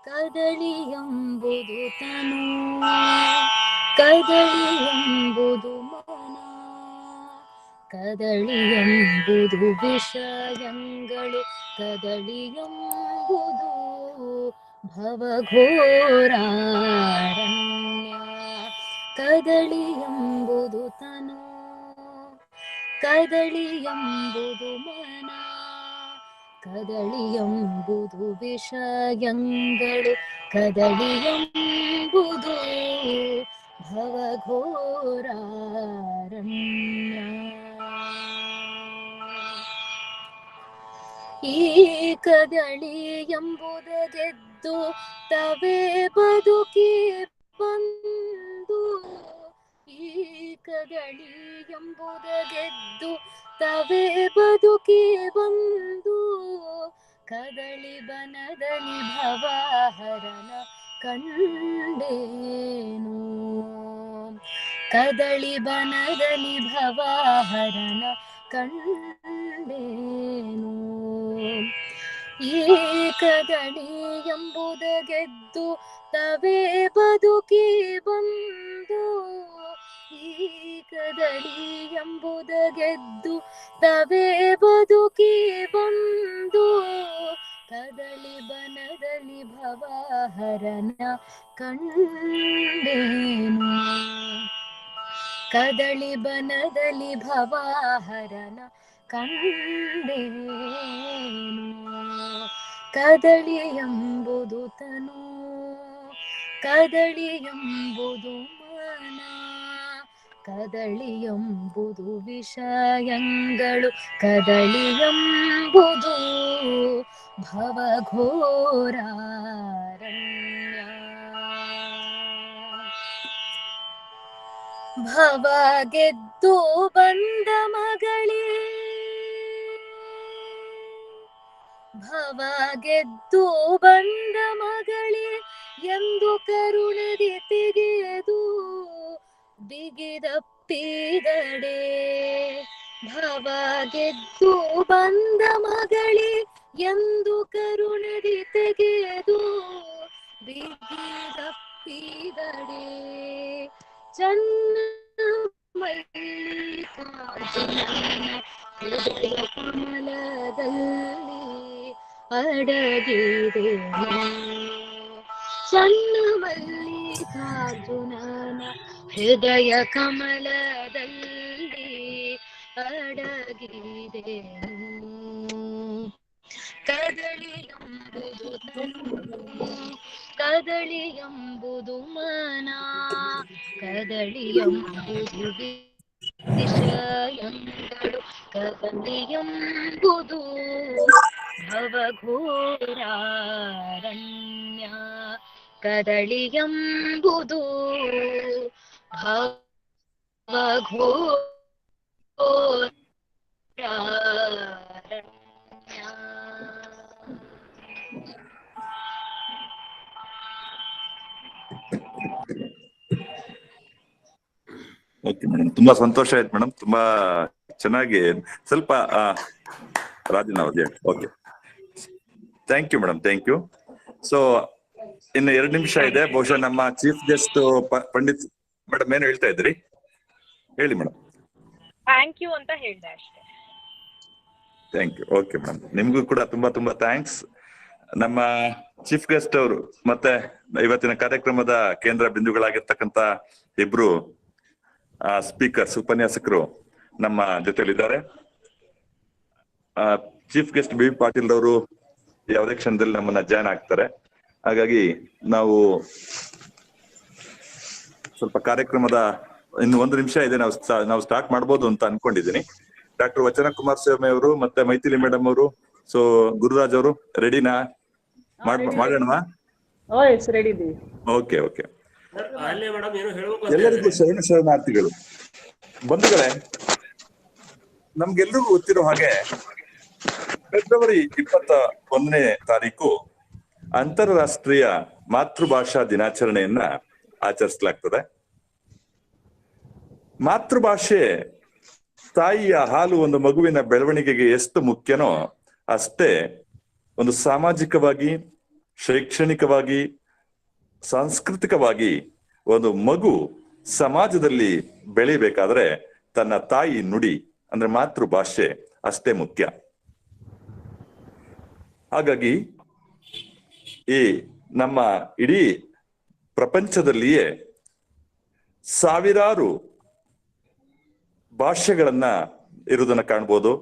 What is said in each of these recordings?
ಕದಳಿಯಂಬುದು ತನು, ಕದಳಿಯಂಬುದು ಮನ, ಕದಳಿಯಂಬುದು ವಿಷಯಗಳು, ಕದಳಿಯಂಬುದು ಭವಘೋರಾರಣ್ಯ. ಕದಳಿಯಂಬುದು ತನು, ಕದಳಿಯಂಬುದು ಮನ, ಕದಳಿಯಂಬುದು ವಿಷಯಗಳು, ಕದಳಿಯಂಬುದು ಭವಘೋರಾರಣ್ಯ. ಈ ಕದಳಿ ಎಂಬುದ ಗೆದ್ದು ತವೇ ಬದುಕಿ ಬಂದು, ಈ ಕದಳಿ ಎಂಬುದ ಗೆದ್ದು ತವೇ ಬದುಕಿ ಬಂದು, ಕದಳಿ ಬನದಲ್ಲಿ ಭವಹರನ ಕಂಡೇನು, ಕದಳಿ ಬನದಲ್ಲಿ ಭವಹರನ ಕಂಡೇನು. ಈ ಕದಳಿ ಎಂಬುದ ಗೆದ್ದು ತವೇ ಬದುಕಿ ಬಂದು, ಈ ಕದಳಿ ಎಂಬುದ ಗೆದ್ದು ತವೇ ಬದುಕಿ ಬಂದು, ಕದಳಿ ಬನದಲ್ಲಿ ಭವಹರನ ಕಂಡೇನು, ಕದಳಿ ಬನದಲ್ಲಿ ಭವಹರನ ಕಂಡೇನು. ಕದಳಿ ಎಂಬುದು ತನು, ಕದಳಿ ಎಂಬುದು ಮನ, ಕದಳಿ ಎಂಬುದು ವಿಷಯಗಳು, ಕದಳಿ ಎಂಬುದು ಭವಘೋರಾರಣ್ಯ. ಭವ ಗೆದ್ದು ಬಂದ ಮಗಳೇ, ಭವ ಗೆದ್ದು ಬಂದ ಮಗಳೇ ಎಂದು ಕರುಣದಿ ತೆಗೆದು ಬಿಗಿದಪ್ಪಿದಡೆ, ಭವ ಗೆದ್ದು ಬಂದ ಮಗಳೇ ಎಂದು ಕರುಣದಿ ತೆಗೆದು ಬಿಗಿದಪ್ಪಿದಡೆ, ಚನ್ನ ಮಲ್ಲಿಕಾರ್ಜುನನ ಹೃದಯ ಕಮಲದಲ್ಲಿ ಅಡಗಿದೆ, ಚನ್ನ ಮಲ್ಲಿಕಾರ್ಜುನನ ಹೃದಯ ಕಮಲದಲ್ಲಿ ಅಡಗಿದೆ. ಕದಳಿ ಎಂಬುದು ತನು, ಕದಳಿ ಎಂಬುದು ಮನ, ಕದಳಿ ಎಂಬುದು ವಿಷಯಗಳು, ಕದಳಿ ಎಂಬುದು ಭವಘೋರಾರಣ್ಯ. ಕದಳಿ ಎಂಬುದು ಭವಘೋರಾರಣ್ಯ. ಓಕೆ ಮೇಡಮ್, ತುಂಬಾ ಸಂತೋಷ ಆಯ್ತು ಮೇಡಮ್, ತುಂಬಾ ಚೆನ್ನಾಗಿ. ಸ್ವಲ್ಪ ರಾಜನ್ ಅವ್ರಿಗೆ okay, thank you madam, thank you. So ಇನ್ನು 2 ನಿಮಿಷ ಇದೆ, ಬಹುಶಃ ನಮ್ಮ ಚೀಫ್ ಗೆಸ್ಟ್ ಪಂಡಿತ್ ಮೇಡಮ್ ಏನು ಹೇಳ್ತಾ ಇದ್ರಿ, ಹೇಳಿ ಮೇಡಮ್. ಥ್ಯಾಂಕ್ ಯು ಅಂತ ಹೇಳಿದೆ ಅಷ್ಟೇ. Thank you. ಓಕೆ ಮೇಡಮ್, ನಿಮ್ಗೂ ಕೂಡ ತುಂಬಾ ತುಂಬಾ ಥ್ಯಾಂಕ್ಸ್. ನಮ್ಮ ಚೀಫ್ ಗೆಸ್ಟ್ ಅವರು ಮತ್ತೆ ಇವತ್ತಿನ ಕಾರ್ಯಕ್ರಮದ ಕೇಂದ್ರ ಬಿಂದುಗಳಾಗಿರ್ತಕ್ಕಂಥ ಇಬ್ರು ಸ್ಪೀಕರ್ಸ್, ಉಪನ್ಯಾಸಕರು ನಮ್ಮ ಜೊತೆಲಿದ್ದಾರೆ. ಚೀಫ್ ಗೆಸ್ಟ್ ಬಿ ಪಾಟೀಲ್ ಅವರು ಯಾವುದೇ ಕ್ಷಣದಲ್ಲಿ ನಮ್ಮನ್ನ ಜಾಯ್ನ್ ಆಗ್ತಾರೆ. ಹಾಗಾಗಿ ನಾವು ಸ್ವಲ್ಪ ಕಾರ್ಯಕ್ರಮದ ಇನ್ನು 1 ನಿಮಿಷ ಇದೆ, ನಾವು ಸ್ಟಾರ್ಟ್ ಮಾಡ್ಬೋದು ಅಂತ ಅನ್ಕೊಂಡಿದ್ದೀನಿ. ಡಾಕ್ಟರ್ ವಚನ ಕುಮಾರ್ ಸ್ವಾಮಿ ಅವರು ಮತ್ತೆ ಮೈಥಿಲಿ ಮೇಡಮ್ ಅವರು, ಸೊ ಗುರುರಾಜ್ ಅವರು ರೆಡಿನಾ? ಮಾಡೋಣವಾ? Okay okay. ಎಲ್ಲರಿಗೂ ಶರಣಾರ್ಥಿಗಳು. ಬಂಧುಗಳೇ, ನಮ್ಗೆಲ್ರಿಗೂ ಗೊತ್ತಿರೋ ಹಾಗೆ ಫೆಬ್ರವರಿ 21ನೇ ತಾರೀಕು ಅಂತಾರಾಷ್ಟ್ರೀಯ ಮಾತೃಭಾಷಾ ದಿನಾಚರಣೆಯನ್ನ ಆಚರಿಸಲಾಗ್ತದೆ. ಮಾತೃಭಾಷೆ, ತಾಯಿಯ ಹಾಲು ಒಂದು ಮಗುವಿನ ಬೆಳವಣಿಗೆಗೆ ಎಷ್ಟು ಮುಖ್ಯನೋ ಅಷ್ಟೇ ಒಂದು ಸಾಮಾಜಿಕವಾಗಿ, ಶೈಕ್ಷಣಿಕವಾಗಿ, ಸಾಂಸ್ಕೃತಿಕವಾಗಿ ಒಂದು ಮಗು ಸಮಾಜದಲ್ಲಿ ಬೆಳಿಬೇಕಾದ್ರೆ ತನ್ನ ತಾಯಿ ನುಡಿ ಅಂದ್ರೆ ಮಾತೃಭಾಷೆ ಅಷ್ಟೇ ಮುಖ್ಯ. ಹಾಗಾಗಿ ಈ ನಮ್ಮ ಇಡೀ ಪ್ರಪಂಚದಲ್ಲಿಯೇ ಸಾವಿರಾರು ಭಾಷೆಗಳನ್ನ ಇರುವುದನ್ನ ಕಾಣ್ಬೋದು.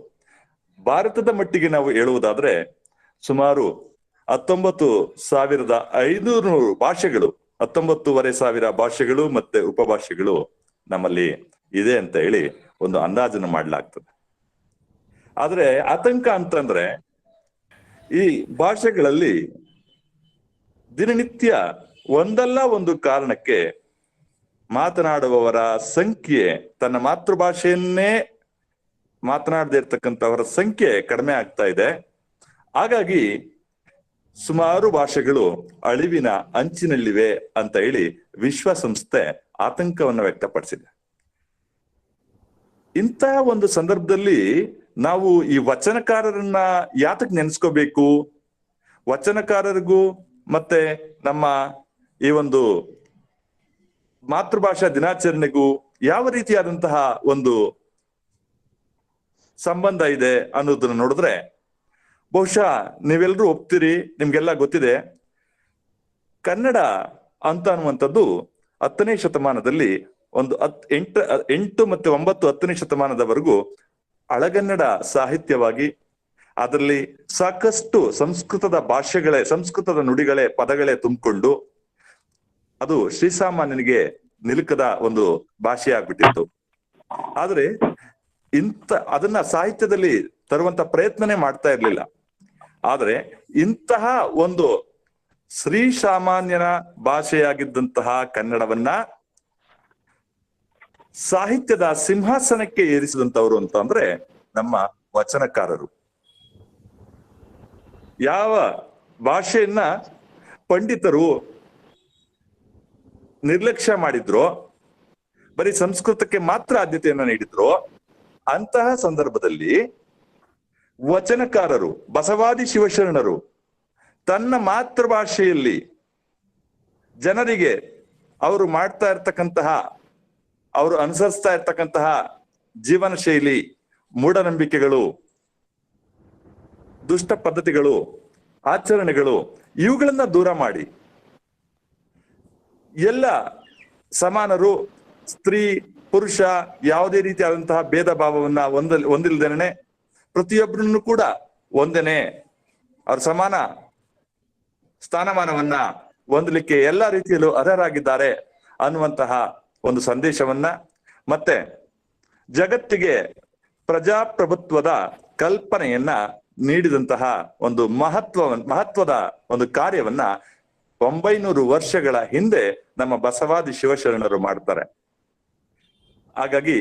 ಭಾರತದ ಮಟ್ಟಿಗೆ ನಾವು ಹೇಳುವುದಾದ್ರೆ ಸುಮಾರು 19,500 ಭಾಷೆಗಳು, 19,500 ಭಾಷೆಗಳು ಮತ್ತೆ ಉಪಭಾಷೆಗಳು ನಮ್ಮಲ್ಲಿ ಇದೆ ಅಂತ ಹೇಳಿ ಒಂದು ಅಂದಾಜನ್ನು ಮಾಡಲಾಗ್ತದೆ. ಆದ್ರೆ ಆತಂಕ ಅಂತಂದ್ರೆ ಈ ಭಾಷೆಗಳಲ್ಲಿ ದಿನನಿತ್ಯ ಒಂದಲ್ಲ ಒಂದು ಕಾರಣಕ್ಕೆ ಮಾತನಾಡುವವರ ಸಂಖ್ಯೆ, ತನ್ನ ಮಾತೃಭಾಷೆಯನ್ನೇ ಮಾತನಾಡದೇ ಇರ್ತಕ್ಕಂಥವರ ಸಂಖ್ಯೆ ಕಡಿಮೆ ಆಗ್ತಾ ಇದೆ. ಹಾಗಾಗಿ ಸುಮಾರು ಭಾಷೆಗಳು ಅಳಿವಿನ ಅಂಚಿನಲ್ಲಿವೆ ಅಂತ ಹೇಳಿ ವಿಶ್ವಸಂಸ್ಥೆ ಆತಂಕವನ್ನು ವ್ಯಕ್ತಪಡಿಸಿದೆ. ಇಂತಹ ಒಂದು ಸಂದರ್ಭದಲ್ಲಿ ನಾವು ಈ ವಚನಕಾರರನ್ನ ಯಾತಕ್ ನೆನೆಸ್ಕೋಬೇಕು? ವಚನಕಾರರಿಗೂ ಮತ್ತೆ ನಮ್ಮ ಈ ಒಂದು ಮಾತೃಭಾಷಾ ದಿನಾಚರಣೆಗೂ ಯಾವ ರೀತಿಯಾದಂತಹ ಒಂದು ಸಂಬಂಧ ಇದೆ ಅನ್ನೋದನ್ನ ನೋಡಿದ್ರೆ ಬಹುಶಃ ನೀವೆಲ್ಲರೂ ಒಪ್ತೀರಿ, ನಿಮ್ಗೆಲ್ಲ ಗೊತ್ತಿದೆ. ಕನ್ನಡ ಅಂತ ಅನ್ನುವಂಥದ್ದು 10ನೇ ಶತಮಾನದಲ್ಲಿ ಒಂದು 8 ಮತ್ತೆ 9, 10ನೇ ಶತಮಾನದವರೆಗೂ ಹಳಗನ್ನಡ ಸಾಹಿತ್ಯವಾಗಿ, ಅದರಲ್ಲಿ ಸಾಕಷ್ಟು ಸಂಸ್ಕೃತದ ಸಂಸ್ಕೃತದ ನುಡಿಗಳೇ, ಪದಗಳೇ ತುಂಬಿಕೊಂಡು ಅದು ಶ್ರೀಸಾಮಾನ್ಯನಿಗೆ ನಿಲುಕದ ಒಂದು ಭಾಷೆ ಆಗ್ಬಿಟ್ಟಿತ್ತು. ಆದ್ರೆ ಅದನ್ನ ಸಾಹಿತ್ಯದಲ್ಲಿ ತರುವಂತ ಪ್ರಯತ್ನನೇ ಮಾಡ್ತಾ ಇರ್ಲಿಲ್ಲ. ಆದ್ರೆ ಇಂತಹ ಒಂದು ಶ್ರೀಸಾಮಾನ್ಯನ ಭಾಷೆಯಾಗಿದ್ದಂತಹ ಕನ್ನಡವನ್ನ ಸಾಹಿತ್ಯದ ಸಿಂಹಾಸನಕ್ಕೆ ಏರಿಸಿದಂತವ್ರು ಅಂತ ಅಂದ್ರೆ ನಮ್ಮ ವಚನಕಾರರು. ಯಾವ ಭಾಷೆಯನ್ನ ಪಂಡಿತರು ನಿರ್ಲಕ್ಷ್ಯ ಮಾಡಿದ್ರು, ಬರೀ ಸಂಸ್ಕೃತಕ್ಕೆ ಮಾತ್ರ ಆದ್ಯತೆಯನ್ನ ನೀಡಿದ್ರು, ಅಂತಹ ಸಂದರ್ಭದಲ್ಲಿ ವಚನಕಾರರು, ಬಸವಾದಿ ಶಿವಶರಣರು ತನ್ನ ಮಾತೃಭಾಷೆಯಲ್ಲಿ ಜನರಿಗೆ ಅವರು ಮಾಡ್ತಾ ಇರ್ತಕ್ಕಂತಹ, ಅವರು ಅನುಸರಿಸ್ತಾ ಇರ್ತಕ್ಕಂತಹ ಜೀವನ ಶೈಲಿ, ಮೂಢನಂಬಿಕೆಗಳು, ದುಷ್ಟ ಪದ್ಧತಿಗಳು, ಆಚರಣೆಗಳು, ಇವುಗಳನ್ನ ದೂರ ಮಾಡಿ ಎಲ್ಲ ಸಮಾನರು, ಸ್ತ್ರೀ ಪುರುಷ ಯಾವುದೇ ರೀತಿಯಾದಂತಹ ಭೇದ ಭಾವವನ್ನ ಹೊಂದಿಲ್ದೇನೆ ಪ್ರತಿಯೊಬ್ಬರನ್ನು ಕೂಡ ಒಂದೇನೆ ಅವ್ರ ಸಮಾನ ಸ್ಥಾನಮಾನವನ್ನ ಹೊಂದಲಿಕ್ಕೆ ಎಲ್ಲಾ ರೀತಿಯಲ್ಲೂ ಅರ್ಹರಾಗಿದ್ದಾರೆ ಅನ್ನುವಂತಹ ಒಂದು ಸಂದೇಶವನ್ನ, ಮತ್ತೆ ಜಗತ್ತಿಗೆ ಪ್ರಜಾಪ್ರಭುತ್ವದ ಕಲ್ಪನೆಯನ್ನ ನೀಡಿದಂತಹ ಒಂದು ಮಹತ್ವದ ಒಂದು ಕಾರ್ಯವನ್ನ 900 ವರ್ಷಗಳ ಹಿಂದೆ ನಮ್ಮ ಬಸವಾದಿ ಶಿವಶರಣರು ಮಾಡ್ತಾರೆ. ಹಾಗಾಗಿ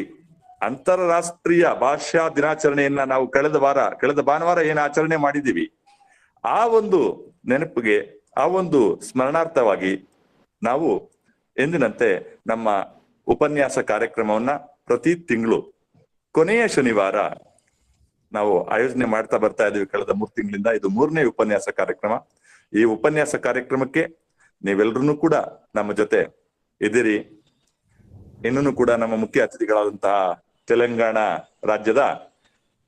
ಅಂತಾರಾಷ್ಟ್ರೀಯ ಭಾಷಾ ದಿನಾಚರಣೆಯನ್ನ ನಾವು ಕಳೆದ ಭಾನುವಾರ ಏನು ಆಚರಣೆ ಮಾಡಿದೀವಿ, ಆ ಒಂದು ನೆನಪಿಗೆ, ಆ ಒಂದು ಸ್ಮರಣಾರ್ಥವಾಗಿ ನಾವು ಎಂದಿನಂತೆ ನಮ್ಮ ಉಪನ್ಯಾಸ ಕಾರ್ಯಕ್ರಮವನ್ನ ಪ್ರತಿ ತಿಂಗಳು ಕೊನೆಯ ಶನಿವಾರ ನಾವು ಆಯೋಜನೆ ಮಾಡ್ತಾ ಬರ್ತಾ ಇದೀವಿ. ಕಳೆದ 3 ತಿಂಗಳಿಂದ ಇದು 3ನೇ ಉಪನ್ಯಾಸ ಕಾರ್ಯಕ್ರಮ. ಈ ಉಪನ್ಯಾಸ ಕಾರ್ಯಕ್ರಮಕ್ಕೆ ನೀವೆಲ್ಲರೂ ಕೂಡ ನಮ್ಮ ಜೊತೆ ಇದ್ದೀರಿ. ಇನ್ನೂ ಕೂಡ ನಮ್ಮ ಮುಖ್ಯ ಅತಿಥಿಗಳಾದಂತಹ ತೆಲಂಗಾಣ ರಾಜ್ಯದ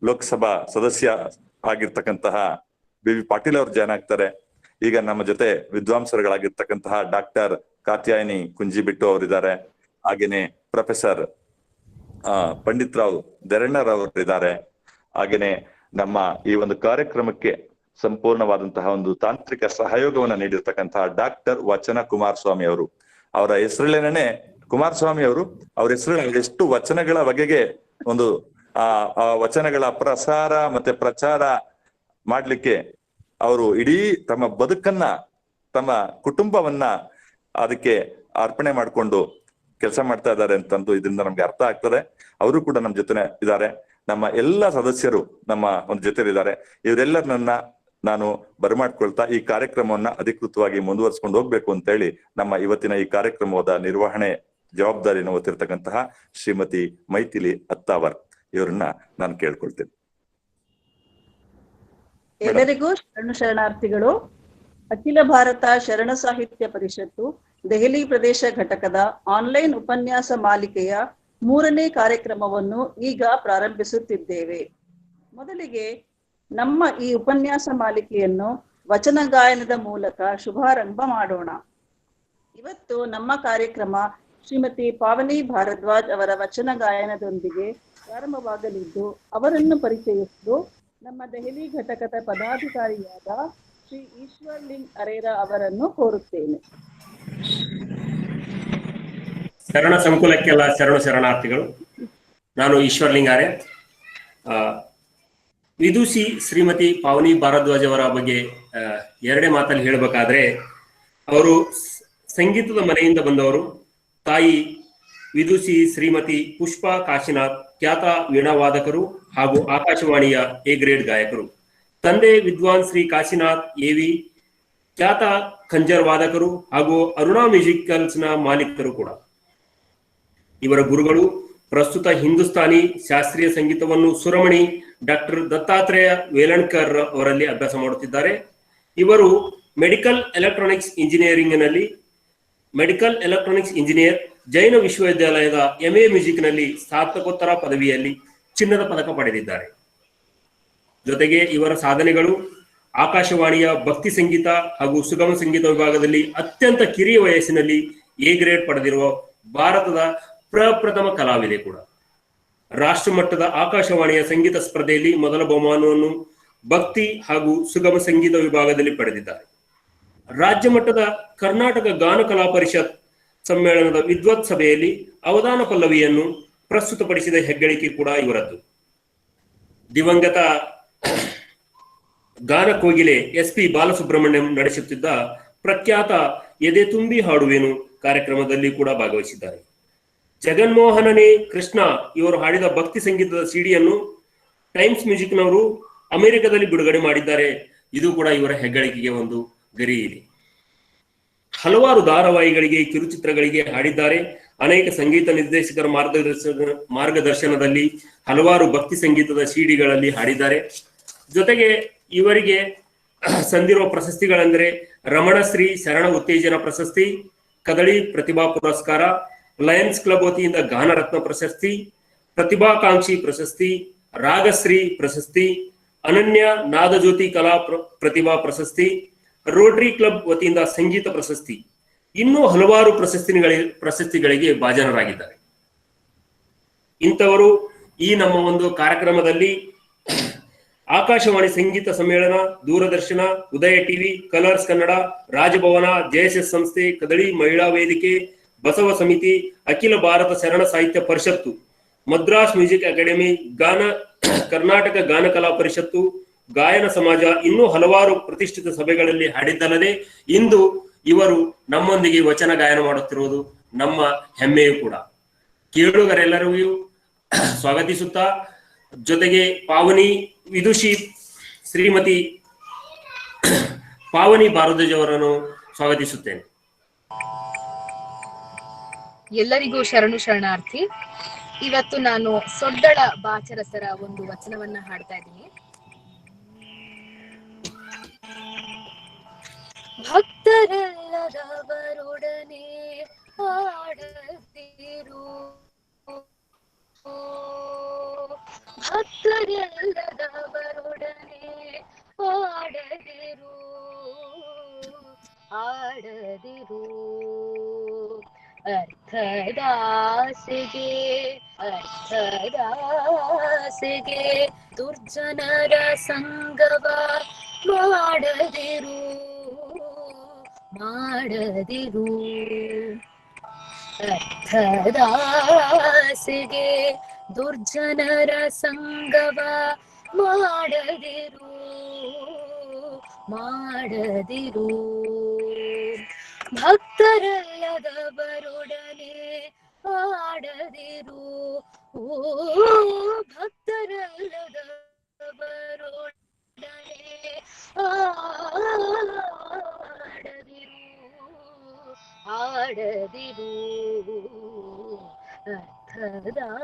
ಲೋಕಸಭಾ ಸದಸ್ಯ ಆಗಿರ್ತಕ್ಕಂತಹ ಬಿ ಪಾಟೀಲ್ ಅವರು ಜಾಯ್ನ್ ಆಗ್ತಾರೆ. ಈಗ ನಮ್ಮ ಜೊತೆ ವಿದ್ವಾಂಸರುಗಳಾಗಿರ್ತಕ್ಕಂತಹ ಡಾಕ್ಟರ್ ಕಾತ್ಯಾಯಿನಿ ಕುಂಜಿಬಿಟ್ಟು ಅವರಿದ್ದಾರೆ. ಹಾಗೇನೆ ಪ್ರೊಫೆಸರ್ ಪಂಡಿತ್ ರಾವ್ ದೆರಣ್ಣರ್ ಅವರಿದ್ದಾರೆ. ಹಾಗೇನೆ ನಮ್ಮ ಈ ಒಂದು ಕಾರ್ಯಕ್ರಮಕ್ಕೆ ಸಂಪೂರ್ಣವಾದಂತಹ ಒಂದು ತಾಂತ್ರಿಕ ಸಹಯೋಗವನ್ನ ನೀಡಿರ್ತಕ್ಕಂತಹ ಡಾಕ್ಟರ್ ವಚನ ಕುಮಾರಸ್ವಾಮಿ ಅವರು. ಅವರ ಹೆಸರಲ್ಲೇನೆ ಕುಮಾರಸ್ವಾಮಿ ಅವರು, ಅವ್ರ ಹೆಸರು ಎಷ್ಟು ವಚನಗಳ ಬಗೆಗೆ ಒಂದು ಆ ವಚನಗಳ ಪ್ರಸಾರ ಮತ್ತೆ ಪ್ರಚಾರ ಮಾಡ್ಲಿಕ್ಕೆ ಅವರು ಇಡೀ ತಮ್ಮ ಬದುಕನ್ನ, ತಮ್ಮ ಕುಟುಂಬವನ್ನ ಅದಕ್ಕೆ ಅರ್ಪಣೆ ಮಾಡ್ಕೊಂಡು ಕೆಲಸ ಮಾಡ್ತಾ ಇದ್ದಾರೆ ಅಂತಂದು ಇದರಿಂದ ನಮ್ಗೆ ಅರ್ಥ ಆಗ್ತದೆ. ಅವರು ಕೂಡ ನಮ್ಮ ಜೊತೆ ಇದ್ದಾರೆ. ನಮ್ಮ ಎಲ್ಲ ಸದಸ್ಯರು ನಮ್ಮ ಒಂದು ಜೊತೆಲಿದ್ದಾರೆ. ಇವರೆಲ್ಲರನ್ನ ನಾನು ಬರಮಾಡ್ಕೊಳ್ತಾ ಈ ಕಾರ್ಯಕ್ರಮವನ್ನ ಅಧಿಕೃತವಾಗಿ ಮುಂದುವರಿಸ್ಕೊಂಡು ಹೋಗ್ಬೇಕು ಅಂತ ಹೇಳಿ ನಮ್ಮ ಇವತ್ತಿನ ಈ ಕಾರ್ಯಕ್ರಮದ ನಿರ್ವಹಣೆ ಜವಾಬ್ದಾರಿಯನ್ನು ಹೊತ್ತಿರ್ತಕ್ಕಂತಹ ಶ್ರೀಮತಿ ಮೈಥಿಲಿ ಅತ್ತಾವರ್ ಇವರನ್ನ ನಾನು ಕೇಳ್ಕೊಳ್ತೇನೆ. ಎಲ್ಲರಿಗೂ ಶರಣಾರ್ಥಿಗಳು. ಅಖಿಲ ಭಾರತ ಶರಣ ಸಾಹಿತ್ಯ ಪರಿಷತ್ತು ದೆಹಲಿ ಪ್ರದೇಶ ಘಟಕದ ಆನ್ಲೈನ್ ಉಪನ್ಯಾಸ ಮಾಲಿಕೆಯ 3ನೇ ಕಾರ್ಯಕ್ರಮವನ್ನು ಈಗ ಪ್ರಾರಂಭಿಸುತ್ತಿದ್ದೇವೆ. ಮೊದಲಿಗೆ ನಮ್ಮ ಈ ಉಪನ್ಯಾಸ ಮಾಲಿಕೆಯನ್ನು ವಚನ ಗಾಯನದ ಮೂಲಕ ಶುಭಾರಂಭ ಮಾಡೋಣ. ಇವತ್ತು ನಮ್ಮ ಕಾರ್ಯಕ್ರಮ ಶ್ರೀಮತಿ ಪಾವನಿ ಭಾರದ್ವಾಜ್ ಅವರ ವಚನ ಗಾಯನದೊಂದಿಗೆ ಪ್ರಾರಂಭವಾಗಲಿದ್ದು, ಅವರನ್ನು ಪರಿಚಯಿಸಲು ನಮ್ಮ ದೆಹಲಿ ಘಟಕದ ಪದಾಧಿಕಾರಿಯಾದ ಶ್ರೀ ಈಶ್ವರ್ ಲಿಂಗ್ ಅರೇರಾ ಅವರನ್ನು ಕೋರುತ್ತೇನೆ. ಶರಣ ಸಂಕುಲಕ್ಕೆಲ್ಲ ಶರಣಾರ್ಥಿಗಳು. ನಾನು ಈಶ್ವರ್ ಲಿಂಗ್ ಅರೆ. ವಿದುಷಿ ಶ್ರೀಮತಿ ಪಾವನಿ ಭಾರದ್ವಾಜ್ ಅವರ ಬಗ್ಗೆ ಎರಡೇ ಮಾತಲ್ಲಿ ಹೇಳಬೇಕಾದ್ರೆ, ಅವರು ಸಂಗೀತದ ಮನೆಯಿಂದ ಬಂದವರು. ತಾಯಿ ವಿದುಷಿ ಶ್ರೀಮತಿ ಪುಷ್ಪಾ ಕಾಶಿನಾಥ್, ಖ್ಯಾತ ವೀಣಾವಾದಕರು ಹಾಗೂ ಆಕಾಶವಾಣಿಯ ಎ ಗ್ರೇಡ್ ಗಾಯಕರು. ತಂದೆ ವಿದ್ವಾನ್ ಶ್ರೀ ಕಾಶಿನಾಥ್ ಎವಿ, ಖ್ಯಾತ ಖಂಜರ್ ವಾದಕರು ಹಾಗೂ ಅರುಣಾ ಮ್ಯೂಸಿಕಲ್ಸ್ ನ ಮಾಲೀಕರು ಕೂಡ. ಇವರ ಗುರುಗಳು ಪ್ರಸ್ತುತ ಹಿಂದೂಸ್ತಾನಿ ಶಾಸ್ತ್ರೀಯ ಸಂಗೀತವನ್ನು ಸುರಮಣಿ ಡಾಕ್ಟರ್ ದತ್ತಾತ್ರೇಯ ವೇಲಣ್ಕರ್ ಅವರಲ್ಲಿ ಅಭ್ಯಾಸ ಮಾಡುತ್ತಿದ್ದಾರೆ. ಇವರು ಮೆಡಿಕಲ್ ಎಲೆಕ್ಟ್ರಾನಿಕ್ಸ್ ಇಂಜಿನಿಯರ್, ಜೈನ ವಿಶ್ವವಿದ್ಯಾಲಯದ MA ಮ್ಯೂಸಿಕ್ ನಲ್ಲಿ ಸ್ನಾತಕೋತ್ತರ ಪದವಿಯಲ್ಲಿ ಚಿನ್ನದ ಪದಕ ಪಡೆದಿದ್ದಾರೆ. ಜೊತೆಗೆ ಇವರ ಸಾಧನೆಗಳು ಆಕಾಶವಾಣಿಯ ಭಕ್ತಿ ಸಂಗೀತ ಹಾಗೂ ಸುಗಮ ಸಂಗೀತ ವಿಭಾಗದಲ್ಲಿ ಅತ್ಯಂತ ಕಿರಿಯ ವಯಸ್ಸಿನಲ್ಲಿ A ಗ್ರೇಡ್ ಪಡೆದಿರುವ ಭಾರತದ ಪ್ರಪ್ರಥಮ ಕಲಾವಿದೆ ಕೂಡ. ರಾಷ್ಟ್ರ ಮಟ್ಟದ ಆಕಾಶವಾಣಿಯ ಸಂಗೀತ ಸ್ಪರ್ಧೆಯಲ್ಲಿ ಮೊದಲ ಬಹುಮಾನವನ್ನು ಭಕ್ತಿ ಹಾಗೂ ಸುಗಮ ಸಂಗೀತ ವಿಭಾಗದಲ್ಲಿ ಪಡೆದಿದ್ದಾರೆ. ರಾಜ್ಯ ಮಟ್ಟದ ಕರ್ನಾಟಕ ಗಾನ ಕಲಾ ಪರಿಷತ್ ಸಮ್ಮೇಳನದ ವಿದ್ವತ್ ಸಭೆಯಲ್ಲಿ ಅವಧಾನ ಪಲ್ಲವಿಯನ್ನು ಪ್ರಸ್ತುತಪಡಿಸಿದ ಹೆಗ್ಗಳಿಕೆ ಕೂಡ ಇವರದ್ದು. ದಿವಂಗತ ಗಾನ ಕೋಗಿಲೆ SP ಬಾಲಸುಬ್ರಹ್ಮಣ್ಯಂ ನಡೆಸುತ್ತಿದ್ದ ಪ್ರಖ್ಯಾತ ಎದೆ ತುಂಬಿ ಹಾಡುವೆನು ಕಾರ್ಯಕ್ರಮದಲ್ಲಿ ಕೂಡ ಭಾಗವಹಿಸಿದ್ದಾರೆ. ಜಗನ್ಮೋಹನನೇ ಕೃಷ್ಣ ಇವರು ಹಾಡಿದ ಭಕ್ತಿ ಸಂಗೀತದ ಸಿಡಿಯನ್ನು ಟೈಮ್ಸ್ ಮ್ಯೂಸಿಕ್ನವರು ಅಮೆರಿಕದಲ್ಲಿ ಬಿಡುಗಡೆ ಮಾಡಿದ್ದಾರೆ. ಇದು ಕೂಡ ಇವರ ಹೆಗ್ಗಳಿಕೆಗೆ ಒಂದು ಗರಿ ಇದೆ. ಹಲವಾರು ಧಾರಾವಾಹಿಗಳಿಗೆ, ಕಿರುಚಿತ್ರಗಳಿಗೆ ಹಾಡಿದ್ದಾರೆ. ಅನೇಕ ಸಂಗೀತ ನಿರ್ದೇಶಕರ ಮಾರ್ಗದರ್ಶನದಲ್ಲಿ ಹಲವಾರು ಭಕ್ತಿ ಸಂಗೀತದ ಸಿಡಿಗಳಲ್ಲಿ ಹಾಡಿದ್ದಾರೆ. ಜೊತೆಗೆ ಇವರಿಗೆ ಸಂದಿರುವ ಪ್ರಶಸ್ತಿಗಳೆಂದರೆ ರಮಣಶ್ರೀ ಶರಣ ಉತ್ತೇಜನ ಪ್ರಶಸ್ತಿ, ಕದಳಿ ಪ್ರತಿಭಾ ಪುರಸ್ಕಾರ, ಲಯನ್ಸ್ ಕ್ಲಬ್ ವತಿಯಿಂದ ಗಾನರತ್ನ ಪ್ರಶಸ್ತಿ, ಪ್ರತಿಭಾಕಾಂಕ್ಷಿ ಪ್ರಶಸ್ತಿ, ರಾಗಶ್ರೀ ಪ್ರಶಸ್ತಿ, ಅನನ್ಯ ನಾದಜ್ಯೋತಿ ಕಲಾ ಪ್ರತಿಭಾ ಪ್ರಶಸ್ತಿ, ರೋಟರಿ ಕ್ಲಬ್ ವತಿಯಿಂದ ಸಂಗೀತ ಪ್ರಶಸ್ತಿ, ಇನ್ನೂ ಹಲವಾರು ಪ್ರಶಸ್ತಿಗಳಿಗೆ ಭಾಜನರಾಗಿದ್ದಾರೆ. ಇಂಥವರು ಈ ನಮ್ಮ ಒಂದು ಕಾರ್ಯಕ್ರಮದಲ್ಲಿ ಆಕಾಶವಾಣಿ ಸಂಗೀತ ಸಮ್ಮೇಳನ, ದೂರದರ್ಶನ, ಉದಯ ಟಿವಿ, ಕಲರ್ಸ್ ಕನ್ನಡ, ರಾಜಭವನ, JSS ಸಂಸ್ಥೆ, ಕದಳಿ ಮಹಿಳಾ ವೇದಿಕೆ, ಬಸವ ಸಮಿತಿ, ಅಖಿಲ ಭಾರತ ಶರಣ ಸಾಹಿತ್ಯ ಪರಿಷತ್ತು, ಮದ್ರಾಸ್ ಮ್ಯೂಸಿಕ್ ಅಕಾಡೆಮಿ, ಕರ್ನಾಟಕ ಗಾನ ಕಲಾ ಪರಿಷತ್ತು, ಗಾಯನ ಸಮಾಜ, ಇನ್ನೂ ಹಲವಾರು ಪ್ರತಿಷ್ಠಿತ ಸಭೆಗಳಲ್ಲಿ ಹಾಡಿದ್ದಲ್ಲದೆ ಇಂದು ಇವರು ನಮ್ಮೊಂದಿಗೆ ವಚನ ಗಾಯನ ಮಾಡುತ್ತಿರುವುದು ನಮ್ಮ ಹೆಮ್ಮೆಯೂ ಕೂಡ. ಕೇಳುಗರೆಲ್ಲರಿಗೂ ಸ್ವಾಗತಿಸುತ್ತಾ, ಜೊತೆಗೆ ಪಾವನಿ ವಿದುಷಿ ಶ್ರೀಮತಿ ಪಾವನಿ ಭಾರದ್ವಾಜ್ ಅವರನ್ನು ಸ್ವಾಗತಿಸುತ್ತೇನೆ. ಎಲ್ಲರಿಗೂ ಶರಣಾರ್ಥಿ. ಇವತ್ತು ನಾನು ಸೊಡ್ಡಳ ಬಾಚರಸರ ಒಂದು ವಚನವನ್ನ ಹಾಡ್ತಾ ಇದ್ದೀನಿ. ಭಕ್ತರೆಲ್ಲದವರೊಡನೆ ಆಡದಿರು, ಭಕ್ತರೆಲ್ಲದವರೊಡನೆ ಆಡದಿರು, ಆಡದಿರು. ಅರ್ಥದಾಸೆಗೆ ದುರ್ಜನರ ಸಂಗವ ಮಾಡದಿರು, ಮಾಡದಿರು. ಅರ್ಥದಾಸೆಗೆ ದುರ್ಜನರ ಸಂಗವ ಮಾಡದಿರು, ಮಾಡದಿರು. ಭಕ್ತರಲ್ಲದವರೊಡನೆ ಆಡದಿರು, ಭಕ್ತರಲ್ಲದವರೊಡನೆ ಆಡದಿರು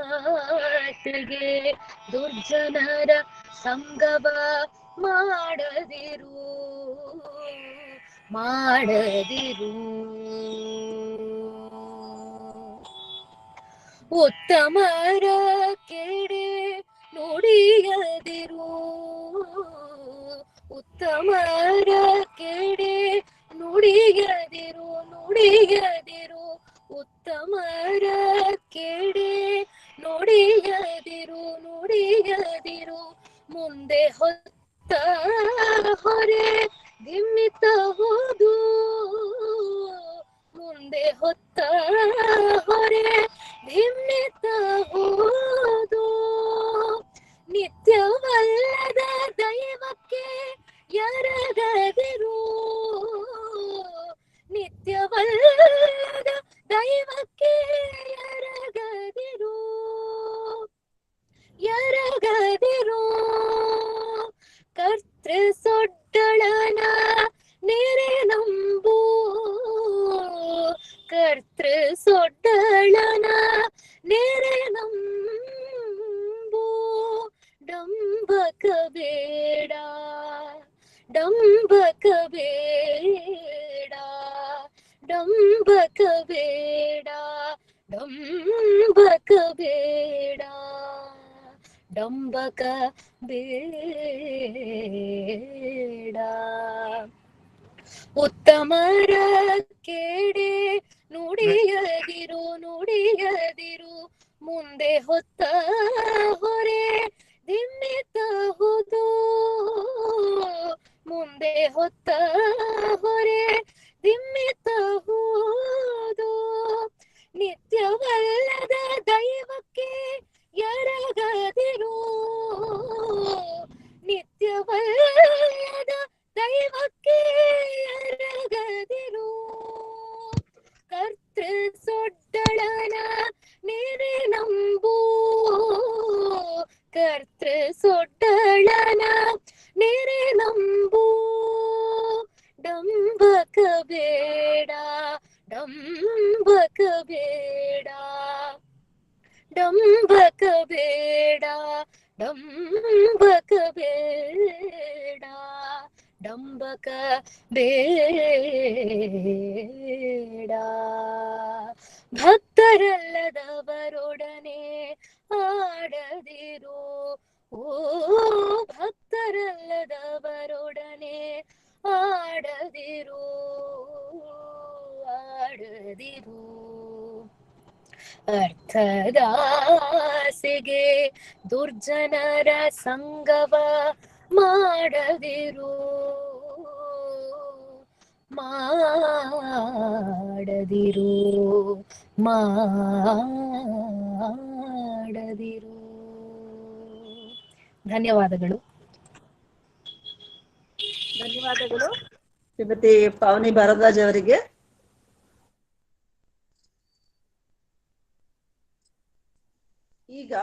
ಅರ್ಥದಾಸೆಗೆ ದುರ್ಜನರ ಸಂಗವ ಮಾಡದಿರು ಮಾಡದಿರು ಉತ್ತಮರ ಕೆಡೆ ನುಡಿಯದಿರು ಉತ್ತಮರ ಕೆಡೆ ನುಡಿಯದಿರು ನುಡಿಯದಿರು ಉತ್ತಮರ ಕೆಡೆ ನುಡಿಯದಿರು ನುಡಿಯದಿರು ಮುಂದೆ ಹೊತ್ತ ಹೊರೆ ದಿಮ್ಮಿತಹುದು ಮುಂದೆ ಹೊತ್ತ ಹೊರೆ ಧಿಮ್ಮಿತಹುದು ನಿತ್ಯವಲ್ಲದ ದೈವಕ್ಕೆ ಎರಗದಿರು ನಿತ್ಯವಲ್ಲದ ದೈವಕ್ಕೆ ಎರಗದಿರು ಎರಗದಿರು ಕರ್ತೃ ಸೊಡ್ಡಳನ ನೆರೆ ನಂಬು ಕರ್ತೃ ಸೊಡ್ಡಳನ ನೆರೆ ನಂಬು ಡಂಬಕ ಬೇಡ ಡಂಬಕ ಬೇಡ ಡಂಬಕ ಬೇಡ ಡಂಬಕ ಬೇಡ ಡಂಬಕ ಬೇಡ ಉತ್ತಮರ ಕೆಡೆ ನುಡಿಯದಿರು ನುಡಿಯದಿರು ಮುಂದೆ ಹೊತ್ತ ಹೊರೆ ದಿಮ್ಮಿತಹುದು ಮುಂದೆ ಹೊತ್ತ ಹೊರೆ ದಿಮ್ಮಿತಹುದು ನಿತ್ಯವಲ್ಲದ ದೈವಕ್ಕೆ ಎರಗದಿರು ನಿತ್ಯವಲ್ಲದ ದೈವಕ್ಕೆ ಎರಗದಿರು ಕರ್ತೃ ಸೊಡ್ಡಳನ ನೆರೆ ನಂಬು ಕರ್ತೃ ಸೊಡ್ಡಳನ ನೆರೆ ನಂಬು ಡಂಬಕ ಬೇಡ ಡಂಬಕ ಬೇಡ ಡಂಬಕ ಬೇಡ ಡಂಬಕ ಬೇಡ ಡಂಬಕ ಬೇಡ ಭಕ್ತರಲ್ಲದವರೊಡನೆ ಆಡದಿರು ಓ ಭಕ್ತರಲ್ಲದವರೊಡನೆ ಆಡದಿರು ಆಡದಿರು ಅರ್ಥದಾಸೆಗೆ ದುರ್ಜನರ ಸಂಗವ ಮಾಡದಿರು ಮಾಡದಿರು ಮಾಡದಿರು. ಧನ್ಯವಾದಗಳು. ಧನ್ಯವಾದಗಳು ಶ್ರೀಮತಿ ಪಾವನಿ ಭಾರದ್ವಾಜ್ ಅವರಿಗೆ. ಈಗ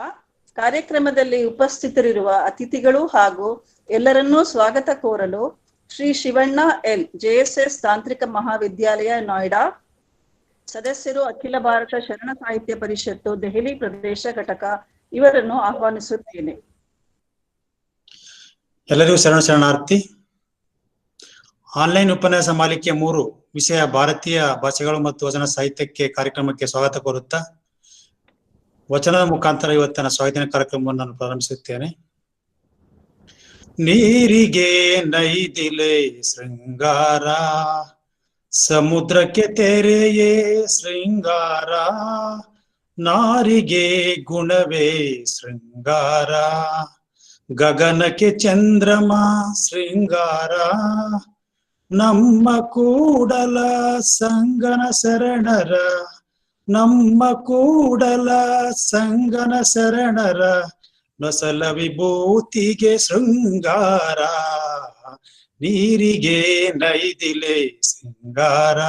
ಕಾರ್ಯಕ್ರಮದಲ್ಲಿ ಉಪಸ್ಥಿತರಿರುವ ಅತಿಥಿಗಳು ಹಾಗೂ ಎಲ್ಲರನ್ನೂ ಸ್ವಾಗತ ಕೋರಲು ಶ್ರೀ ಶಿವಣ್ಣ ಎಲ್, JSS ತಾಂತ್ರಿಕ ಮಹಾವಿದ್ಯಾಲಯ, ನೋಯ್ಡಾ, ಸದಸ್ಯರು, ಅಖಿಲ ಭಾರತ ಶರಣ ಸಾಹಿತ್ಯ ಪರಿಷತ್ತು, ದೆಹಲಿ ಪ್ರದೇಶ ಘಟಕ, ಇವರನ್ನು ಆಹ್ವಾನಿಸುತ್ತೇನೆ. ಎಲ್ಲರಿಗೂ ಶರಣಾರ್ಥಿ. ಆನ್ಲೈನ್ ಉಪನ್ಯಾಸ ಮಾಲಿಕೆ 3 ವಿಷಯ ಭಾರತೀಯ ಭಾಷೆಗಳು ಮತ್ತು ವಚನ ಸಾಹಿತ್ಯಕ್ಕೆ ಕಾರ್ಯಕ್ರಮಕ್ಕೆ ಸ್ವಾಗತ ಕೋರುತ್ತಾ ವಚನದ ಮುಖಾಂತರ ಇವತ್ತಿನ ಸ್ವಾಗತ ಕಾರ್ಯಕ್ರಮವನ್ನು ನಾನು ಪ್ರಾರಂಭಿಸುತ್ತೇನೆ. ನೀರಿಗೆ ನೈದಿಲೆ ಶೃಂಗಾರ, ಸಮುದ್ರಕ್ಕೆ ತೆರೆಯೇ ಶೃಂಗಾರ, ನಾರಿಗೆ ಗುಣವೇ ಶೃಂಗಾರ, ಗಗನಕ್ಕೆ ಚಂದ್ರಮ ಶೃಂಗಾರ, ನಮ್ಮ ಕೂಡಲ ಸಂಗನ ಶರಣರ, ನಮ್ಮ ಕೂಡಲ ಸಂಗನ ಶರಣರ ನೊಸಲ ವಿಭೂತಿಗೆ ಶೃಂಗಾರ, ನೀರಿಗೆ ನೈದಿಲೆ ಶೃಂಗಾರ.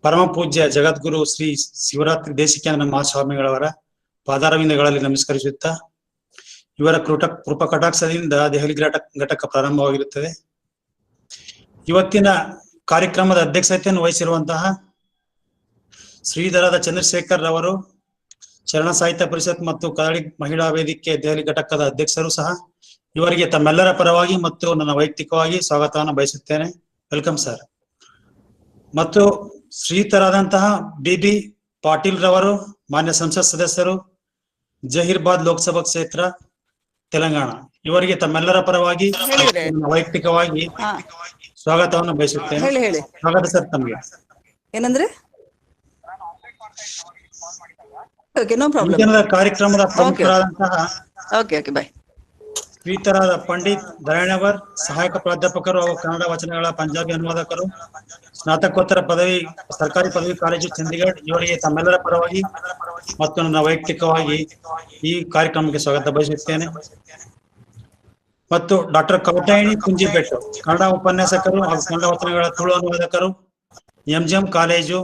ಪರಮ ಪೂಜ್ಯ ಜಗದ್ಗುರು ಶ್ರೀ ಶಿವರಾತ್ರಿ ದೇಶಿಕಾನಂದ ಮಹಾಸ್ವಾಮಿಗಳವರ ಪಾದಾರವಿಂದಗಳಲ್ಲಿ ನಮಸ್ಕರಿಸುತ್ತಾ ಇವರ ಕೃಪಾ ಕಟಾಕ್ಷದಿಂದ ದೆಹಲಿ ಘಟಕ ಪ್ರಾರಂಭವಾಗಿರುತ್ತದೆ. ಇವತ್ತಿನ ಕಾರ್ಯಕ್ರಮದ ಅಧ್ಯಕ್ಷತೆಯನ್ನು ವಹಿಸಿರುವಂತಹ ಶ್ರೀಧರದ ಚಂದ್ರಶೇಖರ್ ರವರು ಚರಣ ಸಾಹಿತ್ಯ ಪರಿಷತ್ ಮತ್ತು ಕದಳಿ ಮಹಿಳಾ ವೇದಿಕೆ ದೆಹಲಿ ಘಟಕದ ಅಧ್ಯಕ್ಷರು ಸಹ. ಇವರಿಗೆ ತಮ್ಮೆಲ್ಲರ ಪರವಾಗಿ ಮತ್ತು ನನ್ನ ವೈಯಕ್ತಿಕವಾಗಿ ಸ್ವಾಗತವನ್ನು ಬಯಸುತ್ತೇನೆ. Welcome sir. ಮತ್ತು ಶ್ರೀಯುತರಾದಂತಹ ಬಿ ಪಾಟೀಲ್ ರವರು ಮಾನ್ಯ ಸಂಸತ್ ಸದಸ್ಯರು, ಜಹೀರ್ಬಾದ್ ಲೋಕಸಭಾ ಕ್ಷೇತ್ರ, ತೆಲಂಗಾಣ. ಇವರಿಗೆ ತಮ್ಮೆಲ್ಲರ ಪರವಾಗಿ ವೈಯಕ್ತಿಕವಾಗಿ ಸ್ವಾಗತವನ್ನು ಬಯಸುತ್ತೇನೆ. ಸ್ವಾಗತ ಸರ್ ತಮಗೆ. ಏನಂದ್ರೆ ನೋ ಪ್ರಾಬ್ಲಮ್. ದಿನದ ಕಾರ್ಯಕ್ರಮದ ಪ್ರಮುಖರಾದಂತಹ ಬೈ ಶ್ರೀಯುತರಾದ ಪಂಡಿತ್ ಧರಣವರ್, ಸಹಾಯಕ ಪ್ರಾಧ್ಯಾಪಕರು ಹಾಗೂ ಕನ್ನಡ ವಚನಗಳ ಪಂಜಾಬಿ ಅನುವಾದಕರು, ಸ್ನಾತಕೋತ್ತರ ಪದವಿ ಸರ್ಕಾರಿ ಪದವಿ ಕಾಲೇಜು ಚಂಡೀಗಢ. ಇವರಿಗೆ ತಮ್ಮೆಲ್ಲರ ಪರವಾಗಿ ಮತ್ತು ನನ್ನ ವೈಯಕ್ತಿಕವಾಗಿ ಈ ಕಾರ್ಯಕ್ರಮಕ್ಕೆ ಸ್ವಾಗತ ಬಯಸುತ್ತೇನೆ. ಮತ್ತು ಡಾಕ್ಟರ್ ಕೌಟಾಯಿನಿ ಕುಂಜಿಬೆಟ್ಟು, ಕನ್ನಡ ಉಪನ್ಯಾಸಕರು ಹಾಗೂ ಕನ್ನಡ ವಚನಗಳ ತುಳು ಅನುವಾದಕರು, ಎಂಜಿಎಂ ಕಾಲೇಜು,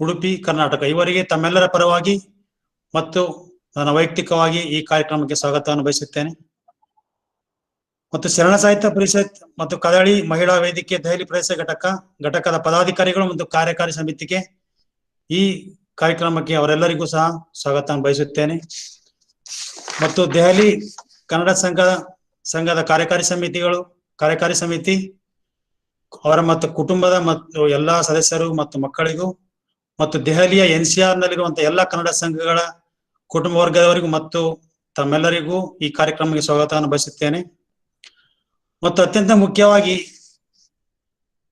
ಉಡುಪಿ, ಕರ್ನಾಟಕ. ಇವರಿಗೆ ತಮ್ಮೆಲ್ಲರ ಪರವಾಗಿ ಮತ್ತು ನನ್ನ ವೈಯಕ್ತಿಕವಾಗಿ ಈ ಕಾರ್ಯಕ್ರಮಕ್ಕೆ ಸ್ವಾಗತವನ್ನು ಬಯಸುತ್ತೇನೆ. ಮತ್ತು ಶರಣ ಸಾಹಿತ್ಯ ಪರಿಷತ್ ಮತ್ತು ಕದಳಿ ಮಹಿಳಾ ವೇದಿಕೆ ದೆಹಲಿ ಪ್ರದೇಶ ಘಟಕದ ಪದಾಧಿಕಾರಿಗಳು ಮತ್ತು ಕಾರ್ಯಕಾರಿ ಸಮಿತಿಗೆ ಈ ಕಾರ್ಯಕ್ರಮಕ್ಕೆ ಅವರೆಲ್ಲರಿಗೂ ಸಹ ಸ್ವಾಗತ ಬಯಸುತ್ತೇನೆ. ಮತ್ತು ದೆಹಲಿ ಕನ್ನಡ ಸಂಘದ ಕಾರ್ಯಕಾರಿ ಸಮಿತಿ ಅವರ ಮತ್ತು ಕುಟುಂಬದ ಮತ್ತು ಎಲ್ಲಾ ಸದಸ್ಯರು ಮತ್ತು ಮಕ್ಕಳಿಗೂ, ಮತ್ತು ದೆಹಲಿಯ NCR ನಲ್ಲಿರುವಂತಹ ಎಲ್ಲ ಕನ್ನಡ ಸಂಘಗಳ ಕುಟುಂಬ ವರ್ಗದವರಿಗೂ ಮತ್ತು ತಮ್ಮೆಲ್ಲರಿಗೂ ಈ ಕಾರ್ಯಕ್ರಮಕ್ಕೆ ಸ್ವಾಗತವನ್ನು ಬಯಸುತ್ತೇನೆ. ಮತ್ತು ಅತ್ಯಂತ ಮುಖ್ಯವಾಗಿ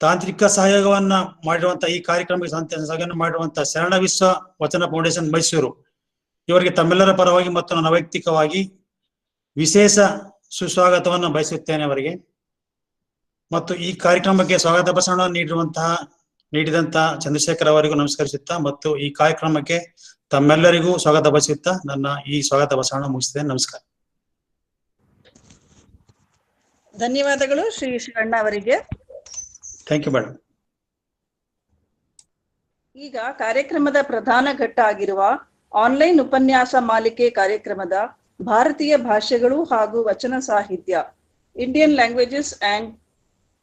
ತಾಂತ್ರಿಕ ಸಹಯೋಗವನ್ನ ಮಾಡಿರುವಂತಹ ಈ ಕಾರ್ಯಕ್ರಮಕ್ಕೆ ಸಹಯೋಗ ಮಾಡಿರುವಂತಹ ಶರಣ ವಿಶ್ವ ವಚನ ಫೌಂಡೇಶನ್ ಮೈಸೂರು, ಇವರಿಗೆ ತಮ್ಮೆಲ್ಲರ ಪರವಾಗಿ ಮತ್ತು ನನ್ನ ವೈಯಕ್ತಿಕವಾಗಿ ವಿಶೇಷ ಸುಸ್ವಾಗತವನ್ನು ಬಯಸುತ್ತೇನೆ ಅವರಿಗೆ. ಮತ್ತು ಈ ಕಾರ್ಯಕ್ರಮಕ್ಕೆ ಸ್ವಾಗತ ಭಾಷಣ ನೀಡಿದಂತಹ ಚಂದ್ರಶೇಖರ್ ಅವರಿಗೂ ನಮಸ್ಕರಿಸುತ್ತಾ ಮತ್ತು ಈ ಕಾರ್ಯಕ್ರಮಕ್ಕೆ ತಮ್ಮೆಲ್ಲರಿಗೂ ಸ್ವಾಗತ ಬಯಸುತ್ತಾ ನನ್ನ ಈ ಸ್ವಾಗತ ಭಾಷಣ ಮುಗಿಸ್ತೇನೆ. ನಮಸ್ಕಾರ. ಧನ್ಯವಾದಗಳು ಶ್ರೀ ಶಿವಣ್ಣ ಅವರಿಗೆ. Thank you madam. ಈಗ ಕಾರ್ಯಕ್ರಮದ ಪ್ರಧಾನ ಘಟ್ಟ ಆಗಿರುವ ಆನ್ಲೈನ್ ಉಪನ್ಯಾಸ ಮಾಲಿಕೆ ಕಾರ್ಯಕ್ರಮದ ಭಾರತೀಯ ಭಾಷೆಗಳು ಹಾಗೂ ವಚನ ಸಾಹಿತ್ಯ, ಇಂಡಿಯನ್ ಲ್ಯಾಂಗ್ವೇಜಸ್ ಅಂಡ್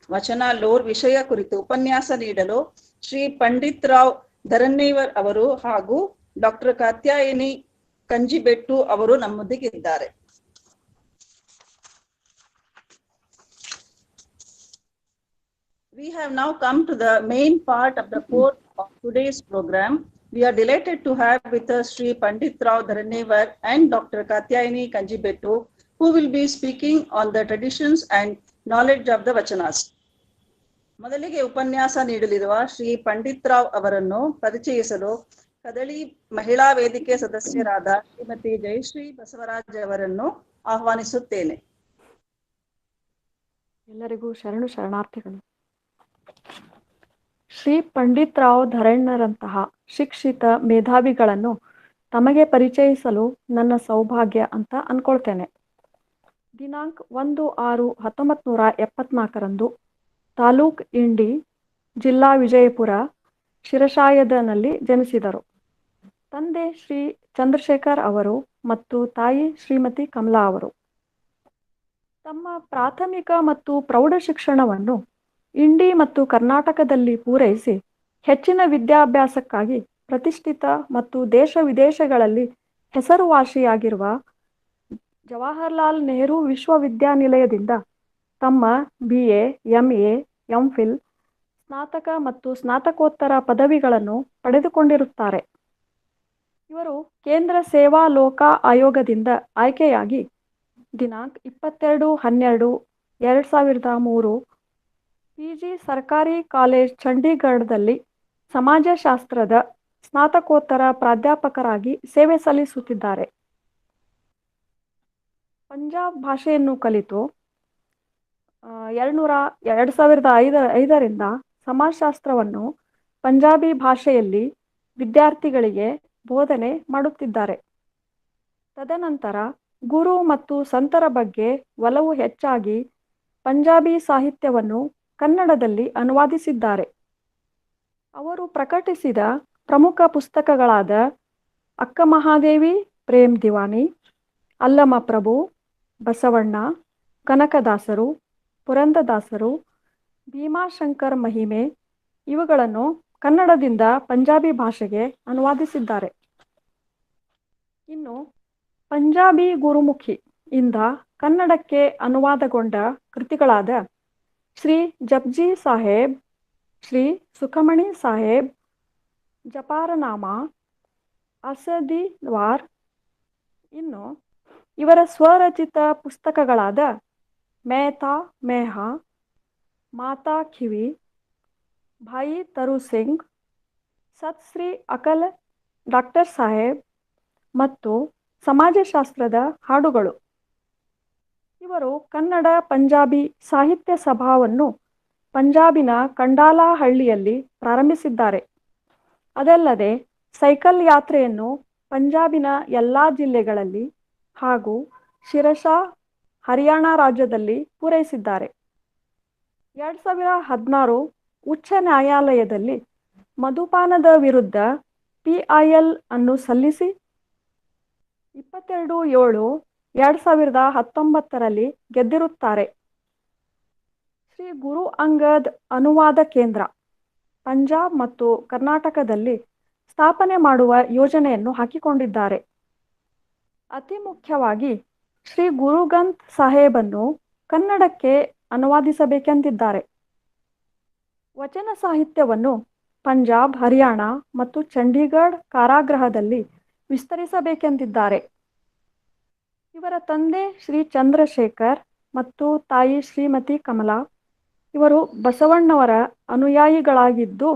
ವಚನ ಲೋರ್ ವಿಷಯ ಕುರಿತು ಉಪನ್ಯಾಸ ನೀಡಲು ಶ್ರೀ ಪಂಡಿತ್ ರಾವ್ ಧರನ್ನೇವರ್ ಅವರು ಹಾಗೂ ಡಾಕ್ಟರ್ ಕಾತ್ಯಾಯಿನಿ ಕಂಜಿಬೆಟ್ಟು ಅವರು ನಮ್ಮೊಂದಿಗಿದ್ದಾರೆ. We have now come to the main part of the core of today's program. We are delighted to have with us Sri Pandit Rao Dharannevar and Dr. Katyayani Kanjibettu, who will be speaking on the traditions and knowledge of the Vachanas. ಮೊದಲಿಗೆ ಉಪನ್ಯಾಸ ನೀಡಲಿರುವ ಶ್ರೀ ಪಂಡಿತ್ ರಾವ್ ಅವರನ್ನು ಪರಿಚಯಿಸಲು ಕದಳಿ ಮಹಿಳಾ ವೇದಿಕೆ ಸದಸ್ಯರಾದ ಶ್ರೀಮತಿ ಜಯಶ್ರೀ ಬಸವರಾಜ್ ಅವರನ್ನು ಆಹ್ವಾನಿಸುತ್ತೇನೆ. ಎಲ್ಲರಿಗೂ ಶರಣಾರ್ಥಿಗಳು. ಶ್ರೀ ಪಂಡಿತ್ ರಾವ್ ಧರಣ್ಣರಂತಹ ಶಿಕ್ಷಿತ ಮೇಧಾವಿಗಳನ್ನು ತಮಗೆ ಪರಿಚಯಿಸಲು ನನ್ನ ಸೌಭಾಗ್ಯ ಅಂತ ಅನ್ಕೊಳ್ತೇನೆ. ದಿನಾಂಕ 1/6/1974 ತಾಲೂಕ್ ಇಂಡಿ, ಜಿಲ್ಲಾ ವಿಜಯಪುರ, ಶಿರಶಾಯದನಲ್ಲಿ ಜನಿಸಿದರು. ತಂದೆ ಶ್ರೀ ಚಂದ್ರಶೇಖರ್ ಅವರು ಮತ್ತು ತಾಯಿ ಶ್ರೀಮತಿ ಕಮಲಾ ಅವರು. ತಮ್ಮ ಪ್ರಾಥಮಿಕ ಮತ್ತು ಪ್ರೌಢ ಶಿಕ್ಷಣವನ್ನು ಇಂಡಿ ಮತ್ತು ಕರ್ನಾಟಕದಲ್ಲಿ ಪೂರೈಸಿ ಹೆಚ್ಚಿನ ವಿದ್ಯಾಭ್ಯಾಸಕ್ಕಾಗಿ ಪ್ರತಿಷ್ಠಿತ ಮತ್ತು ದೇಶ ವಿದೇಶಗಳಲ್ಲಿ ಹೆಸರುವಾಸಿಯಾಗಿರುವ ಜವಾಹರ್ಲಾಲ್ ನೆಹರು ವಿಶ್ವವಿದ್ಯಾನಿಲಯದಿಂದ ತಮ್ಮ BA, MA, MPhil, ಸ್ನಾತಕ ಮತ್ತು ಸ್ನಾತಕೋತ್ತರ ಪದವಿಗಳನ್ನು ಪಡೆದುಕೊಂಡಿರುತ್ತಾರೆ. ಇವರು ಕೇಂದ್ರ ಸೇವಾ ಲೋಕ ಆಯೋಗದಿಂದ ಆಯ್ಕೆಯಾಗಿ ದಿನಾಂಕ 22/12/2003 PG ಸರ್ಕಾರಿ ಕಾಲೇಜ್ ಚಂಡೀಗಢದಲ್ಲಿ ಸಮಾಜಶಾಸ್ತ್ರದ ಸ್ನಾತಕೋತ್ತರ ಪ್ರಾಧ್ಯಾಪಕರಾಗಿ ಸೇವೆ ಸಲ್ಲಿಸುತ್ತಿದ್ದಾರೆ. ಪಂಜಾಬ್ ಭಾಷೆಯನ್ನು ಕಲಿತು 2005ರಿಂದ ಸಮಾಜಶಾಸ್ತ್ರವನ್ನು ಪಂಜಾಬಿ ಭಾಷೆಯಲ್ಲಿ ವಿದ್ಯಾರ್ಥಿಗಳಿಗೆ ಬೋಧನೆ ಮಾಡುತ್ತಿದ್ದಾರೆ. ತದನಂತರ ಗುರು ಮತ್ತು ಸಂತರ ಬಗ್ಗೆ ಒಲವು ಹೆಚ್ಚಾಗಿ ಪಂಜಾಬಿ ಸಾಹಿತ್ಯವನ್ನು ಕನ್ನಡದಲ್ಲಿ ಅನುವಾದಿಸಿದ್ದಾರೆ. ಅವರು ಪ್ರಕಟಿಸಿದ ಪ್ರಮುಖ ಪುಸ್ತಕಗಳಾದ ಅಕ್ಕ ಮಹಾದೇವಿ ಪ್ರೇಮ್ ದಿವಾನಿ, ಅಲ್ಲಮಪ್ರಭು, ಬಸವಣ್ಣ, ಕನಕದಾಸರು, ಪುರಂದದಾಸರು, ಭೀಮಾಶಂಕರ್ ಮಹಿಮೆ ಇವುಗಳನ್ನು ಕನ್ನಡದಿಂದ ಪಂಜಾಬಿ ಭಾಷೆಗೆ ಅನುವಾದಿಸಿದ್ದಾರೆ. ಇನ್ನು ಪಂಜಾಬಿ ಗುರುಮುಖಿ ಇಂದ ಕನ್ನಡಕ್ಕೆ ಅನುವಾದಗೊಂಡ ಕೃತಿಗಳಾದ ಶ್ರೀ ಜಪ್ಜಿ ಸಾಹೇಬ್, ಶ್ರೀ ಸುಖಮಣಿ ಸಾಹೇಬ್, ಜಪಾರನಾಮ, ಅಸದಿವಾರ್, ಇನ್ನು ಇವರ ಸ್ವರಚಿತ ಪುಸ್ತಕಗಳಾದ ಮೇಹ್ತಾ ಮೇಹಾ, ಮಾತಾ ಖಿವಿ, ಭಾಯಿ ತರು ಸಿಂಗ್, ಸತ್ ಶ್ರೀ ಅಕಲ್ ಡಾಕ್ಟರ್ ಸಾಹೇಬ್ ಮತ್ತು ಸಮಾಜಶಾಸ್ತ್ರದ ಹಾಡುಗಳು. ಇವರು ಕನ್ನಡ ಪಂಜಾಬಿ ಸಾಹಿತ್ಯ ಸಭಾವನ್ನು ಪಂಜಾಬಿನ ಕಂಡಾಲಹಳ್ಳಿಯಲ್ಲಿ ಪ್ರಾರಂಭಿಸಿದ್ದಾರೆ. ಅದಲ್ಲದೆ ಸೈಕಲ್ ಯಾತ್ರೆಯನ್ನು ಪಂಜಾಬಿನ ಎಲ್ಲ ಜಿಲ್ಲೆಗಳಲ್ಲಿ ಹಾಗೂ ಶಿರಸಾ, ಹರಿಯಾಣ ರಾಜ್ಯದಲ್ಲಿ ಪೂರೈಸಿದ್ದಾರೆ. 2016 ಉಚ್ಚ ನ್ಯಾಯಾಲಯದಲ್ಲಿ ಮಧುಪಾನದ ವಿರುದ್ಧ PIL ಅನ್ನು ಸಲ್ಲಿಸಿ 22/7/2019 ಗೆದ್ದಿರುತ್ತಾರೆ. ಶ್ರೀ ಗುರು ಅಂಗದ್ ಅನುವಾದ ಕೇಂದ್ರ ಪಂಜಾಬ್ ಮತ್ತು ಕರ್ನಾಟಕದಲ್ಲಿ ಸ್ಥಾಪನೆ ಮಾಡುವ ಯೋಜನೆಯನ್ನು ಹಾಕಿಕೊಂಡಿದ್ದಾರೆ. ಅತಿ ಮುಖ್ಯವಾಗಿ ಶ್ರೀ ಗುರು ಗ್ರಂಥ್ ಸಾಹೇಬನ್ನು ಕನ್ನಡಕ್ಕೆ ಅನುವಾದಿಸಬೇಕೆಂದಿದ್ದಾರೆ. ವಚನ ಸಾಹಿತ್ಯವನ್ನು ಪಂಜಾಬ್, ಹರಿಯಾಣ ಮತ್ತು ಚಂಡೀಗಢ ಕಾರಾಗೃಹದಲ್ಲಿ ವಿಸ್ತರಿಸಬೇಕೆಂದಿದ್ದಾರೆ. ಇವರ ತಂದೆ ಶ್ರೀ ಚಂದ್ರಶೇಖರ್ ಮತ್ತು ತಾಯಿ ಶ್ರೀಮತಿ ಕಮಲಾ ಇವರು ಬಸವಣ್ಣವರ ಅನುಯಾಯಿಗಳಾಗಿದ್ದು,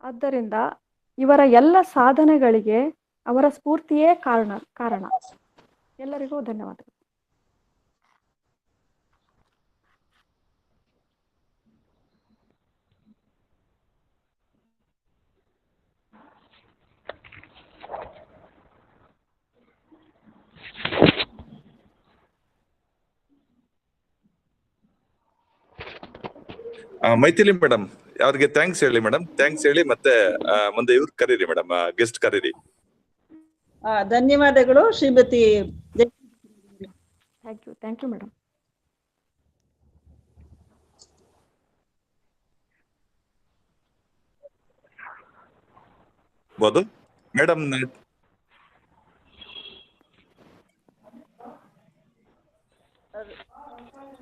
ಆದ್ದರಿಂದ ಇವರ ಎಲ್ಲ ಸಾಧನೆಗಳಿಗೆ ಅವರ ಸ್ಫೂರ್ತಿಯೇ ಕಾರಣ. ಎಲ್ಲರಿಗೂ ಧನ್ಯವಾದಗಳು. ಮೈಥಿಲಿ ಮೇಡಮ್ ಅವ್ರಿಗೆ ಥ್ಯಾಂಕ್ಸ್ ಹೇಳಿ ಮೇಡಮ್, ಥ್ಯಾಂಕ್ಸ್ ಹೇಳಿ ಮತ್ತೆ ಮುಂದೆ ಇವ್ರು ಕರೀರಿ ಮೇಡಮ್, ಗೆಸ್ಟ್ ಕರೀರಿ. ಧನ್ಯವಾದಗಳು ಶ್ರೀಮತಿ. Thank you madam. ಬಹುದು ಮೇಡಮ್.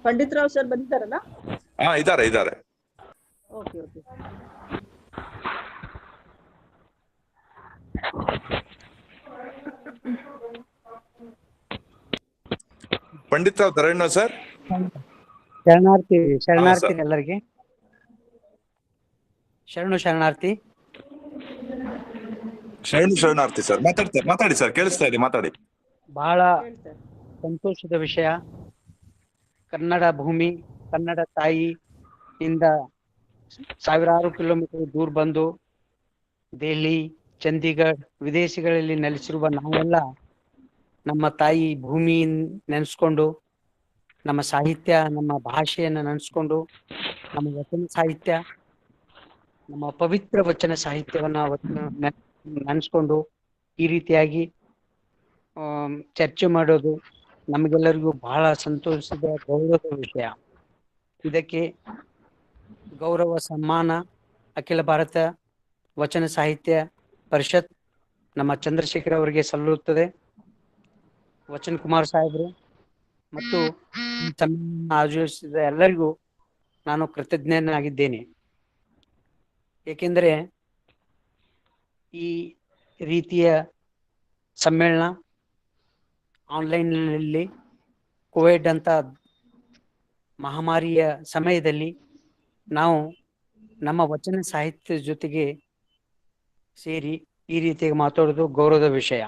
ಪಂಡಿತ್ ರಾವ್ ಸರ್ ಬಂದಿದ್ದಾರಲ್ಲ? ಇದ್ದಾರೆ. Okay okay. Pandit Rao Dharanya sir. ಶರಣಾರ್ಥಿ ಎಲ್ಲರಿಗೆ ಶರಣಾರ್ಥಿ ಸರ್. ಮಾತಾಡಿ ಸರ್, ಕೇಳಿಸ್ತಾ ಇದೆ, ಮಾತಾಡಿ. ಬಹಳ ಸಂತೋಷದ ವಿಷಯ. ಕನ್ನಡ ಭೂಮಿ, ಕನ್ನಡ ತಾಯಿ ಇಂದ ಸಾವಿರಾರು ಕಿಲೋಮೀಟರ್ ದೂರ ಬಂದು ದೆಹಲಿ, ಚಂಡೀಗಢ, ವಿದೇಶಗಳಲ್ಲಿ ನೆಲೆಸಿರುವ ನಾವೆಲ್ಲ ನಮ್ಮ ತಾಯಿ ಭೂಮಿ ನೆನೆಸ್ಕೊಂಡು, ನಮ್ಮ ಸಾಹಿತ್ಯ, ನಮ್ಮ ಭಾಷೆಯನ್ನು ನೆನೆಸ್ಕೊಂಡು, ನಮ್ಮ ವಚನ ಸಾಹಿತ್ಯ, ನಮ್ಮ ಪವಿತ್ರ ವಚನ ಸಾಹಿತ್ಯವನ್ನ ನೆನೆಸ್ಕೊಂಡು ಈ ರೀತಿಯಾಗಿ ಚರ್ಚೆ ಮಾಡೋದು ನಮಗೆಲ್ಲರಿಗೂ ಬಹಳ ಸಂತೋಷದ, ಗೌರವದ ವಿಷಯ. ಇದಕ್ಕೆ ಗೌರವ ಸನ್ಮಾನ ಅಖಿಲ ಭಾರತ ವಚನ ಸಾಹಿತ್ಯ ಪರಿಷತ್ ನಮ್ಮ ಚಂದ್ರಶೇಖರ್ ಅವರಿಗೆ ಸಲ್ಲುತ್ತದೆ. ವಚನ್ ಕುಮಾರ್ ಸಾಹೇಬರು ಮತ್ತು ಆಯೋಜಿಸಿದ ಎಲ್ಲರಿಗೂ ನಾನು ಕೃತಜ್ಞನಾಗಿದ್ದೇನೆ. ಏಕೆಂದರೆ ಈ ರೀತಿಯ ಸಮ್ಮೇಳನ ಆನ್ಲೈನ್ನಲ್ಲಿ ಕೋವಿಡ್ ಅಂತ ಮಹಾಮಾರಿಯ ಸಮಯದಲ್ಲಿ ನಾವು ನಮ್ಮ ವಚನ ಸಾಹಿತ್ಯದ ಜೊತೆಗೆ ಸೇರಿ ಈ ರೀತಿಯಾಗಿ ಮಾತಾಡೋದು ಗೌರವದ ವಿಷಯ.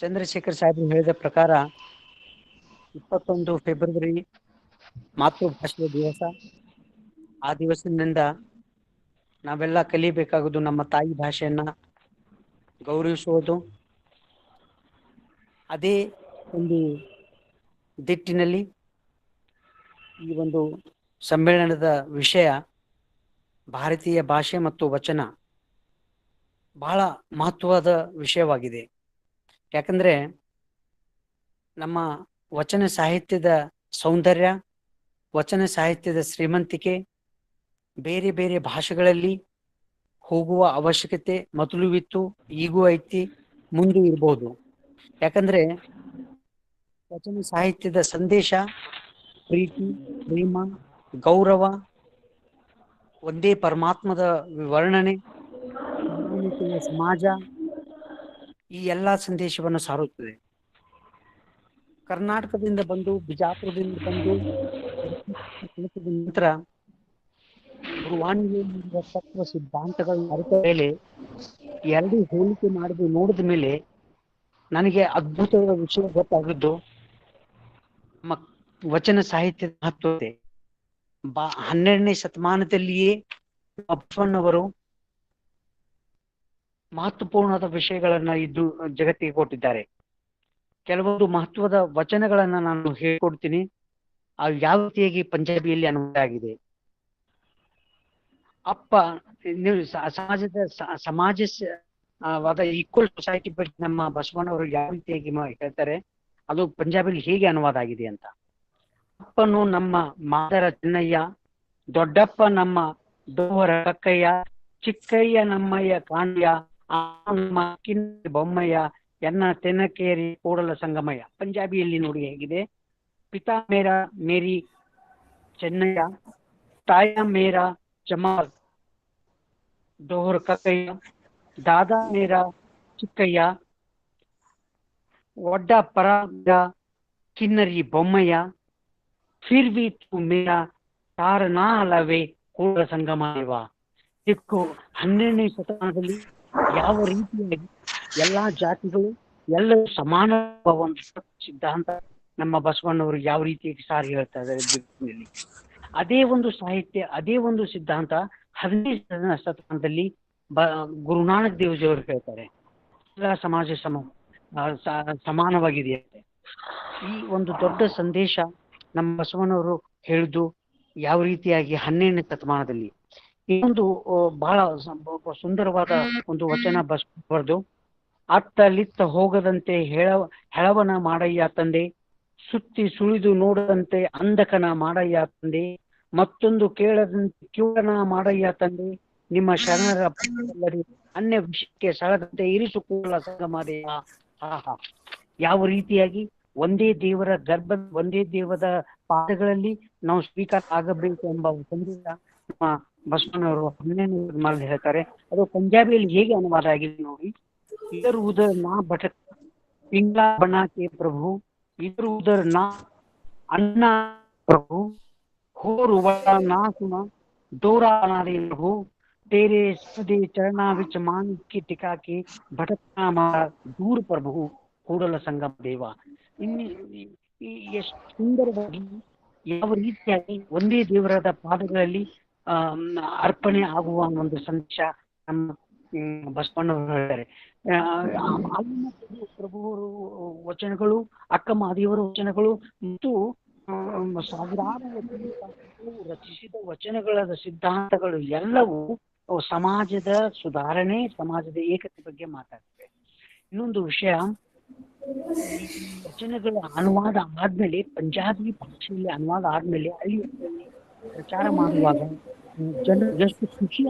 ಚಂದ್ರಶೇಖರ್ ಸಾಹೇಬರು ಹೇಳಿದ ಪ್ರಕಾರ 21 ಫೆಬ್ರವರಿ ಮಾತೃಭಾಷೆಯ ದಿವಸ. ಆ ದಿವಸದಿಂದ ನಾವೆಲ್ಲ ಕಲಿಬೇಕಾಗುವುದು ನಮ್ಮ ತಾಯಿ ಭಾಷೆಯನ್ನ ಗೌರವಿಸುವುದು. ಅದೇ ಒಂದು ದಿಟ್ಟಿನಲ್ಲಿ ಈ ಒಂದು ಸಮ್ಮೇಳನದ ವಿಷಯ ಭಾರತೀಯ ಭಾಷೆ ಮತ್ತು ವಚನ ಬಹಳ ಮಹತ್ವದ ವಿಷಯವಾಗಿದೆ. ಯಾಕಂದ್ರೆ ನಮ್ಮ ವಚನ ಸಾಹಿತ್ಯದ ಸೌಂದರ್ಯ, ವಚನ ಸಾಹಿತ್ಯದ ಶ್ರೀಮಂತಿಕೆ ಬೇರೆ ಬೇರೆ ಭಾಷೆಗಳಲ್ಲಿ ಹೋಗುವ ಅವಶ್ಯಕತೆ ಮೊದಲು ಈಗೂ ಐತಿ, ಮುಂದೆ ಇರ್ಬೋದು. ಯಾಕಂದ್ರೆ ವಚನ ಸಾಹಿತ್ಯದ ಸಂದೇಶ ಪ್ರೀತಿ, ಪ್ರೇಮ, ಗೌರವ, ಒಂದೇ ಪರಮಾತ್ಮದ ವರ್ಣನೆ, ಸಮಾನತೆಯ ಸಮಾಜ, ಈ ಎಲ್ಲಾ ಸಂದೇಶವನ್ನು ಸಾರುತ್ತದೆ. ಕರ್ನಾಟಕದಿಂದ ಬಂದು ಬಿಜಾಪುರದಿಂದ ಬಂದು ನಂತರ ಗುರುವಾಣಿಯ ತತ್ವ ಸಿದ್ಧಾಂತಗಳನ್ನ ಅರಿತ ಮೇಲೆ ಎರಡು ಹೋಲಿಕೆ ಮಾಡಿದ ನೋಡಿದ ಮೇಲೆ ನನಗೆ ಅದ್ಭುತವಾದ ವಿಷಯ ಗೊತ್ತಾಗಿದ್ದು ನಮ್ಮ ವಚನ ಸಾಹಿತ್ಯದ ಮಹತ್ವತೆ. 12ನೇ ಶತಮಾನದಲ್ಲಿಯೇ ಬಸವಣ್ಣವರು ಮಹತ್ವಪೂರ್ಣವಾದ ವಿಷಯಗಳನ್ನ ಇದ್ದು ಜಗತ್ತಿಗೆ ಕೊಟ್ಟಿದ್ದಾರೆ. ಕೆಲವೊಂದು ಮಹತ್ವದ ವಚನಗಳನ್ನ ನಾನು ಹೇಳ್ಕೊಡ್ತೀನಿ. ಅವು ಯಾವ ರೀತಿಯಾಗಿ ಪಂಜಾಬಿಯಲ್ಲಿ ಅನುವಾದ ಆಗಿದೆ. ಅಪ್ಪ ನೀವು ಸಮಾಜ ಈಕ್ವಲ್ ಸೊಸೈಟಿ ಬಗ್ಗೆ ನಮ್ಮ ಬಸವಣ್ಣವರು ಯಾವ ರೀತಿಯಾಗಿ ಹೇಳ್ತಾರೆ, ಅದು ಪಂಜಾಬಿಯಲ್ಲಿ ಹೇಗೆ ಅನುವಾದ ಆಗಿದೆ ಅಂತ. ಅಪ್ಪನು ನಮ್ಮ ಮಾದರ ಚೆನ್ನಯ್ಯ, ದೊಡ್ಡಪ್ಪ ನಮ್ಮ ದೋಹರ ಕಕ್ಕಯ್ಯ, ಚಿಕ್ಕಯ್ಯ ನಮ್ಮಯ್ಯ ಕಾಣ್ಯ, ನಮ್ಮ ಕಿನ್ನ ಬೊಮ್ಮಯ್ಯ, ಎನ್ನ ತೆನಕೇರಿ ಕೂಡಲ ಸಂಗಮಯ್ಯ. ಪಂಜಾಬಿಯಲ್ಲಿ ನೋಡಿ ಹೇಗಿದೆ. ಪಿತಾ ಮೇರಾ ಮೇರಿ ಚೆನ್ನಯ್ಯ, ತಾಯ ಮೇರಾ ಜಮಾಲ್ ದೋಹರ ಕಕ್ಕಯ್ಯ, ದಾದಾ ಮೇರಾ ಚಿಕ್ಕಯ್ಯ, ಒಡ್ಡ ಪರ ಕಿನ್ನರಿ ಬೊಮ್ಮಯ್ಯ, ಫಿರ್ ಬಿ ತು ಮೇರಾ ತಾರನಾ ಅಲ್ಲವೇ ಕೂಡಲ ಸಂಗಮ ದೇವ. ಇದಕ್ಕೂ 12ನೇ ಶತಮಾನದಲ್ಲಿ ಯಾವ ರೀತಿಯಾಗಿ ಎಲ್ಲಾ ಜಾತಿಗಳು ಎಲ್ಲರೂ ಸಮಾನ ಒಂದು ಸಿದ್ಧಾಂತ ನಮ್ಮ ಬಸವಣ್ಣವರು ಯಾವ ರೀತಿಯಾಗಿ ಸಾರಿ ಹೇಳ್ತಾ ಇದ್ದಾರೆ ಜಗತ್ತಿನಲ್ಲಿ. ಅದೇ ಒಂದು ಸಾಹಿತ್ಯ, ಅದೇ ಒಂದು ಸಿದ್ಧಾಂತ 15ನೇ ಶತಮಾನದಲ್ಲಿ ಗುರುನಾನಕ್ ದೇವಜಿಯವರು ಹೇಳ್ತಾರೆ. ಎಲ್ಲ ಸಮಾಜ ಸಮಾನವಾಗಿದೆ. ಈ ಒಂದು ದೊಡ್ಡ ಸಂದೇಶ ನಮ್ಮ ಬಸವಣ್ಣವರು ಹೇಳಿದ್ದು ಯಾವ ರೀತಿಯಾಗಿ 12ನೇ ಶತಮಾನದಲ್ಲಿ. ಇನ್ನೊಂದು ಬಹಳ ಸುಂದರವಾದ ಒಂದು ವಚನ ಬರೆದು, ಅತ್ತಲಿತ್ತ ಹೋಗದಂತೆ ಹೆಳವನ ಮಾಡಯ್ಯ ತಂದೆ, ಸುತ್ತಿ ಸುಳಿದು ನೋಡದಂತೆ ಅಂಧಕನ ಮಾಡಯ್ಯ ತಂದೆ, ಮತ್ತೊಂದು ಕೇಳದಂತೆ ಕಿವುಡನ ಮಾಡಯ್ಯ ತಂದೆ, ನಿಮ್ಮ ಶರಣರ ಅನ್ಯ ವಿಷಯಕ್ಕೆ ಸಳದಂತೆ ಇರಿಸುಕೊಳ್ಳ ಸಂಗಮದೇವ. ಆಹಾ, ಯಾವ ರೀತಿಯಾಗಿ ಒಂದೇ ದೇವರ ಒಂದೇ ದೇವದ ಪಾದಗಳಲ್ಲಿ ನಾವು ಸ್ವೀಕಾರ ಆಗಬೇಕು ಎಂಬ ಸಂದೇಶ ನಮ್ಮ ಬಸವಣ್ಣವರು 12ನೇ ಶತಮಾನದಲ್ಲಿ ಹೇಳ್ತಾರೆ. ಅದು ಪಂಜಾಬಿಯಲ್ಲಿ ಹೇಗೆ ಅನುವಾದ ಆಗಿದೆ ನೋಡಿ. इधर उधर ना भटक पिंगला बना के प्रभु, इधर उधर ना अन्ना प्रभु, होर वाला ना सुना दोरा बना दे प्रभु, तेरे सदे चरणा विच मान की टिका के भटकना मारा दूर प्रभु ಕೂಡಲ ಸಂಗಮ ದೇವ. ಎಷ್ಟು ಸುಂದರವಾಗಿ ಯಾವ ರೀತಿಯಾಗಿ ಒಂದೇ ದೇವರಾದ ಪಾದಗಳಲ್ಲಿ ಅರ್ಪಣೆ ಆಗುವ ಒಂದು ಸಂದೇಶ ನಮ್ಮ ಬಸವಣ್ಣವರು ಹೇಳ್ತಾರೆ. ಪ್ರಭುವರು ವಚನಗಳು, ಅಕ್ಕ ಮಹಾದೇವರ ವಚನಗಳು ಮತ್ತು ಸಾವಿರಾರು ರಚಿಸಿದ ವಚನಗಳ ಸಿದ್ಧಾಂತಗಳು ಎಲ್ಲವೂ ಸಮಾಜದ ಸುಧಾರಣೆ, ಸಮಾಜದ ಏಕತೆ ಬಗ್ಗೆ ಮಾತಾಡ್ತವೆ. ಇನ್ನೊಂದು ವಿಷಯ, ವಚನಗಳ ಅನುವಾದ ಆದ್ಮೇಲೆ, ಪಂಜಾಬಿ ಭಾಷೆಯಲ್ಲಿ ಅನುವಾದ ಆದ್ಮೇಲೆ ಅಲ್ಲಿ ಪ್ರಚಾರ ಮಾಡುವಾಗ ಜನರು ಎಷ್ಟು ಖುಷಿ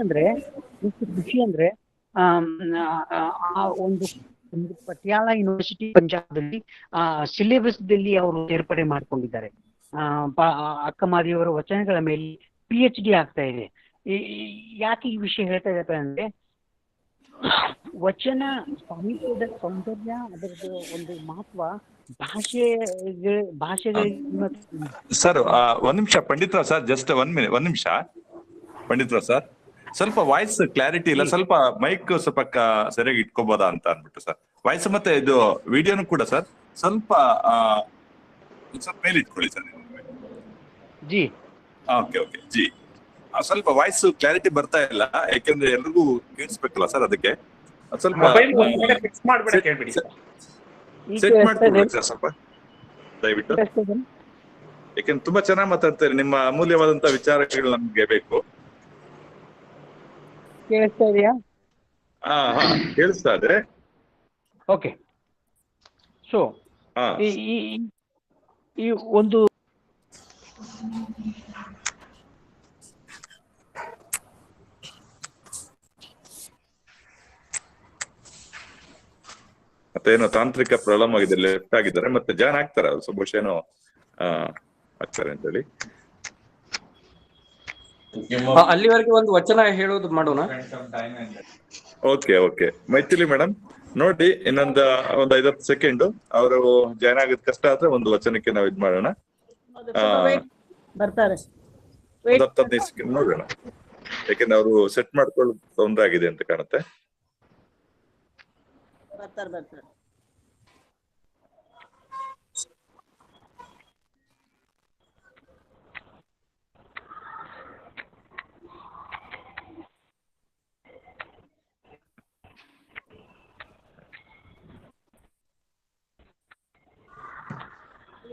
ಅಂದ್ರೆ ಆ ಒಂದು ಪಟಿಯಾಲ ಯೂನಿವರ್ಸಿಟಿ ಪಂಜಾಬ್ದಲ್ಲಿ ಸಿಲೆಬಸ್ ದಲ್ಲಿ ಅವರು ಸೇರ್ಪಡೆ ಮಾಡ್ಕೊಂಡಿದ್ದಾರೆ. ಅಕ್ಕ ಮಹಾದೇವರ ವಚನಗಳ ಮೇಲೆ PhD ಆಗ್ತಾ ಇದೆ. ಯಾಕೆ ಈ ವಿಷಯ ಹೇಳ್ತಾ ಇದ್ದಾರೆ ಅಂದ್ರೆ, ವಚನ ಸಾಹಿತ್ಯದ ಸೌಂದರ್ಯ, ಅದರದ್ದು ಒಂದು ಮಹತ್ವ ಭಾಷೆಗಳಿಗೆ. ಸರ್ ಒಂದ್ ನಿಮಿಷ ಪಂಡಿತರಾವ್ ಸರ್, ಜಸ್ಟ್ ಒಂದ್ ನಿಮಿಷ ಪಂಡಿತರಾವ್ ಸರ್, ಸ್ವಲ್ಪ ವಾಯ್ಸ್ ಕ್ಲಾರಿಟಿ ಇಲ್ಲ, ಸ್ವಲ್ಪ ಮೈಕ್ ಸ್ವಲ್ಪ ಸರಿಯಾಗಿ ಇಟ್ಕೋಬೋದಾ ಅಂತ ಅನ್ಬಿಟ್ಟು ಸರ್. ವಾಯ್ಸ್ ಮತ್ತೆ ಇದು ವಿಡಿಯೋನು ಕೂಡ ಸರ್ ಸ್ವಲ್ಪ ಮೇಲೆ ಇಟ್ಕೊಳ್ಳಿ ಸರ್. ಜಿ ಓಕೆ ಜಿ, ಸ್ವಲ್ಪ ವಾಯ್ಸ್ ಕ್ಲಾರಿಟಿ ಬರ್ತಾ ಇಲ್ಲ, ಯಾಕೆಂದ್ರೆ ಎಲ್ರಿಗೂ ಕೇಳಿಸ್ಬೇಕಲ್ಲ ಸರ್, ಅದಕ್ಕೆ ಸ್ವಲ್ಪ ಸೆಟ್ ಮಾಡ್ಕೊಡ್ಬೇಕು ಸರ್ ಸ್ವಲ್ಪ ದಯವಿಟ್ಟು. ಯಾಕೆಂದ್ರೆ ತುಂಬಾ ಚೆನ್ನಾಗಿ ಮಾತಾಡ್ತಾರೆ, ನಿಮ್ಮ ಅಮೂಲ್ಯವಾದಂತ ವಿಚಾರಗಳು ನಮ್ಗೆ ಬೇಕು. ಕೇಳಿಸ್ತಾ ಇದೆಯಾ? ಕೇಳಿಸ್ತಾ ಇದೆ. ಓಕೆ. ಸೊ ಹಾ ಈ ಈ ಈ ಒಂದು ಮತ್ತೆ ಏನೋ ತಾಂತ್ರಿಕ ಪ್ರಾಬ್ಲಮ್ ಆಗಿದೆ, ಲೆಫ್ಟ್ ಆಗಿದ್ದಾರೆ, ಮತ್ತೆ ಜಾಯ್ನ್ ಆಗ್ತಾರೆ ಅವ್ರು, ಸೊ ಬಹುಶಃ ಏನೋ ಆಗ್ತಾರೆ ಅಂತ ಹೇಳಿ. ಅಲ್ಲಿವರೆಗೆ ಒಂದು ವಚನ ಹೇಳೋದು ಮಾಡೋಣ. ಓಕೆ ಓಕೆ, ಮೈಥಿಲಿ ಮೇಡಮ್ ನೋಡಿ, ಇನ್ನೊಂದು 5-10 ಸೆಕೆಂಡ್ ಅವರು ಜಾಯ್ನ್ ಆಗೋದ್ ಕಷ್ಟ ಆದ್ರೆ ಒಂದು ವಚನಕ್ಕೆ ನಾವು ಇದ್ ಮಾಡೋಣ. ಬರ್ತಾರೆ. 10-15 ಸೆಕೆಂಡ್ ನೋಡೋಣ, ಯಾಕೆಂದ್ರೆ ಅವರು ಸೆಟ್ ಮಾಡ್ಕೊಳ್ಳೋದು ತೊಂದರೆ ಆಗಿದೆ ಅಂತ ಕಾಣುತ್ತೆ. ಬರ್ತಾರೆ.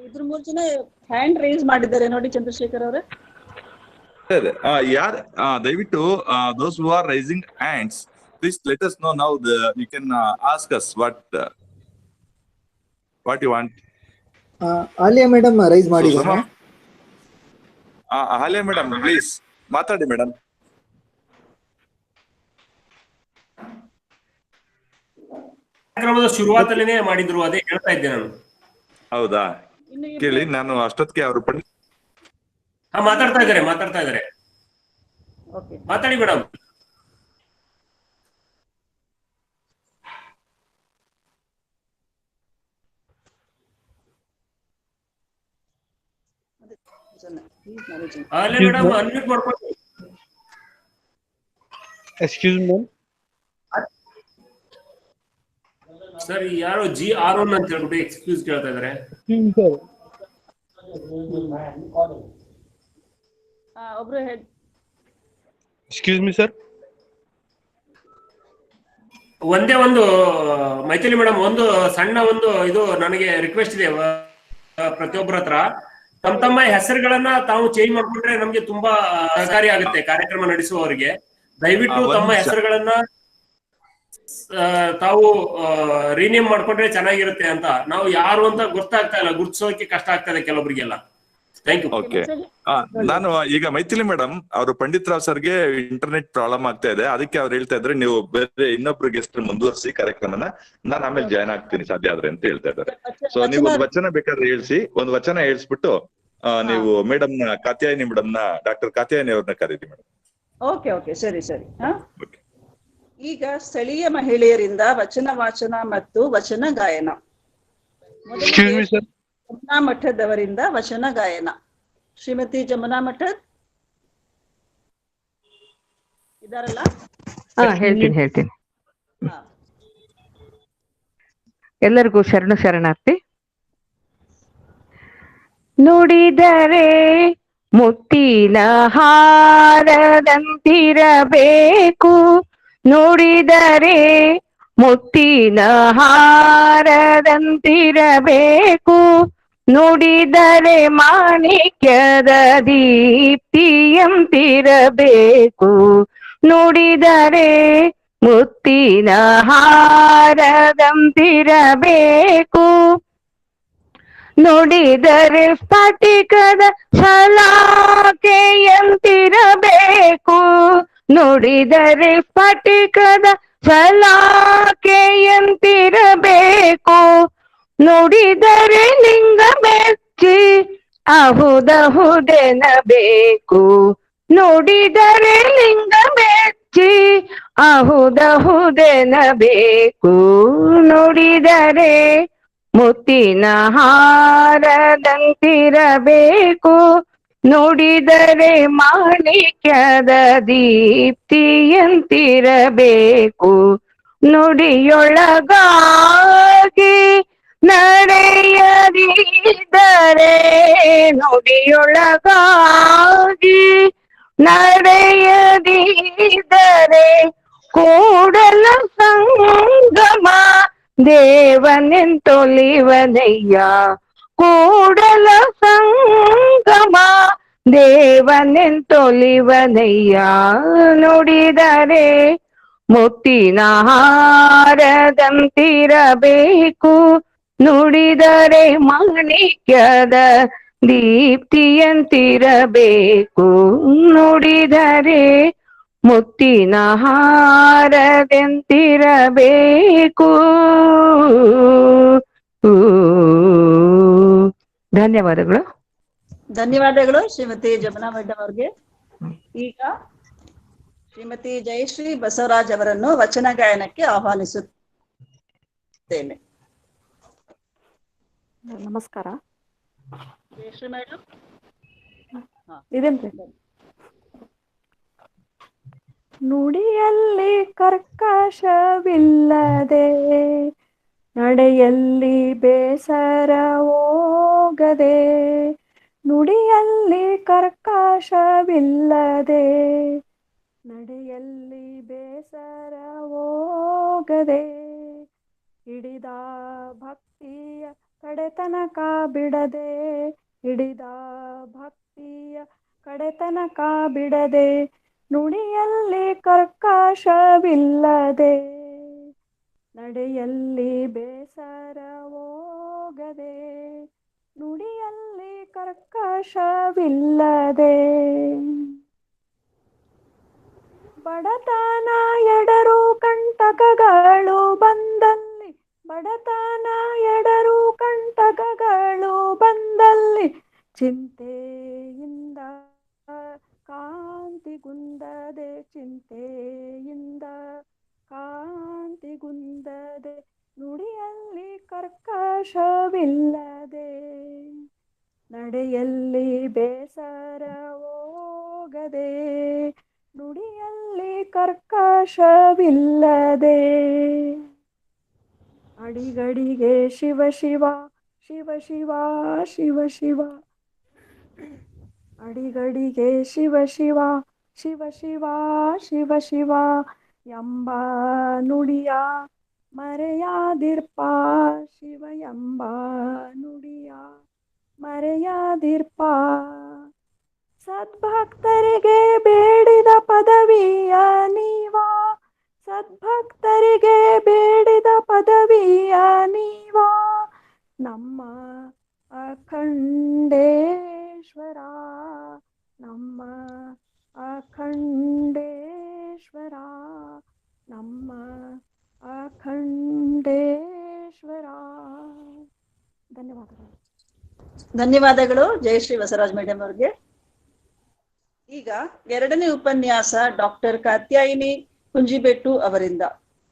ಇದ್ರ 3 ಜನ ಹ್ಯಾಂಡ್ ರೈಸ್ ಮಾಡಿದ್ದಾರೆ ನೋಡಿ ಚಂದ್ರಶೇಖರ್ ಅವರೇ. ಯಾರ್ ದಯವಿಟ್ಟು those who are raising hands, please let us know now. You can ask us what you want. Alia madam raise ಮಾಡಿದ್ದಾರೆ. ಆಲಿಯಾ ಮೇಡಮ್ ಪ್ಲೀಸ್ ಮಾತಾಡಿ ಮೇಡಮ್. ಕಾರ್ಯಕ್ರಮದ ಶುರುವಾತಲ್ಲೇನೆ ಮಾಡಿದ್ರು, ಅದೇ ಹೇಳ್ತಾ ಇದ್ದೆ ನಾನು. ಹೌದಾ, ಕೇಳಿ, ನಾನು ಅಷ್ಟೊತ್ತಿಗೆ ಅವರು ಮಾತಾಡ್ತಾ ಇದ್ದಾರೆ. ಮಾತಾಡಿ ಮೇಡಮ್. ಮೇಡಮ್ ಅನ್ಮ್ಯೂಟ್ ಮಾಡ್ಕೊಳ್ಳಿ. ಎಕ್ಸ್ಕ್ಯೂಸ್ ಮೀ ಸರ್, ಯಾರೋ GR1 ಅಂತ ಹೇಳ್ಬಿಟ್ಟು ಎಕ್ಸ್ಕ್ಯೂಸ್ ಕೇಳ್ತಾ ಇದಾರೆ. ಒಬ್ರು ಹೆಡ್. Excuse me sir. ಒಂದೇ ಒಂದು ಮೈಥಿಲಿ ಮೇಡಮ್, ಒಂದು ಸಣ್ಣ ಒಂದು ಇದು ನನಗೆ ರಿಕ್ವೆಸ್ಟ್ ಇದೆ ಪ್ರತಿಯೊಬ್ಬರ ಹತ್ರ. ತಮ್ಮ ಹೆಸರುಗಳನ್ನ ತಾವು ಚೇಂಜ್ ಮಾಡ್ಕೊಂಡ್ರೆ ನಮ್ಗೆ ತುಂಬಾ ಸಹಕಾರಿ ಆಗುತ್ತೆ ಕಾರ್ಯಕ್ರಮ ನಡೆಸುವವರಿಗೆ. ದಯವಿಟ್ಟು ತಮ್ಮ ಹೆಸರುಗಳನ್ನ ತಾವು ರೀನೇಮ್ ಮಾಡ್ಕೊಂಡ್ರೆ ಚೆನ್ನಾಗಿರುತ್ತೆ ಅಂತ. ನಾವು ಯಾರು ಅಂತ ಗೊತ್ತಾಗ್ತಾ ಇಲ್ಲ, ಗುರ್ತಿಸೋಕೆ ಕಷ್ಟ ಆಗ್ತದೆ ಕೆಲವೊಬ್ಬರಿಗೆಲ್ಲ. Thank you. ಓಕೆ, ನಾನು ಈಗ ಮೈಥಿಲಿ ಮೇಡಮ್ ಅವರು ಪಂಡಿತ್ ರಾವ್ ಸರ್ಗೆ ಇಂಟರ್ನೆಟ್ ಪ್ರಾಬ್ಲಮ್ ಆಗ್ತಾ ಇದೆ, ಅದಕ್ಕೆ ಅವ್ರು ಹೇಳ್ತಾ ಇದ್ರೆ ನೀವು ಬೇರೆ ಇನ್ನೊಬ್ರು ಗೆಸ್ಟ್ ಮುಂದುವರಿಸಿ ಕಾರ್ಯಕ್ರಮನ, ನಾನು ಆಮೇಲೆ ಜಾಯ್ನ್ ಆಗ್ತೀನಿ ಸಾಧ್ಯ ಆದ್ರೆ ಅಂತ ಹೇಳ್ತಾ ಇದ್ದಾರೆ. ಸೊ ನೀವು ಒಂದು ವಚನ ಬೇಕಾದ್ರೆ ಹೇಳ್ಸಿ, ಒಂದು ವಚನ ಹೇಳ್ಸ್ಬಿಟ್ಟು ನೀವು ಮೇಡಮ್ ನ ಕಾತ್ಯಾಯಿನಿ ಮೇಡಮ್ ನ, ಡಾಕ್ಟರ್ ಕಾತ್ಯಾಯಿನಿ ಅವ್ರನ್ನ ಕರೀರಿ ಮೇಡಮ್. ಓಕೆ, ಸರಿ. ಈಗ ಸ್ಥಳೀಯ ಮಹಿಳೆಯರಿಂದ ವಚನ ವಾಚನ ಮತ್ತು ವಚನ ಗಾಯನ. ಜಮುನಾ ಮಠದವರಿಂದ ವಚನ ಗಾಯನ. ಶ್ರೀಮತಿ ಜಮುನಾ ಮಠದ್ ಇದಾರಲ್ಲ? ಹೇಳ್ತೀನಿ. ಎಲ್ಲರಿಗೂ ಶರಣಾರ್ಥಿ. ನುಡಿದರೆ ಮುತ್ತಿನ ಹಾರದಂತಿರಬೇಕು, ನುಡಿದರೆ ಮುತ್ತಿನ ಹಾರದಂತಿರಬೇಕು, ನುಡಿದರೆ ಮಾಣಿಕ್ಯದ ದೀಪ್ತಿಯಂತಿರಬೇಕು, ನುಡಿದರೆ ಮುತ್ತಿನ ಹಾರದಂತಿರಬೇಕು, ನುಡಿದರೆ ಸ್ಫಟಿಕದ ಸಲಾಕೆಯಂತಿರಬೇಕು, ನುಡಿದರೆ ಸ್ಫಟಿಕದ ಸಲಾಕೆಯಂತಿರಬೇಕು, ನುಡಿದರೆ ಲಿಂಗ ಮೆಚ್ಚಿ ಅಹುದಹುದೆನಬೇಕು, ನುಡಿದರೆ ಲಿಂಗ ಮೆಚ್ಚಿ ಅಹುದಹುದೆನಬೇಕು, ನುಡಿದರೆ ಮುತ್ತಿನ ಹಾರದಂತಿರಬೇಕು, ನುಡಿದರೆ ಮಾಣಿಕ್ಯದ ದೀಪ್ತಿಯಂತಿರಬೇಕು, ನುಡಿಯೊಳಗಾಗಿ ನಡೆಯದಿದ್ದರೆ, ನುಡಿಯೊಳಗಾಗಿ ನಡೆಯದಿದ್ದರೆ ಕೂಡಲ ಸಂಗಮ ದೇವನೆಂತೊಲಿವನಯ್ಯ, ಕೂಡಲ ಸಂಗಮ ದೇವನೆಂತೊಲಿವನಯ್ಯ, ನುಡಿದರೆ ಮುತ್ತಿನ ಹಾರದಂತಿರಬೇಕು, ನುಡಿದರೆ ಮಾಣಿಕ್ಯದ ದೀಪ್ತಿಯಂತಿರಬೇಕು, ನುಡಿದರೆ ಮುತ್ತಿನ ಹಾರದಂತಿರಬೇಕು. ಧನ್ಯವಾದಗಳು. ಧನ್ಯವಾದಗಳು ಶ್ರೀಮತಿ ಜಮುನಾ ಮೇಡಮ್ ಅವ್ರಿಗೆ. ಈಗ ಶ್ರೀಮತಿ ಜಯಶ್ರೀ ಬಸವರಾಜ್ ಅವರನ್ನು ವಚನ ಗಾಯನಕ್ಕೆ ಆಹ್ವಾನಿಸುತ್ತೇನೆ. ನಮಸ್ಕಾರ. ಜಯಶ್ರೀ ಮೇಡಮ್ ಇದೇನ್ರಿ? ನುಡಿಯಲ್ಲಿ ಕರ್ಕಶವಿಲ್ಲದೆ, ನಡೆಯಲ್ಲಿ ಬೇಸರ ಹೋಗದೆ, ನುಡಿಯಲ್ಲಿ ಕರ್ಕಶವಿಲ್ಲದೆ, ನಡೆಯಲ್ಲಿ ಬೇಸರ ಹೋಗದೆ, ಹಿಡಿದ ಭಕ್ತಿಯ ಕಡೆತನಕ ಬಿಡದೆ, ಹಿಡಿದ ಭಕ್ತಿಯ ಕಡೆತನಕ ಬಿಡದೆ, ನುಡಿಯಲ್ಲಿ ಕರ್ಕಶವಿಲ್ಲದೆ, ನಡೆಯಲ್ಲಿ ಬೇಸರ ಹೋಗದೆ, ನುಡಿಯಲ್ಲಿ ಕರ್ಕಶವಿಲ್ಲದೆ. ಬಡತನ ಎಡರು ಕಂಟಕಗಳು ಬಂದಲ್ಲಿ, ಬಡತನ ಎಡರು ಕಂಟಕಗಳು ಬಂದಲ್ಲಿ, ಚಿಂತೆಯಿಂದ ಕಾಂತಿಗುಂದದೆ, ಚಿಂತೆಯಿಂದ ಕಾಂತಿಗುಂದದೆ, ನುಡಿಯಲ್ಲಿ ಕರ್ಕಶವಿಲ್ಲದೆ, ನಡೆಯಲ್ಲಿ ಬೇಸರ ಹೋಗದೆ, ನುಡಿಯಲ್ಲಿ ಕರ್ಕಶವಿಲ್ಲದೆ. ಅಡಿಗಡಿಗೆ ಶಿವ ಶಿವ ಶಿವ ಶಿವ ಶಿವ ಶಿವ, ಅಡಿಗಡಿಗೆ ಶಿವ ಶಿವ ಶಿವ ಶಿವ ಶಿವ ಶಿವ ಎಂಬ ನುಡಿಯ ಮರೆಯಾದಿರ್ಪ, ಶಿವ ಎಂಬ ನುಡಿಯ ಮರೆಯಾದಿರ್ಪ. ಸದ್ಭಕ್ತರಿಗೆ ಬೇಡಿದ ಪದವಿಯ ನೀವ, ಸದ್ಭಕ್ತರಿಗೆ ಬೇಡಿದ ಪದವಿಯ ನೀವ, ನಮ್ಮ ಅಖಂಡೇಶ್ವರ, ನಮ್ಮ ಅಖಂಡೇಶ್ವರ, ನಮ್ಮ ಅಖಂಡೇಶ್ವರ. ಧನ್ಯವಾದಗಳು. ಧನ್ಯವಾದಗಳು ಜಯಶ್ರೀ ಬಸವರಾಜ್ ಮೇಡಮ್ ಅವ್ರಿಗೆ. ಈಗ ಎರಡನೇ ಉಪನ್ಯಾಸ ಡಾಕ್ಟರ್ ಕಾತ್ಯಾಯಿನಿ ಕುಂಜಿಬೆಟ್ಟು ಅವರಿಂದ.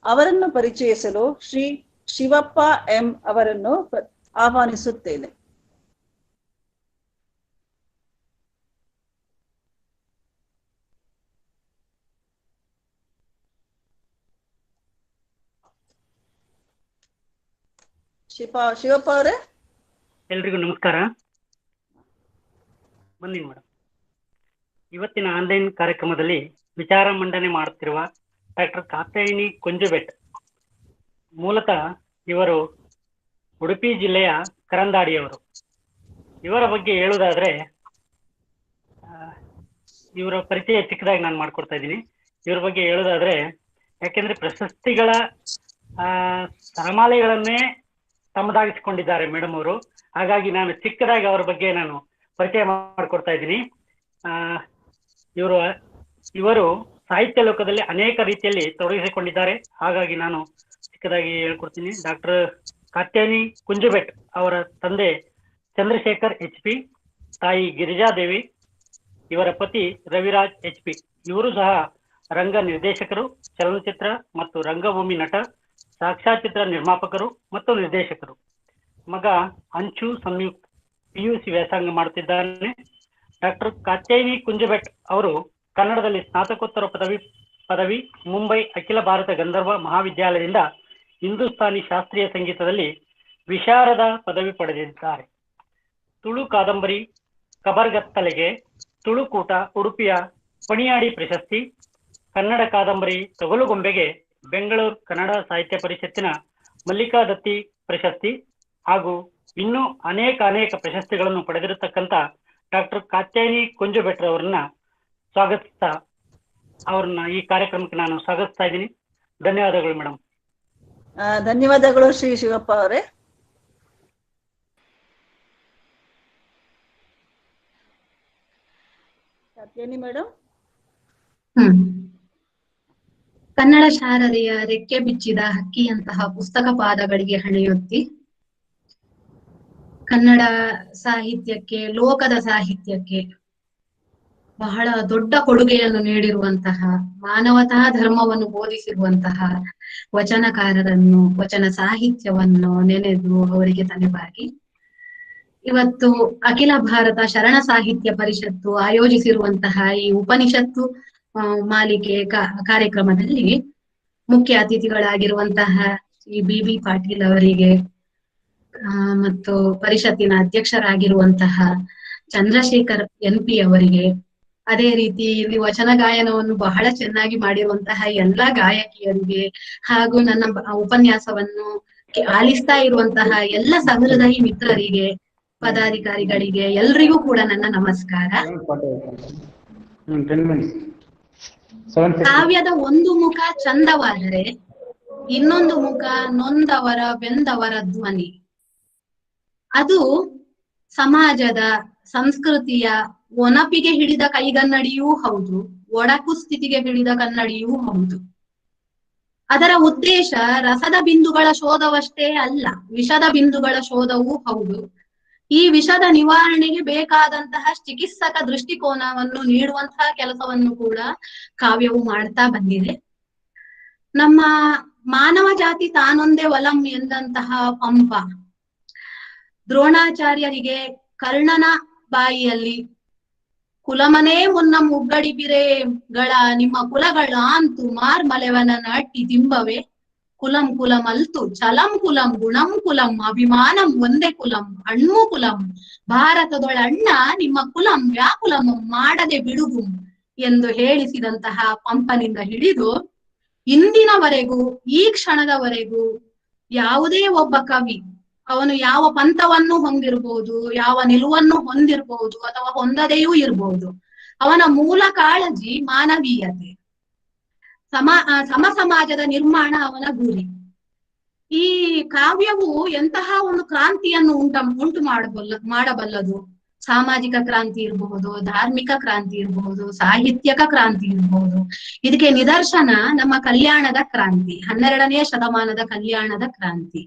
ಅವರನ್ನು ಪರಿಚಯಿಸಲು ಶ್ರೀ ಶಿವಪ್ಪ ಎಂ ಅವರನ್ನು ಆಹ್ವಾನಿಸುತ್ತೇನೆ. ಶಿವಪ್ಪ ಅವರೇ. ಎಲ್ರಿಗೂ ನಮಸ್ಕಾರ. ಬನ್ನಿ ಮೇಡಮ್. ಇವತ್ತಿನ ಆನ್ಲೈನ್ ಕಾರ್ಯಕ್ರಮದಲ್ಲಿ ವಿಚಾರ ಮಂಡನೆ ಮಾಡುತ್ತಿರುವ ಡಾಕ್ಟರ್ ಕಾತ್ಯಾಯಿನಿ ಕುಂಜಿಬೆಟ್ಟು. ಮೂಲತಃ ಇವರು ಉಡುಪಿ ಜಿಲ್ಲೆಯ ಕರಂದಾಡಿಯವರು. ಇವರ ಬಗ್ಗೆ ಹೇಳುವುದಾದ್ರೆ, ಇವರ ಪರಿಚಯ ಚಿಕ್ಕದಾಗಿ ನಾನು ಮಾಡ್ಕೊಡ್ತಾ ಇದ್ದೀನಿ. ಇವರ ಬಗ್ಗೆ ಹೇಳುವುದಾದ್ರೆ, ಯಾಕೆಂದ್ರೆ ಪ್ರಶಸ್ತಿಗಳ ಸರಮಾಲೆಗಳನ್ನೇ ತಮ್ಮದಾಗಿಸಿಕೊಂಡಿದ್ದಾರೆ ಮೇಡಮ್ ಅವರು. ಹಾಗಾಗಿ ನಾನು ಚಿಕ್ಕದಾಗಿ ಅವರ ಬಗ್ಗೆ ನಾನು ಪರಿಚಯ ಮಾಡಿಕೊಡ್ತಾ ಇದ್ದೀನಿ. ಇವರು ಸಾಹಿತ್ಯ ಲೋಕದಲ್ಲಿ ಅನೇಕ ರೀತಿಯಲ್ಲಿ ತೊಡಗಿಸಿಕೊಂಡಿದ್ದಾರೆ. ಹಾಗಾಗಿ ನಾನು ಚಿಕ್ಕದಾಗಿ ಹೇಳ್ಕೊಡ್ತೀನಿ. ಡಾಕ್ಟರ್ ಕಾತ್ಯಾಯಿನಿ ಕುಂಜಿಬೆಟ್ಟು ಅವರ ತಂದೆ ಚಂದ್ರಶೇಖರ್ HP, ತಾಯಿ ಗಿರಿಜಾದೇವಿ, ಇವರ ಪತಿ ರವಿರಾಜ್ HP. ಇವರು ಸಹ ರಂಗ ನಿರ್ದೇಶಕರು, ಚಲನಚಿತ್ರ ಮತ್ತು ರಂಗಭೂಮಿ ನಟ, ಸಾಕ್ಷ್ಯಚಿತ್ರ ನಿರ್ಮಾಪಕರು ಮತ್ತು ನಿರ್ದೇಶಕರು. ಮಗ ಅಂಚು ಸಂಯುಕ್ತ PUC ವ್ಯಾಸಂಗ ಮಾಡುತ್ತಿದ್ದಾನೆ. ಡಾಕ್ಟರ್ ಕಾತ್ಯಾಯಿನಿ ಕುಂಜಿಬೆಟ್ಟು ಅವರು ಕನ್ನಡದಲ್ಲಿ ಸ್ನಾತಕೋತ್ತರ ಪದವಿ ಮುಂಬೈ ಅಖಿಲ ಭಾರತ ಗಂಧರ್ವ ಮಹಾವಿದ್ಯಾಲಯದಿಂದ ಹಿಂದೂಸ್ತಾನಿ ಶಾಸ್ತ್ರೀಯ ಸಂಗೀತದಲ್ಲಿ ವಿಶಾರದ ಪದವಿ ಪಡೆದಿದ್ದಾರೆ. ತುಳು ಕಾದಂಬರಿ ಕಬರ್ಗತ್ತಲೆಗೆ ತುಳುಕೂಟ ಉಡುಪಿಯ ಪಣಿಯಾಡಿ ಪ್ರಶಸ್ತಿ, ಕನ್ನಡ ಕಾದಂಬರಿ ತೊಗಲುಗೊಂಬೆಗೆ ಬೆಂಗಳೂರು ಕನ್ನಡ ಸಾಹಿತ್ಯ ಪರಿಷತ್ತಿನ ಮಲ್ಲಿಕಾ ದತ್ತಿ ಪ್ರಶಸ್ತಿ ಹಾಗೂ ಇನ್ನೂ ಅನೇಕ ಪ್ರಶಸ್ತಿಗಳನ್ನು ಪಡೆದಿರತಕ್ಕಂಥ ಡಾಕ್ಟರ್ ಕಾತ್ಯಾಯಿನಿ ಕುಂಜಿಬೆಟ್ಟು ಅವರನ್ನ ಈ ಕಾರ್ಯಕ್ರಮಕ್ಕೆ ನಾನು ಸ್ವಾಗತಿಸ್ತಾ ಇದ್ದೀನಿ. ಧನ್ಯವಾದಗಳು ಮೇಡಮ್. ಧನ್ಯವಾದಗಳು ಶ್ರೀ ಶಿವಪ್ಪ ಅವರೇ. ಕಾತ್ಯಾಯನಿ ಮೇಡಮ್. ಕನ್ನಡ ಶಾರದೆಯ ರೆಕ್ಕೆ ಬಿಚ್ಚಿದ ಹಕ್ಕಿಯಂತಹ ಪುಸ್ತಕ ಪಾದಗಳಿಗೆ ಹಣೆಯೊತ್ತಿ ಕನ್ನಡ ಸಾಹಿತ್ಯಕ್ಕೆ, ಲೋಕದ ಸಾಹಿತ್ಯಕ್ಕೆ ಬಹಳ ದೊಡ್ಡ ಕೊಡುಗೆಯನ್ನು ನೀಡಿರುವಂತಹ, ಮಾನವತಾ ಧರ್ಮವನ್ನು ಬೋಧಿಸಿರುವಂತಹ ವಚನಕಾರರನ್ನು, ವಚನ ಸಾಹಿತ್ಯವನ್ನು ನೆನೆದು ಅವರಿಗೆ ತಲೆಬಾಗಿ ಇವತ್ತು ಅಖಿಲ ಭಾರತ ಶರಣ ಸಾಹಿತ್ಯ ಪರಿಷತ್ತು ಆಯೋಜಿಸಿರುವಂತಹ ಈ ಉಪನಿಷತ್ತು ಮಾಲಿಕೆ ಕಾರ್ಯಕ್ರಮದಲ್ಲಿ ಮುಖ್ಯ ಅತಿಥಿಗಳಾಗಿರುವಂತಹ ಶ್ರೀ ಬಿ ಪಾಟೀಲ್ ಅವರಿಗೆ ಮತ್ತು ಪರಿಷತ್ತಿನ ಅಧ್ಯಕ್ಷರಾಗಿರುವಂತಹ ಚಂದ್ರಶೇಖರ್ NP ಅವರಿಗೆ, ಅದೇ ರೀತಿ ಇಲ್ಲಿ ವಚನ ಗಾಯನವನ್ನು ಬಹಳ ಚೆನ್ನಾಗಿ ಮಾಡಿರುವಂತಹ ಎಲ್ಲಾ ಗಾಯಕಿಯರಿಗೆ ಹಾಗೂ ನನ್ನ ಉಪನ್ಯಾಸವನ್ನು ಆಲಿಸ್ತಾ ಇರುವಂತಹ ಎಲ್ಲ ಸಹೃದಯಿ ಮಿತ್ರರಿಗೆ, ಪದಾಧಿಕಾರಿಗಳಿಗೆ ಎಲ್ರಿಗೂ ಕೂಡ ನನ್ನ ನಮಸ್ಕಾರ. ಕಾವ್ಯದ ಒಂದು ಮುಖ ಚಂದವಾದರೆ ಇನ್ನೊಂದು ಮುಖ ನೊಂದವರ ಬೆಂದವರ ಧ್ವನಿ. ಅದು ಸಮಾಜದ ಸಂಸ್ಕೃತಿಯ ಒನಪಿಗೆ ಹಿಡಿದ ಕೈಗನ್ನಡಿಯೂ ಹೌದು, ಒಡಕು ಸ್ಥಿತಿಗೆ ಹಿಡಿದ ಕನ್ನಡಿಯೂ ಹೌದು. ಅದರ ಉದ್ದೇಶ ರಸದ ಬಿಂದುಗಳ ಶೋಧವಷ್ಟೇ ಅಲ್ಲ, ವಿಷದ ಬಿಂದುಗಳ ಶೋಧವೂ ಹೌದು. ಈ ವಿಷದ ನಿವಾರಣೆಗೆ ಬೇಕಾದಂತಹ ಚಿಕಿತ್ಸಕ ದೃಷ್ಟಿಕೋನವನ್ನು ನೀಡುವಂತಹ ಕೆಲಸವನ್ನು ಕೂಡ ಕಾವ್ಯವು ಮಾಡ್ತಾ ಬಂದಿದೆ. ನಮ್ಮ ಮಾನವ ಜಾತಿ ತಾನೊಂದೇ ಒಲಂ ಎಂದಂತಹ ಪಂಪ ದ್ರೋಣಾಚಾರ್ಯರಿಗೆ ಕರ್ಣನ ಬಾಯಿಯಲ್ಲಿ ಕುಲಮನೇ ಮುನ್ನ ಮುಗ್ಗಡಿಬಿರೆಗಳ ನಿಮ್ಮ ಕುಲಗಳ ಅಂತು ಮಾರ್ಮಲೆವನ ನಾಟಿ ದಿಂಬವೇ ಕುಲಂ ಕುಲಂ ಅಲ್ತು ಚಲಂ ಕುಲಂ ಗುಣಂ ಕುಲಂ ಅಭಿಮಾನಂ ಒಂದೇ ಕುಲಂ ಅಣ್ಣು ಕುಲಂ ಭಾರತದೊಳ ಅಣ್ಣ ನಿಮ್ಮ ಕುಲಂ ವ್ಯಾಕುಲಂ ಮಾಡದೆ ಬಿಡುಗು ಎಂದು ಹೇಳಿಸಿದಂತಹ ಪಂಪನಿಂದ ಹಿಡಿದು ಇಂದಿನವರೆಗೂ ಈ ಕ್ಷಣದವರೆಗೂ ಯಾವುದೇ ಒಬ್ಬ ಕವಿ ಅವನು ಯಾವ ಪಂಥವನ್ನು ಹೊಂದಿರಬಹುದು, ಯಾವ ನಿಲುವನ್ನು ಹೊಂದಿರಬಹುದು ಅಥವಾ ಹೊಂದದೆಯೂ ಇರಬಹುದು, ಅವನ ಮೂಲ ಕಾಳಜಿ ಮಾನವೀಯತೆ, ಸಮ ಸಮಾಜದ ನಿರ್ಮಾಣ ಅವನ ಗುರಿ. ಈ ಕಾವ್ಯವು ಎಂತಹ ಒಂದು ಕ್ರಾಂತಿಯನ್ನು ಉಂಟು ಮಾಡಬಲ್ಲದು. ಸಾಮಾಜಿಕ ಕ್ರಾಂತಿ ಇರಬಹುದು, ಧಾರ್ಮಿಕ ಕ್ರಾಂತಿ ಇರಬಹುದು, ಸಾಹಿತ್ಯಕ ಕ್ರಾಂತಿ ಇರಬಹುದು. ಇದಕ್ಕೆ ನಿದರ್ಶನ ನಮ್ಮ ಕಲ್ಯಾಣದ ಕ್ರಾಂತಿ, 12ನೇ ಶತಮಾನದ ಕಲ್ಯಾಣದ ಕ್ರಾಂತಿ.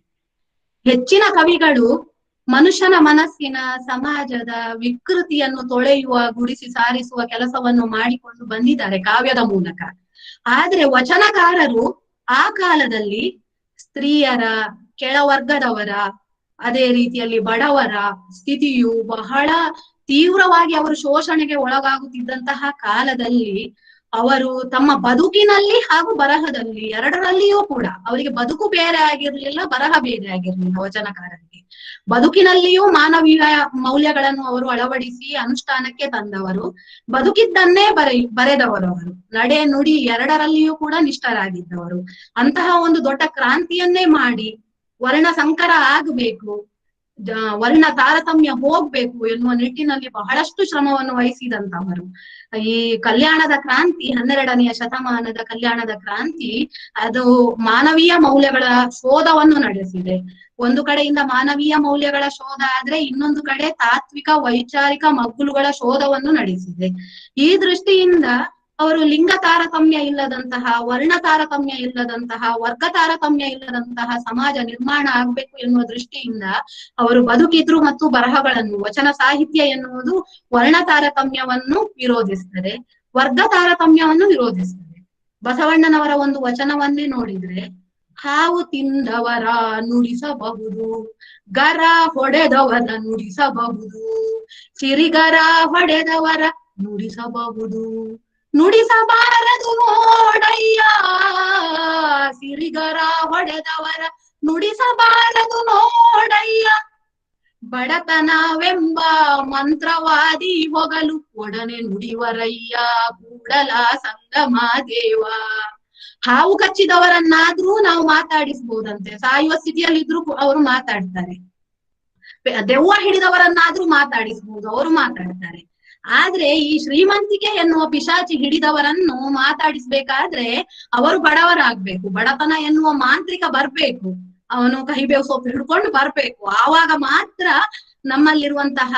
ಹೆಚ್ಚಿನ ಕವಿಗಳು ಮನುಷ್ಯನ ಮನಸ್ಸಿನ, ಸಮಾಜದ ವಿಕೃತಿಯನ್ನು ತೊಳೆಯುವ, ಗುಡಿಸಿ ಸಾರಿಸುವ ಕೆಲಸವನ್ನು ಮಾಡಿಕೊಂಡು ಬಂದಿದ್ದಾರೆ ಕಾವ್ಯದ ಮೂಲಕ. ಆದ್ರೆ ವಚನಕಾರರು ಆ ಕಾಲದಲ್ಲಿ ಸ್ತ್ರೀಯರ, ಕೆಳವರ್ಗದವರ, ಅದೇ ರೀತಿಯಲ್ಲಿ ಬಡವರ ಸ್ಥಿತಿಯು ಬಹಳ ತೀವ್ರವಾಗಿ ಅವರು ಶೋಷಣೆಗೆ ಒಳಗಾಗುತ್ತಿದ್ದಂತಹ ಕಾಲದಲ್ಲಿ ಅವರು ತಮ್ಮ ಬದುಕಿನಲ್ಲಿ ಹಾಗೂ ಬರಹದಲ್ಲಿ ಎರಡರಲ್ಲಿಯೂ ಕೂಡ, ಅವರಿಗೆ ಬದುಕು ಬೇರೆ ಆಗಿರ್ಲಿಲ್ಲ, ಬರಹ ಬೇರೆ ಆಗಿರ್ಲಿಲ್ಲ. ವಚನಕಾರರಿಗೆ ಬದುಕಿನಲ್ಲಿಯೂ ಮಾನವೀಯ ಮೌಲ್ಯಗಳನ್ನು ಅವರು ಅಳವಡಿಸಿ ಅನುಷ್ಠಾನಕ್ಕೆ ತಂದವರು, ಬದುಕಿದ್ದನ್ನೇ ಬರೆದವರು. ಅವರು ನಡೆ ನುಡಿ ಎರಡರಲ್ಲಿಯೂ ಕೂಡ ನಿಷ್ಠರಾಗಿದ್ದವರು. ಅಂತಹ ಒಂದು ದೊಡ್ಡ ಕ್ರಾಂತಿಯನ್ನೇ ಮಾಡಿ ವರ್ಣ ಸಂಕರ ಆಗಬೇಕು, ವರ್ಣ ತಾರತಮ್ಯ ಹೋಗ್ಬೇಕು ಎನ್ನುವ ನಿಟ್ಟಿನಲ್ಲಿ ಬಹಳಷ್ಟು ಶ್ರಮವನ್ನು ವಹಿಸಿದಂತವರು. ಈ ಕಲ್ಯಾಣದ ಕ್ರಾಂತಿ, 12ನೇ ಶತಮಾನದ ಕಲ್ಯಾಣದ ಕ್ರಾಂತಿ, ಅದು ಮಾನವೀಯ ಮೌಲ್ಯಗಳ ಶೋಧವನ್ನು ನಡೆಸಿದೆ. ಒಂದು ಕಡೆಯಿಂದ ಮಾನವೀಯ ಮೌಲ್ಯಗಳ ಶೋಧ ಆದ್ರೆ ಇನ್ನೊಂದು ಕಡೆ ತಾತ್ವಿಕ ವೈಚಾರಿಕ ಮಗ್ಗುಲುಗಳ ಶೋಧವನ್ನು ನಡೆಸಿದೆ. ಈ ದೃಷ್ಟಿಯಿಂದ ಅವರು ಲಿಂಗ ತಾರತಮ್ಯ ಇಲ್ಲದಂತಹ, ವರ್ಣ ತಾರತಮ್ಯ ಇಲ್ಲದಂತಹ, ವರ್ಗ ತಾರತಮ್ಯ ಇಲ್ಲದಂತಹ ಸಮಾಜ ನಿರ್ಮಾಣ ಆಗ್ಬೇಕು ಎನ್ನುವ ದೃಷ್ಟಿಯಿಂದ ಅವರು ಬದುಕಿದ್ರು ಮತ್ತು ಬರಹಗಳನ್ನು, ವಚನ ಸಾಹಿತ್ಯ ಎನ್ನುವುದು ವರ್ಣ ತಾರತಮ್ಯವನ್ನು ವಿರೋಧಿಸ್ತದೆ, ವರ್ಗ ತಾರತಮ್ಯವನ್ನು ವಿರೋಧಿಸ್ತದೆ. ಬಸವಣ್ಣನವರ ಒಂದು ವಚನವನ್ನೇ ನೋಡಿದ್ರೆ, ಹಾವು ತಿಂದವರ ನುಡಿಸಬಹುದು, ಗರ ಹೊಡೆದವರ ನುಡಿಸಬಹುದು, ಸಿರಿಗರ ಹೊಡೆದವರ ನುಡಿಸಬಹುದು, ನುಡಿಸಬಾರದು ನೋಡಯ್ಯ, ಸಿರಿಗರ ಹೊಡೆದವರ ನುಡಿಸಬಾರದು ನೋಡಯ್ಯ, ಬಡತನವೆಂಬ ಮಂತ್ರವಾದಿ ಹೊಗಲು ಒಡನೆ ನುಡಿವರಯ್ಯ ಕೂಡಲ ಸಂಗಮ ದೇವ. ಹಾವು ಕಚ್ಚಿದವರನ್ನಾದ್ರೂ ನಾವು ಮಾತಾಡಿಸ್ಬೋದಂತೆ, ಸಾಯುವ ಸ್ಥಿತಿಯಲ್ಲಿದ್ರು ಅವರು ಮಾತಾಡ್ತಾರೆ. ದೆವ್ವ ಹಿಡಿದವರನ್ನಾದ್ರೂ ಮಾತಾಡಿಸ್ಬೋದು, ಅವರು ಮಾತಾಡ್ತಾರೆ. ಆದ್ರೆ ಈ ಶ್ರೀಮಂತಿಕೆ ಎನ್ನುವ ಪಿಶಾಚಿ ಹಿಡಿದವರನ್ನು ಮಾತಾಡಿಸ್ಬೇಕಾದ್ರೆ ಅವರು ಬಡವರಾಗ್ಬೇಕು, ಬಡತನ ಎನ್ನುವ ಮಾಂತ್ರಿಕ ಬರ್ಬೇಕು, ಅವನು ಕಹಿಬೇವು ಸೊಪ್ಪು ಹಿಡ್ಕೊಂಡು ಬರ್ಬೇಕು. ಆವಾಗ ಮಾತ್ರ ನಮ್ಮಲ್ಲಿರುವಂತಹ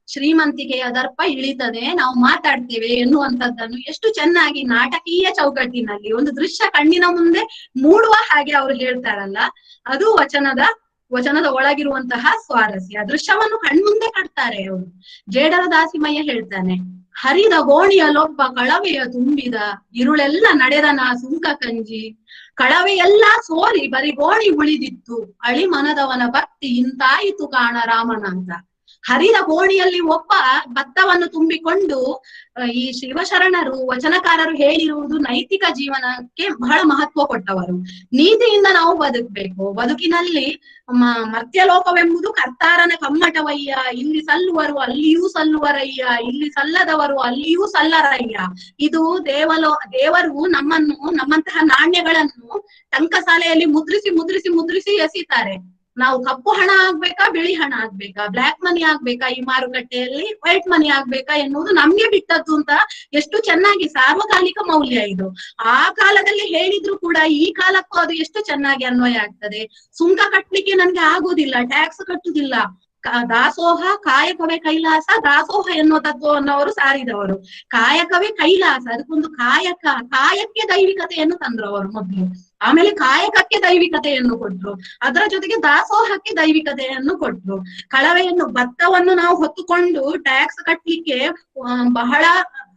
ಶ್ರೀಮಂತಿಕೆಯ ದರ್ಪ ಇಳಿತದೆ, ನಾವು ಮಾತಾಡ್ತೇವೆ ಎನ್ನುವಂಥದ್ದನ್ನು ಎಷ್ಟು ಚೆನ್ನಾಗಿ ನಾಟಕೀಯ ಚೌಕಟ್ಟಿನಲ್ಲಿ ಒಂದು ದೃಶ್ಯ ಕಣ್ಣಿನ ಮುಂದೆ ಮೂಡುವ ಹಾಗೆ ಅವರು ಹೇಳ್ತಾರಲ್ಲ, ಅದು ವಚನದ ಒಳಗಿರುವಂತಹ ಸ್ವಾರಸ್ಯ. ದೃಶ್ಯವನ್ನು ಕಣ್ಮುಂದೆ ಕಟ್ತಾರೆ ಅವರು. ಜೇಡರ ದಾಸಿಮಯ್ಯ ಹೇಳ್ತಾನೆ, ಹರಿದ ಗೋಣಿಯಲೊಬ್ಬ ಕಳವೆಯ ತುಂಬಿದ, ಇರುಳೆಲ್ಲ ನಡೆದನ ಸುಂಕ ಕಂಜಿ, ಕಳವೆಯೆಲ್ಲ ಸೋರಿ ಬರಿ ಗೋಣಿ ಉಳಿದಿತ್ತು, ಅಳಿ ಮನದವನ ಭಕ್ತಿ ಇಂತಾಯಿತು ಕಾಣ ರಾಮನ ಅಂತ. ಹರಿದ ಗೋಣಿಯಲ್ಲಿ ಒಬ್ಬ ಭತ್ತವನ್ನು ತುಂಬಿಕೊಂಡು ಈ ಶಿವಶರಣರು ವಚನಕಾರರು ಹೇಳಿರುವುದು ನೈತಿಕ ಜೀವನಕ್ಕೆ ಬಹಳ ಮಹತ್ವ ಕೊಟ್ಟವರು. ನೀತಿಯಿಂದ ನಾವು ಬದುಕಬೇಕು. ಬದುಕಿನಲ್ಲಿ ಮರ್ತ್ಯಲೋಕವೆಂಬುದು ಕರ್ತಾರನ ಕಮ್ಮಟವಯ್ಯ, ಇಲ್ಲಿ ಸಲ್ಲುವರು ಅಲ್ಲಿಯೂ ಸಲ್ಲುವರಯ್ಯ, ಇಲ್ಲಿ ಸಲ್ಲದವರು ಅಲ್ಲಿಯೂ ಸಲ್ಲರಯ್ಯ. ಇದು ದೇವರು ನಮ್ಮಂತಹ ನಾಣ್ಯಗಳನ್ನು ಟಂಕಸಾಲೆಯಲ್ಲಿ ಮುದ್ರಿಸಿ ಎಸಿತಾರೆ. ನಾವು ಕಪ್ಪು ಹಣ ಆಗ್ಬೇಕಾ, ಬಿಳಿ ಹಣ ಆಗ್ಬೇಕಾ, ಬ್ಲಾಕ್ ಮನಿ ಆಗ್ಬೇಕಾ, ಈ ಮಾರುಕಟ್ಟೆಯಲ್ಲಿ ವೈಟ್ ಮನಿ ಆಗ್ಬೇಕಾ ಎನ್ನುವುದು ನಮ್ಗೆ ಬಿಟ್ಟದ್ದು ಅಂತ ಎಷ್ಟು ಚೆನ್ನಾಗಿ ಸಾರ್ವಕಾಲಿಕ ಮೌಲ್ಯ ಇದು. ಆ ಕಾಲದಲ್ಲಿ ಹೇಳಿದ್ರು ಕೂಡ ಈ ಕಾಲಕ್ಕೂ ಅದು ಎಷ್ಟು ಚೆನ್ನಾಗಿ ಅನ್ವಯ ಆಗ್ತದೆ. ಸುಂಕ ಕಟ್ಲಿಕ್ಕೆ ನನ್ಗೆ ಆಗುದಿಲ್ಲ, ಟ್ಯಾಕ್ಸ್ ಕಟ್ಟುದಿಲ್ಲ, ದಾಸೋಹ ಕಾಯಕವೇ ಕೈಲಾಸ, ದಾಸೋಹ ಎನ್ನುವ ತತ್ವವನ್ನು ಅವರು ಸಾರಿದವರು. ಕಾಯಕವೇ ಕೈಲಾಸ, ಅದಕ್ಕೊಂದು ಕಾಯಕ್ಕೆ ದೈವಿಕತೆಯನ್ನು ತಂದ್ರು ಅವರು ಮೊದಲು. ಆಮೇಲೆ ಕಾಯಕಕ್ಕೆ ದೈವಿಕತೆಯನ್ನು ಕೊಟ್ರು, ಅದರ ಜೊತೆಗೆ ದಾಸೋಹಕ್ಕೆ ದೈವಿಕತೆಯನ್ನು ಕೊಟ್ರು. ಕಳವೆಯನ್ನು ಭತ್ತವನ್ನು ನಾವು ಹೊತ್ತುಕೊಂಡು ಟ್ಯಾಕ್ಸ್ ಕಟ್ಲಿಕ್ಕೆ ಬಹಳ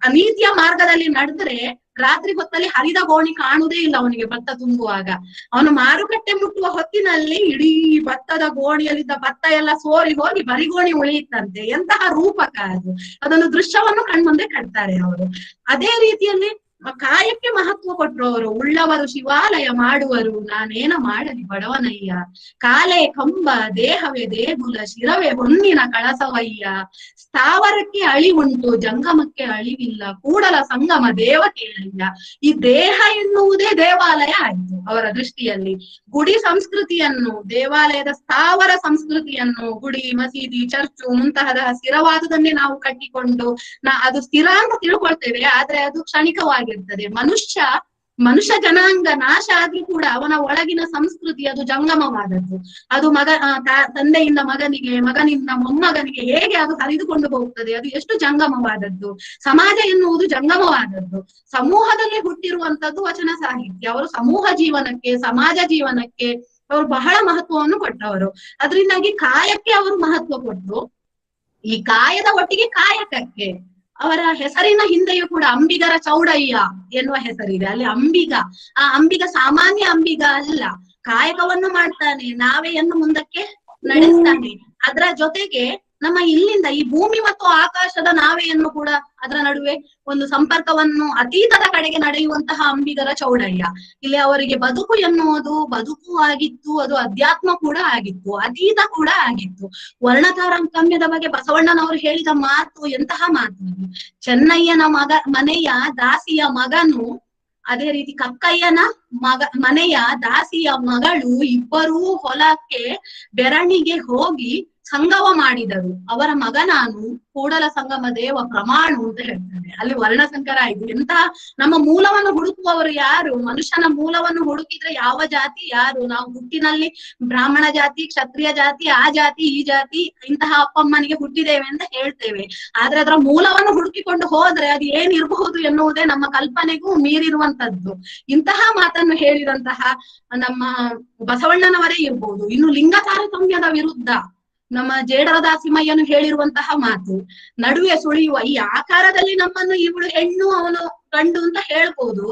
ಅನೀತಿಯ ಮಾರ್ಗದಲ್ಲಿ ನಡೆದ್ರೆ ರಾತ್ರಿ ಹೊತ್ತಲ್ಲಿ ಹರಿದ ಗೋಣಿ ಕಾಣುವುದೇ ಇಲ್ಲ ಅವನಿಗೆ ಭತ್ತ ತುಂಬುವಾಗ. ಅವನು ಮಾರುಕಟ್ಟೆ ಮುಟ್ಟುವ ಹೊತ್ತಿನಲ್ಲಿ ಇಡೀ ಭತ್ತದ ಗೋಣಿಯಲ್ಲಿದ್ದ ಭತ್ತ ಎಲ್ಲ ಸೋರಿ ಹೋಗಿ ಬರಿಗೋಣಿ ಉಳಿಯಿತಂತೆ. ಎಂತಹ ರೂಪಕ ಅದು! ಅದೊಂದು ದೃಶ್ಯವನ್ನು ಕಣ್ಮುಂದೆ ಕಟ್ತಾರೆ ಅವರು. ಅದೇ ರೀತಿಯಲ್ಲಿ ಕಾಯಕ್ಕೆ ಮಹತ್ವ ಕೊಟ್ರು ಅವರು. ಉಳ್ಳವರು ಶಿವಾಲಯ ಮಾಡುವರು, ನಾನೇನ ಮಾಡಲಿ ಬಡವನಯ್ಯ, ಕಾಲೇ ಕಂಬ ದೇಹವೇ ದೇಗುಲ, ಶಿರವೇ ಹೊನ್ನಿನ ಕಳಸವಯ್ಯ, ಸ್ಥಾವರಕ್ಕೆ ಅಳಿವುಂಟು ಜಂಗಮಕ್ಕೆ ಅಳಿವಿಲ್ಲ, ಕೂಡಲ ಸಂಗಮ ದೇವ ಕೇಳಯ್ಯ. ಈ ದೇಹ ಎನ್ನುವುದೇ ದೇವಾಲಯ ಆಯ್ತು ಅವರ ದೃಷ್ಟಿಯಲ್ಲಿ. ಗುಡಿ ಸಂಸ್ಕೃತಿಯನ್ನು, ದೇವಾಲಯದ ಸ್ಥಾವರ ಸಂಸ್ಕೃತಿಯನ್ನು, ಗುಡಿ ಮಸೀದಿ ಚರ್ಚು ಮುಂತಹದ ಸ್ಥಿರವಾದುದನ್ನೇ ನಾವು ಕಟ್ಟಿಕೊಂಡು ಅದು ಸ್ಥಿರ ಅಂತ ತಿಳ್ಕೊಳ್ತೇವೆ, ಆದ್ರೆ ಅದು ಕ್ಷಣಿಕವಾಗಿರ್ತದೆ. ಮನುಷ್ಯ ಜನಾಂಗ ನಾಶ ಆದ್ರೂ ಕೂಡ ಅವನ ಒಳಗಿನ ಸಂಸ್ಕೃತಿ ಅದು ಜಂಗಮವಾದದ್ದು. ಅದು ತಂದೆಯಿಂದ ಮಗನಿಗೆ, ಮಗನಿಂದ ಮೊಮ್ಮಗನಿಗೆ ಹೇಗೆ ಅದು ಹರಿದುಕೊಂಡು ಹೋಗ್ತದೆ, ಅದು ಎಷ್ಟು ಜಂಗಮವಾದದ್ದು. ಸಮಾಜ ಎನ್ನುವುದು ಜಂಗಮವಾದದ್ದು. ಸಮೂಹದಲ್ಲಿ ಹುಟ್ಟಿರುವಂತದ್ದು ವಚನ ಸಾಹಿತ್ಯ. ಅವರು ಸಮೂಹ ಜೀವನಕ್ಕೆ, ಸಮಾಜ ಜೀವನಕ್ಕೆ ಅವರು ಬಹಳ ಮಹತ್ವವನ್ನು ಕೊಟ್ಟವರು. ಅದರಿಂದಾಗಿ ಕಾಯಕ್ಕೆ ಅವರು ಮಹತ್ವ ಕೊಟ್ಟು, ಈ ಕಾಯದ ಒಟ್ಟಿಗೆ ಕಾಯಕಕ್ಕೆ ಅವರ ಹೆಸರಿನ ಹಿಂದೆಯೂ ಕೂಡ ಅಂಬಿಗರ ಚೌಡಯ್ಯ ಎನ್ನುವ ಹೆಸರಿದೆ. ಅಲ್ಲಿ ಅಂಬಿಗ, ಆ ಅಂಬಿಗ ಸಾಮಾನ್ಯ ಅಂಬಿಗ ಅಲ್ಲ, ಕಾಯಕವನ್ನು ಮಾಡ್ತಾನೆ, ನಾವೆಯನ್ನು ಮುಂದಕ್ಕೆ ನಡೆಸ್ತಾನೆ. ಅದರ ಜೊತೆಗೆ ನಮ್ಮ ಇಲ್ಲಿಂದ ಈ ಭೂಮಿ ಮತ್ತು ಆಕಾಶದ ನಾವೆಯನ್ನು ಕೂಡ ಅದರ ನಡುವೆ ಒಂದು ಸಂಪರ್ಕವನ್ನು ಅತೀತದ ಕಡೆಗೆ ನಡೆಯುವಂತಹ ಅಂಬಿಗರ ಚೌಡಯ್ಯ. ಇಲ್ಲಿ ಅವರಿಗೆ ಬದುಕು ಎನ್ನುವುದು ಬದುಕು ಆಗಿತ್ತು, ಅದು ಅಧ್ಯಾತ್ಮ ಕೂಡ ಆಗಿತ್ತು, ಅತೀತ ಕೂಡ ಆಗಿತ್ತು. ವರ್ಣತಾರತಮ್ಯದ ಬಗ್ಗೆ ಬಸವಣ್ಣನವರು ಹೇಳಿದ ಮಾತು ಎಂತಹ ಮಾತು! ಚೆನ್ನಯ್ಯನ ಮನೆಯ ದಾಸಿಯ ಮಗನು, ಅದೇ ರೀತಿ ಕಕ್ಕಯ್ಯನ ಮನೆಯ ದಾಸಿಯ ಮಗಳು ಇಬ್ಬರೂ ಹೊಲಕ್ಕೆ ಬೆರಣಿಗೆ ಹೋಗಿ ಸಂಗಮ ಮಾಡಿದರು. ಅವರ ಮಗ ನಾನು, ಕೂಡಲ ಸಂಗಮ ದೇವ ಪ್ರಮಾಣ ಅಂತ ಹೇಳ್ತಾರೆ. ಅಲ್ಲಿ ವರ್ಣಸಂಕರ ಆಯ್ತು. ಎಂತಹ ನಮ್ಮ ಮೂಲವನ್ನು ಹುಡುಕುವವರು ಯಾರು? ಮನುಷ್ಯನ ಮೂಲವನ್ನು ಹುಡುಕಿದ್ರೆ ಯಾವ ಜಾತಿ ಯಾರು? ನಾವು ಹುಟ್ಟಿನಲ್ಲಿ ಬ್ರಾಹ್ಮಣ ಜಾತಿ, ಕ್ಷತ್ರಿಯ ಜಾತಿ, ಆ ಜಾತಿ ಈ ಜಾತಿ, ಇಂತಹ ಅಪ್ಪಮ್ಮನಿಗೆ ಹುಟ್ಟಿದ್ದೇವೆ ಅಂತ ಹೇಳ್ತೇವೆ. ಆದ್ರೆ ಅದರ ಮೂಲವನ್ನು ಹುಡುಕಿಕೊಂಡು ಹೋದ್ರೆ ಅದು ಏನಿರಬಹುದು ಎನ್ನುವುದೇ ನಮ್ಮ ಕಲ್ಪನೆಗೂ ಮೀರಿರುವಂತದ್ದು. ಇಂತಹ ಮಾತನ್ನು ಹೇಳಿದಂತಹ ನಮ್ಮ ಬಸವಣ್ಣನವರೇ ಇರ್ಬೋದು. ಇನ್ನು ಲಿಂಗ ತಾರತಮ್ಯದ ವಿರುದ್ಧ ನಮ್ಮ ಜೇಡರ ದಾಸಿಮಯ್ಯನು ಹೇಳಿರುವಂತಹ ಮಾತು, ನಡುವೆ ಸುಳಿಯುವ ಈ ಆಕಾರದಲ್ಲಿ ನಮ್ಮನ್ನು ಇವಳು ಹೆಣ್ಣು ಅವನು ಗಂಡು ಅಂತ ಹೇಳ್ಬೋದು,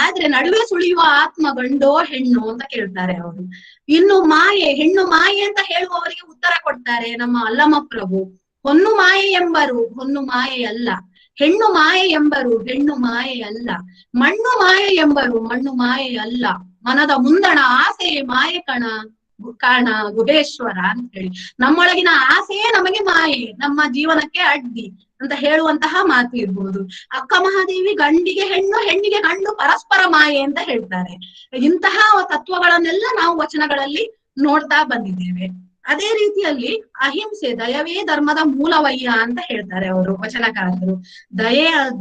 ಆದ್ರೆ ನಡುವೆ ಸುಳಿಯುವ ಆತ್ಮ ಗಂಡೋ ಹೆಣ್ಣು ಅಂತ ಕೇಳ್ತಾರೆ ಅವರು. ಇನ್ನು ಮಾಯೆ, ಹೆಣ್ಣು ಮಾಯೆ ಅಂತ ಹೇಳುವವರಿಗೆ ಉತ್ತರ ಕೊಡ್ತಾರೆ ನಮ್ಮ ಅಲ್ಲಮ ಪ್ರಭು. ಹೊನ್ನು ಮಾಯೆ ಎಂಬರು, ಹೊನ್ನು ಮಾಯೆ ಅಲ್ಲ. ಹೆಣ್ಣು ಮಾಯೆ ಎಂಬರು, ಹೆಣ್ಣು ಮಾಯೆ ಅಲ್ಲ. ಮಣ್ಣು ಮಾಯೆ ಎಂಬರು, ಮಣ್ಣು ಮಾಯೆ ಅಲ್ಲ. ಮನದ ಮುಂದಣ ಆಸೆ ಮಾಯೆ ಕಾರಣ ಗುಬೇಶ್ವರ ಅಂತ ಹೇಳಿ, ನಮ್ಮೊಳಗಿನ ಆಸೆಯೇ ನಮಗೆ ಮಾಯೆ, ನಮ್ಮ ಜೀವನಕ್ಕೆ ಅಡ್ಡಿ ಅಂತ ಹೇಳುವಂತಹ ಮಾತು ಇರ್ಬೋದು. ಅಕ್ಕ ಮಹಾದೇವಿ ಗಂಡಿಗೆ ಹೆಣ್ಣು, ಹೆಣ್ಣಿಗೆ ಗಂಡು ಪರಸ್ಪರ ಮಾಯೆ ಅಂತ ಹೇಳ್ತಾರೆ. ಇಂತಹ ತತ್ವಗಳನ್ನೆಲ್ಲ ನಾವು ವಚನಗಳಲ್ಲಿ ನೋಡ್ತಾ ಬಂದಿದ್ದೇವೆ. ಅದೇ ರೀತಿಯಲ್ಲಿ ಅಹಿಂಸೆ, ದಯವೇ ಧರ್ಮದ ಮೂಲವಯ್ಯ ಅಂತ ಹೇಳ್ತಾರೆ ಅವರು ವಚನಕಾರರು.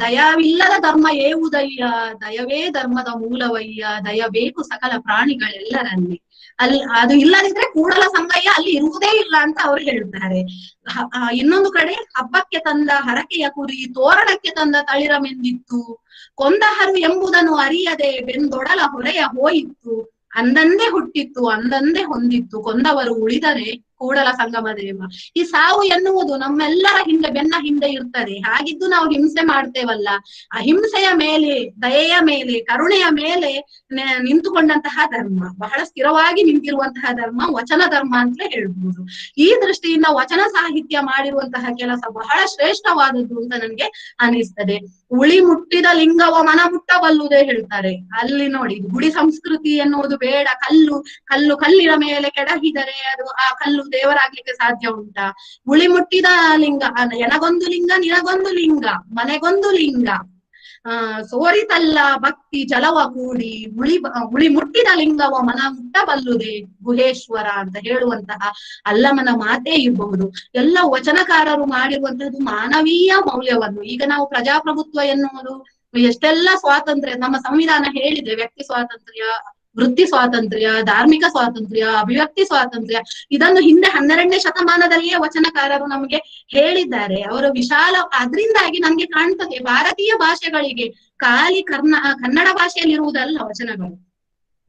ದಯವಿಲ್ಲದ ಧರ್ಮ ಏವುದಯ್ಯ, ದಯವೇ ಧರ್ಮದ ಮೂಲವಯ್ಯ, ದಯ ಬೇಕು ಸಕಲ ಪ್ರಾಣಿಗಳೆಲ್ಲರಲ್ಲಿ. ಅದು ಇಲ್ಲದಿದ್ರೆ ಕೂಡಲ ಸಂಗಯ್ಯ ಅಲ್ಲಿ ಇರುವುದೇ ಇಲ್ಲ ಅಂತ ಅವ್ರು ಹೇಳ್ತಾರೆ. ಇನ್ನೊಂದು ಕಡೆ ಹಬ್ಬಕ್ಕೆ ತಂದ ಹರಕೆಯ ಕುರಿ ತೋರಣಕ್ಕೆ ತಂದ ತಳಿರಮೆಂದಿತ್ತು, ಕೊಂದಹರು ಎಂಬುದನ್ನು ಅರಿಯದೆ ಬೆಂದೊಡಲ ಹೊರೆಯ ಹೋಯಿತು, ಅಂದಂದೇ ಹುಟ್ಟಿತ್ತು ಅಂದಂದೇ ಹೊಂದಿತ್ತು, ಕೊಂದವರು ಉಳಿದರೆ ಕೂಡಲ ಸಂಗಮ ದೇವ. ಈ ಸಾವು ಎನ್ನುವುದು ನಮ್ಮೆಲ್ಲರ ಹಿಂದೆ ಬೆನ್ನ ಹಿಂದೆ ಇರ್ತದೆ. ಹಾಗಿದ್ದು ನಾವು ಹಿಂಸೆ ಮಾಡ್ತೇವಲ್ಲ, ಅಹಿಂಸೆಯ ಮೇಲೆ, ದಯೆಯ ಮೇಲೆ, ಕರುಣೆಯ ಮೇಲೆ ನಿಂತುಕೊಂಡಂತಹ ಧರ್ಮ, ಬಹಳ ಸ್ಥಿರವಾಗಿ ನಿಂತಿರುವಂತಹ ಧರ್ಮ ವಚನ ಧರ್ಮ ಅಂತಲೇ ಹೇಳ್ಬೋದು. ಈ ದೃಷ್ಟಿಯಿಂದ ವಚನ ಸಾಹಿತ್ಯ ಮಾಡಿರುವಂತಹ ಕೆಲಸ ಬಹಳ ಶ್ರೇಷ್ಠವಾದದ್ದು ಅಂತ ನನ್ಗೆ ಅನಿಸ್ತದೆ. ಉಳಿ ಮುಟ್ಟಿದ ಲಿಂಗವ ಮನ ಮುಟ್ಟಬಲ್ಲುದೇ ಹೇಳ್ತಾರೆ. ಅಲ್ಲಿ ನೋಡಿ, ಗುಡಿ ಸಂಸ್ಕೃತಿ ಎನ್ನುವುದು ಬೇಡ. ಕಲ್ಲಿನ ಮೇಲೆ ಕೆಡಹಿದರೆ ಅದು ಆ ಕಲ್ಲು ದೇವರಾಗ್ಲಿಕ್ಕೆ ಸಾಧ್ಯ ಉಂಟಾ? ಉಳಿ ಮುಟ್ಟಿದ ಲಿಂಗ, ಎನಗೊಂದು ಲಿಂಗ ನಿನಗೊಂದು ಲಿಂಗ ಮನೆಗೊಂದು ಲಿಂಗ, ಸೋರಿತಲ್ಲ ಭಕ್ತಿ ಜಲವ ಕೂಡಿ ಉಳಿ ಮುಟ್ಟಿದ ಲಿಂಗವ ಮನ ಮುಟ್ಟಬಲ್ಲುದೇ ಗುಹೇಶ್ವರ ಅಂತ ಹೇಳುವಂತಹ ಅಲ್ಲಮನ ಮಾತೇ ಇರಬಹುದು. ಎಲ್ಲ ವಚನಕಾರರು ಮಾಡಿರುವಂತಹದ್ದು ಮಾನವೀಯ ಮೌಲ್ಯವನ್ನು. ಈಗ ನಾವು ಪ್ರಜಾಪ್ರಭುತ್ವ ಎನ್ನುವುದು ಎಷ್ಟೆಲ್ಲ ಸ್ವಾತಂತ್ರ್ಯ ನಮ್ಮ ಸಂವಿಧಾನ ಹೇಳಿದೆ, ವ್ಯಕ್ತಿ ಸ್ವಾತಂತ್ರ್ಯ, ವೃತ್ತಿ ಸ್ವಾತಂತ್ರ್ಯ, ಧಾರ್ಮಿಕ ಸ್ವಾತಂತ್ರ್ಯ, ಅಭಿವ್ಯಕ್ತಿ ಸ್ವಾತಂತ್ರ್ಯ, ಇದನ್ನು ಹಿಂದೆ 12ನೇ ಶತಮಾನದಲ್ಲಿಯೇ ವಚನಕಾರರು ನಮಗೆ ಹೇಳಿದ್ದಾರೆ. ಅವರು ವಿಶಾಲ, ಅದರಿಂದಾಗಿ ನಮ್ಗೆ ಕಾಣ್ತದೆ ಭಾರತೀಯ ಭಾಷೆಗಳಿಗೆ ಖಾಲಿ ಕನ್ನಡ ಭಾಷೆಯಲ್ಲಿರುವುದಲ್ಲ ವಚನಗಳು.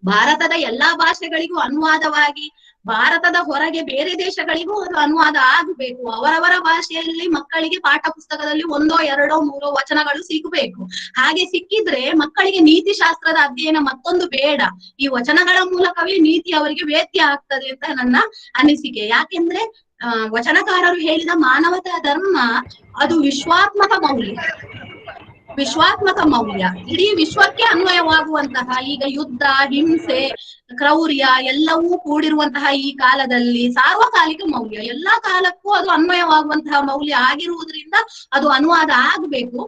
ಭಾರತದ ಎಲ್ಲಾ ಭಾಷೆಗಳಿಗೂ ಅನುವಾದವಾಗಿ ಭಾರತದ ಹೊರಗೆ ಬೇರೆ ದೇಶಗಳಿಗೂ ಅದು ಅನುವಾದ ಆಗಬೇಕು. ಅವರವರ ಭಾಷೆಯಲ್ಲಿ ಮಕ್ಕಳಿಗೆ ಪಾಠ ಪುಸ್ತಕದಲ್ಲಿ 1, 2, 3 ವಚನಗಳು ಸಿಗಬೇಕು. ಹಾಗೆ ಸಿಕ್ಕಿದ್ರೆ ಮಕ್ಕಳಿಗೆ ನೀತಿ ಶಾಸ್ತ್ರದ ಅಧ್ಯಯನ ಮತ್ತೊಂದು ಬೇಡ. ಈ ವಚನಗಳ ಮೂಲಕವೇ ನೀತಿ ಅವರಿಗೆ ವೇದ್ಯ ಆಗ್ತದೆ ಅಂತ ನನ್ನ ಅನಿಸಿಕೆ. ಯಾಕೆಂದ್ರೆ ವಚನಕಾರರು ಹೇಳಿದ ಮಾನವತಾ ಧರ್ಮ ಅದು ವಿಶ್ವಾತ್ಮಕ ಮೌಲ್ಯ, ಇಡೀ ವಿಶ್ವಕ್ಕೆ ಅನ್ವಯವಾಗುವಂತಹ, ಈಗ ಯುದ್ಧ, ಹಿಂಸೆ, ಕ್ರೌರ್ಯ ಎಲ್ಲವೂ ಕೂಡಿರುವಂತಹ ಈ ಕಾಲದಲ್ಲಿ ಸಾರ್ವಕಾಲಿಕ ಮೌಲ್ಯ, ಎಲ್ಲಾ ಕಾಲಕ್ಕೂ ಅದು ಅನ್ವಯವಾಗುವಂತಹ ಮೌಲ್ಯ ಆಗಿರುವುದರಿಂದ ಅದು ಅನುವಾದ ಆಗ್ಬೇಕು.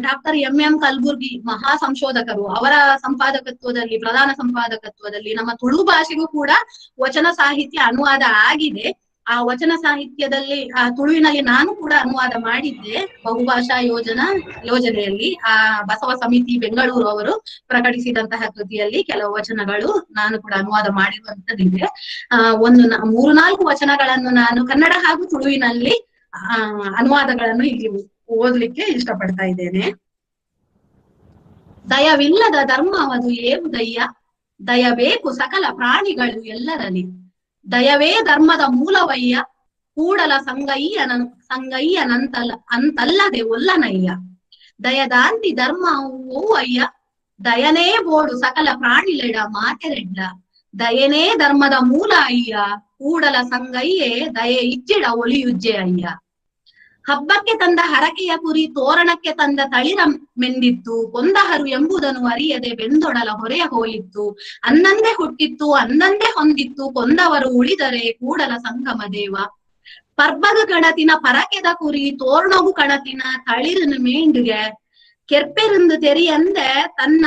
ಡಾಕ್ಟರ್ ಎಂ ಕಲ್ಬುರ್ಗಿ ಮಹಾ ಸಂಶೋಧಕರು, ಅವರ ಸಂಪಾದಕತ್ವದಲ್ಲಿ, ಪ್ರಧಾನ ಸಂಪಾದಕತ್ವದಲ್ಲಿ ನಮ್ಮ ತುಳು ಭಾಷೆಗೂ ಕೂಡ ವಚನ ಸಾಹಿತ್ಯ ಅನುವಾದ ಆಗಿದೆ. ಆ ವಚನ ಸಾಹಿತ್ಯದಲ್ಲಿ ತುಳುವಿನಲ್ಲಿ ನಾನು ಕೂಡ ಅನುವಾದ ಮಾಡಿದ್ದೆ ಬಹುಭಾಷಾ ಯೋಜನೆಯಲ್ಲಿ. ಆ ಬಸವ ಸಮಿತಿ ಬೆಂಗಳೂರು ಅವರು ಪ್ರಕಟಿಸಿದಂತಹ ಕೃತಿಯಲ್ಲಿ ಕೆಲವು ವಚನಗಳು ನಾನು ಕೂಡ ಅನುವಾದ ಮಾಡಿರುವಂತದ್ದಿದೆ. 3-4 ವಚನಗಳನ್ನು ನಾನು ಕನ್ನಡ ಹಾಗೂ ತುಳುವಿನಲ್ಲಿ ಅನುವಾದಗಳನ್ನು ಇಲ್ಲಿ ಓದ್ಲಿಕ್ಕೆ ಇಷ್ಟಪಡ್ತಾ ಇದ್ದೇನೆ. ದಯವಿಲ್ಲದ ಧರ್ಮವದು ಏವುದಯ್ಯ, ದಯಬೇಕು ಸಕಲ ಪ್ರಾಣಿಗಳು ಎಲ್ಲರಲ್ಲಿ, ದಯವೇ ಧರ್ಮದ ಮೂಲವಯ್ಯ, ಕೂಡಲ ಸಂಗಯ್ಯನಂತಲ್ಲದೆ ಒಲ್ಲನಯ್ಯ, ದಯದಾಂತಿ ಧರ್ಮವೂ ಅಯ್ಯ, ದಯನೇ ಬೋಡು ಸಕಲ ಪ್ರಾಣಿಲೆಡ ಮಾತೆರೆಡ್ಡ, ದಯನೇ ಧರ್ಮದ ಮೂಲ ಅಯ್ಯ, ಕೂಡಲ ಸಂಗಯ್ಯೆ ದಯೆ ಇಜ್ಜಿಡ ಒಲಿಯುಜ್ಜೆ ಅಯ್ಯ. ಹಬ್ಬಕ್ಕೆ ತಂದ ಹರಕೆಯ ಕುರಿ ತೋರಣಕ್ಕೆ ತಂದ ತಳಿರ ಮೆಂದಿತ್ತು, ಕೊಂದಹರು ಎಂಬುದನ್ನು ಅರಿಯದೆ ಬೆಂದೊಡಲ ಹೊರೆಯ ಹೋಯಿತ್ತು, ಅಂದಂದೇ ಹುಟ್ಟಿತ್ತು ಅಂದಂದೇ ಹೊಂದಿತ್ತು, ಕೊಂದವರು ಉಳಿದರೆ ಕೂಡಲ ಸಂಗಮ ದೇವ. ಪರ್ಬಗ ಕಣತಿನ ಪರಕೆದ ಕುರಿ ತೋರಣವು ಕಣತಿನ ತಳಿರನು ಮೇಂಡುಗೆ, ಕೆರ್ಪೆருந்து தெரியந்த ತನ್ನ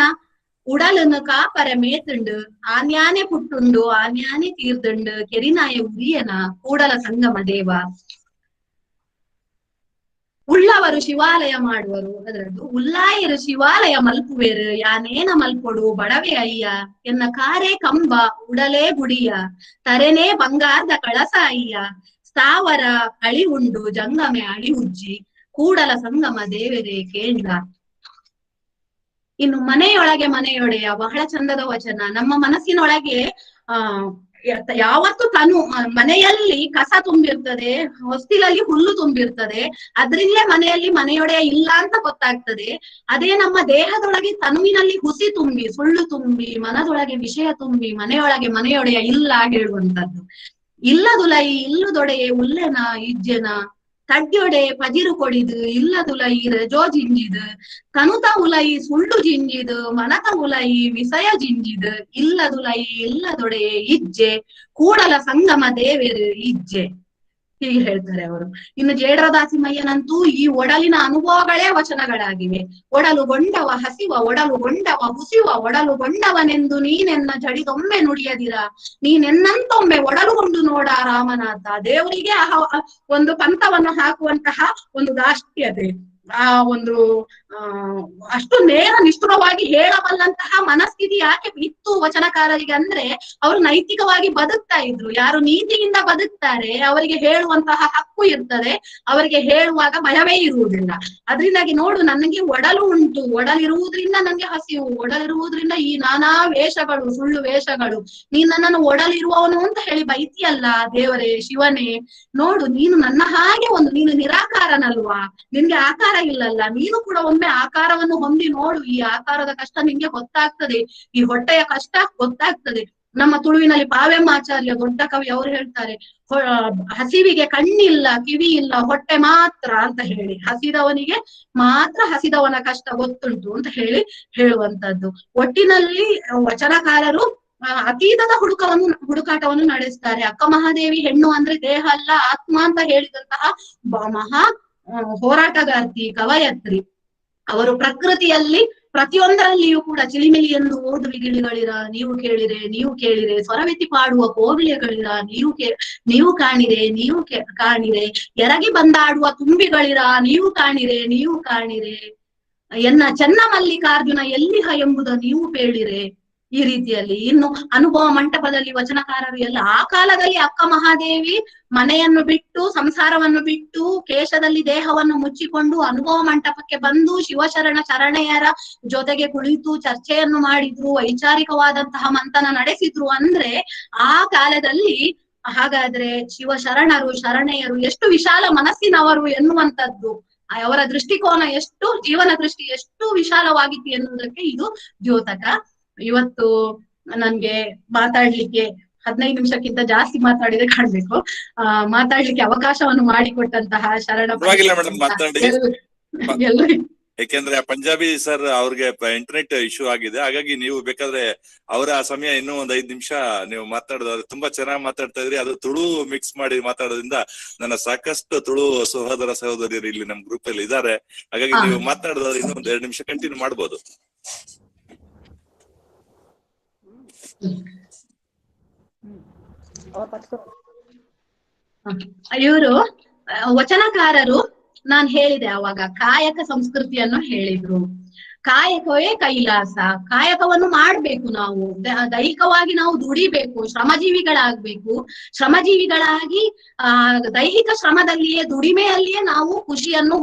உடலுன்னு காப்பற மேத்துண்டு, ஆஞானே புட்டுண்டு ஆஞானே தீர்த்துண்டு, ಕೆರಿನಾಯ ಉರಿಯನ ಕೂಡಲ ಸಂಗಮ ದೇವ. ಉಳ್ಳವರು ಶಿವಾಲಯ ಮಾಡುವರು, ಅದರದ್ದು ಉಲ್ಲಾಯರು ಶಿವಾಲಯ ಮಲ್ಪುವೇರು, ಯಾನೇನ ಮಲ್ಪೊಡು ಬಡವೆ ಅಯ್ಯ, ಎನ್ನ ಕಾರೇ ಕಂಬ ಉಡಲೇ ಗುಡಿಯ, ತರೆನೇ ಬಂಗಾರದ ಕಳಸ ಅಯ್ಯ, ಸ್ಥಾವರ ಅಳಿ ಉಂಡು ಜಂಗಮೆ ಅಳಿ ಉಜ್ಜಿ, ಕೂಡಲ ಸಂಗಮ ದೇವರೇ ಕೇಂದ್ರ. ಇನ್ನು ಮನೆಯೊಳಗೆ ಮನೆಯೊಡೆಯ ಬಹಳ ಚಂದದ ವಚನ. ನಮ್ಮ ಮನಸ್ಸಿನೊಳಗೆ ಯಾವತ್ತು ಮನೆಯಲ್ಲಿ ಕಸ ತುಂಬಿರ್ತದೆ, ಹೊಸ್ತಿಲಲ್ಲಿ ಹುಲ್ಲು ತುಂಬಿರ್ತದೆ, ಅದ್ರಿಂದಲೇ ಮನೆಯಲ್ಲಿ ಮನೆಯೊಡೆಯ ಇಲ್ಲ ಅಂತ ಗೊತ್ತಾಗ್ತದೆ. ಅದೇ ನಮ್ಮ ದೇಹದೊಳಗೆ ತನುವಿನಲ್ಲಿ ಹುಸಿ ತುಂಬಿ, ಸುಳ್ಳು ತುಂಬಿ, ಮನದೊಳಗೆ ವಿಷಯ ತುಂಬಿ ಮನೆಯೊಳಗೆ ಮನೆಯೊಡೆಯ ಇಲ್ಲ ಹೇಳುವಂತದ್ದು. ಇಲ್ಲದುಲೈ ಇಲ್ಲುದೊಡೆಯೇ ಉಲ್ಲೆನ ಇಜ್ಜೆನ, ತಡ್ಯೊಡೆ ಪಜಿರು ಕೊಡಿದು ಇಲ್ಲದುಲೈ ರಜೋ ಜಿಂಜಿದು, ತನುತ ಉಲೈ ಸುಳ್ಳು ಜಿಂಜಿದು, ಮನತ ಉಲೈ ವಿಷಯ ಜಿಂಜಿದು, ಇಲ್ಲದುಲೈ ಇಲ್ಲದೊಡೆಯೇ ಇಜ್ಜೆ, ಕೂಡಲ ಸಂಗಮ ದೇವರು ಇಜ್ಜೆ, ಹೀಗೆ ಹೇಳ್ತಾರೆ ಅವರು. ಇನ್ನು ಜೇಡರದಾಸಿಮಯ್ಯನಂತೂ ಈ ಒಡಲಿನ ಅನುಭವಗಳೇ ವಚನಗಳಾಗಿವೆ. ಒಡಲುಗೊಂಡವ ಹಸಿವ, ಒಡಲುಗೊಂಡವ ಹುಸಿವ, ಒಡಲುಗೊಂಡವನೆಂದು ನೀನೆನ್ನ ಜಡಿದೊಮ್ಮೆ ನುಡಿಯದಿರ, ನೀನೆನ್ನಂತೊಮ್ಮೆ ಒಡಲುಗೊಂಡು ನೋಡ ರಾಮನಾಥ. ದೇವರಿಗೆ ಒಂದು ಪಂಥವನ್ನು ಹಾಕುವಂತಹ ಒಂದು ದಾಷ್ಟ್ಯತೆ, ಆ ಒಂದು ಅಷ್ಟು ನೇರ ನಿಷ್ಠುರವಾಗಿ ಹೇಳಬಲ್ಲಂತಹ ಮನಸ್ಥಿತಿ ಯಾಕೆ ಇತ್ತು ವಚನಕಾರರಿಗೆ ಅಂದ್ರೆ ಅವರು ನೈತಿಕವಾಗಿ ಬದುಕ್ತಾ ಇದ್ರು. ಯಾರು ನೀತಿಯಿಂದ ಬದುಕ್ತಾರೆ ಅವರಿಗೆ ಹೇಳುವಂತಹ ಹಕ್ಕು ಇರ್ತದೆ, ಅವರಿಗೆ ಹೇಳುವಾಗ ಭಯವೇ ಇರುವುದಿಲ್ಲ. ಅದರಿಂದಾಗಿ ನೋಡು, ನನಗೆ ಒಡಲು ಉಂಟು, ಒಡಲಿರುವುದರಿಂದ ನನಗೆ ಹಸಿವು, ಒಡಲಿರುವುದರಿಂದ ಈ ನಾನಾ ವೇಷಗಳು, ಸುಳ್ಳು ವೇಷಗಳು, ನೀನ್ ನನ್ನನ್ನು ಒಡಲಿರುವವನು ಅಂತ ಹೇಳಿ ಬೈತಿಯಲ್ಲ ದೇವರೇ, ಶಿವನೇ, ನೋಡು ನೀನು ನನ್ನ ಹಾಗೆ ನೀನು ನಿರಾಕಾರನಲ್ವಾ, ನಿನ್ಗೆ ಆಕಾರ ಇಲ್ಲಲ್ಲ, ನೀನು ಕೂಡ ಒಮ್ಮೆ ಆಕಾರವನ್ನು ಹೊಂದಿ ನೋಡು, ಈ ಆಕಾರದ ಕಷ್ಟ ನಿಂಗೆ ಗೊತ್ತಾಗ್ತದೆ, ಈ ಹೊಟ್ಟೆಯ ಕಷ್ಟ ಗೊತ್ತಾಗ್ತದೆ. ನಮ್ಮ ತುಳುವಿನಲ್ಲಿ ಪಾವೆಮ್ಮಾಚಾರ್ಯ ದೊಡ್ಡ ಕವಿ ಅವರು ಹೇಳ್ತಾರೆ, ಹಸಿವಿಗೆ ಕಣ್ಣಿಲ್ಲ, ಕಿವಿ ಇಲ್ಲ, ಹೊಟ್ಟೆ ಮಾತ್ರ ಅಂತ ಹೇಳಿ, ಹಸಿದವನಿಗೆ ಮಾತ್ರ ಹಸಿದವನ ಕಷ್ಟ ಗೊತ್ತುಂಟು ಅಂತ ಹೇಳಿ ಹೇಳುವಂತದ್ದು. ಒಟ್ಟಿನಲ್ಲಿ ವಚನಕಾರರು ಅತೀತದ ಹುಡುಕಾಟವನ್ನು ನಡೆಸ್ತಾರೆ. ಅಕ್ಕ ಮಹಾದೇವಿ ಹೆಣ್ಣು ಅಂದ್ರೆ ದೇಹ ಅಲ್ಲ ಆತ್ಮ ಅಂತ ಹೇಳಿದಂತಹ ಮಹಾ ಹೋರಾಟಗಾರ್ತಿ, ಕವಯತ್ರಿ. ಅವರು ಪ್ರಕೃತಿಯಲ್ಲಿ ಪ್ರತಿಯೊಂದರಲ್ಲಿಯೂ ಕೂಡ ಚಿಲಿಮಿಲಿ ಎಂದು ಓದುವಿ ಗಿಳಿಗಳಿರ ನೀವು ಕೇಳಿರೆ, ನೀವು ಕೇಳಿರೆ, ಸ್ವರವೆತ್ತಿ ಪಾಡುವ ಕೋಗಿಲೆಗಳಿರ ನೀವು ಕಾಣಿರೆ, ನೀವು ಕಾಣಿರೆ, ಎರಗಿ ಬಂದಾಡುವ ತುಂಬಿಗಳಿರ ನೀವು ಕಾಣಿರೆ, ನೀವು ಕಾಣಿರೆ, ಎನ್ನ ಚೆನ್ನ ಮಲ್ಲಿಕಾರ್ಜುನ ಎಲ್ಲಿಹ ಎಂಬುದ ನೀವು ಕೇಳಿರೆ. ಈ ರೀತಿಯಲ್ಲಿ ಇನ್ನು ಅನುಭವ ಮಂಟಪದಲ್ಲಿ ವಚನಕಾರರು ಎಲ್ಲ ಆ ಕಾಲದಲ್ಲಿ ಅಕ್ಕ ಮಹಾದೇವಿ ಮನೆಯನ್ನು ಬಿಟ್ಟು, ಸಂಸಾರವನ್ನು ಬಿಟ್ಟು, ಕೇಶದಲ್ಲಿ ದೇಹವನ್ನು ಮುಚ್ಚಿಕೊಂಡು ಅನುಭವ ಮಂಟಪಕ್ಕೆ ಬಂದು ಶರಣೆಯರ ಜೊತೆಗೆ ಕುಳಿತು ಚರ್ಚೆಯನ್ನು ಮಾಡಿದ್ರು, ವೈಚಾರಿಕವಾದಂತಹ ಮಂಥನ ನಡೆಸಿದ್ರು ಅಂದ್ರೆ ಆ ಕಾಲದಲ್ಲಿ ಹಾಗಾದ್ರೆ ಶರಣೆಯರು ಎಷ್ಟು ವಿಶಾಲ ಮನಸ್ಸಿನವರು ಎನ್ನುವಂಥದ್ದು, ಅವರ ದೃಷ್ಟಿಕೋನ ಎಷ್ಟು, ಜೀವನ ದೃಷ್ಟಿ ಎಷ್ಟು ವಿಶಾಲವಾಗಿತ್ತು ಎನ್ನುವುದಕ್ಕೆ ಇದು ದ್ಯೋತಕ. ಇವತ್ತು ನನ್ಗೆ ಮಾತಾಡ್ಲಿಕ್ಕೆ 15 ನಿಮಿಷಕ್ಕಿಂತ ಜಾಸ್ತಿ ಮಾತಾಡಿದ್ರೆ ಕಾಣ್ಬೇಕು, ಮಾತಾಡ್ಲಿಕ್ಕೆ ಅವಕಾಶವನ್ನು ಮಾಡಿಕೊಟ್ಟಂತಹ ಯಾಕೆಂದ್ರೆ ಪಂಜಾಬಿ ಸರ್ ಅವ್ರಿಗೆ ಇಂಟರ್ನೆಟ್ ಇಶ್ಯೂ ಆಗಿದೆ, ಹಾಗಾಗಿ ನೀವು ಬೇಕಾದ್ರೆ ಅವರ ಸಮಯ ಇನ್ನೂ ಒಂದ್ 5 ನಿಮಿಷ ನೀವು ಮಾತಾಡೋದು ತುಂಬಾ ಚೆನ್ನಾಗಿ ಮಾತಾಡ್ತಾ ಇದ್ರಿ. ಅದು ತುಳು ಮಿಕ್ಸ್ ಮಾಡಿ ಮಾತಾಡೋದ್ರಿಂದ ನನ್ನ ಸಾಕಷ್ಟು ತುಳು ಸಹೋದರ ಸಹೋದರಿಯರು ಇಲ್ಲಿ ನಮ್ ಗ್ರೂಪ್ ಅಲ್ಲಿ ಇದ್ದಾರೆ, ಹಾಗಾಗಿ ನೀವು ಮಾತಾಡೋದಾದ್ರೆ ಇನ್ನೂ ಒಂದ್ 2 ನಿಮಿಷ ಕಂಟಿನ್ಯೂ ಮಾಡ್ಬೋದು. ಇವರು ವಚನಕಾರರು ನಾನ್ ಹೇಳಿದೆ ಅವಾಗ ಕಾಯಕ ಸಂಸ್ಕೃತಿಯನ್ನು ಹೇಳಿದ್ರು. ಕಾಯಕವೇ ಕೈಲಾಸ, ಕಾಯಕವನ್ನು ಮಾಡ್ಬೇಕು, ನಾವು ದೈಹಿಕವಾಗಿ ನಾವು ದುಡಿಬೇಕು, ಶ್ರಮಜೀವಿಗಳಾಗ್ಬೇಕು. ಶ್ರಮಜೀವಿಗಳಾಗಿ ದೈಹಿಕ ಶ್ರಮದಲ್ಲಿಯೇ ದುಡಿಮೆಯಲ್ಲಿಯೇ ನಾವು ಖುಷಿಯನ್ನು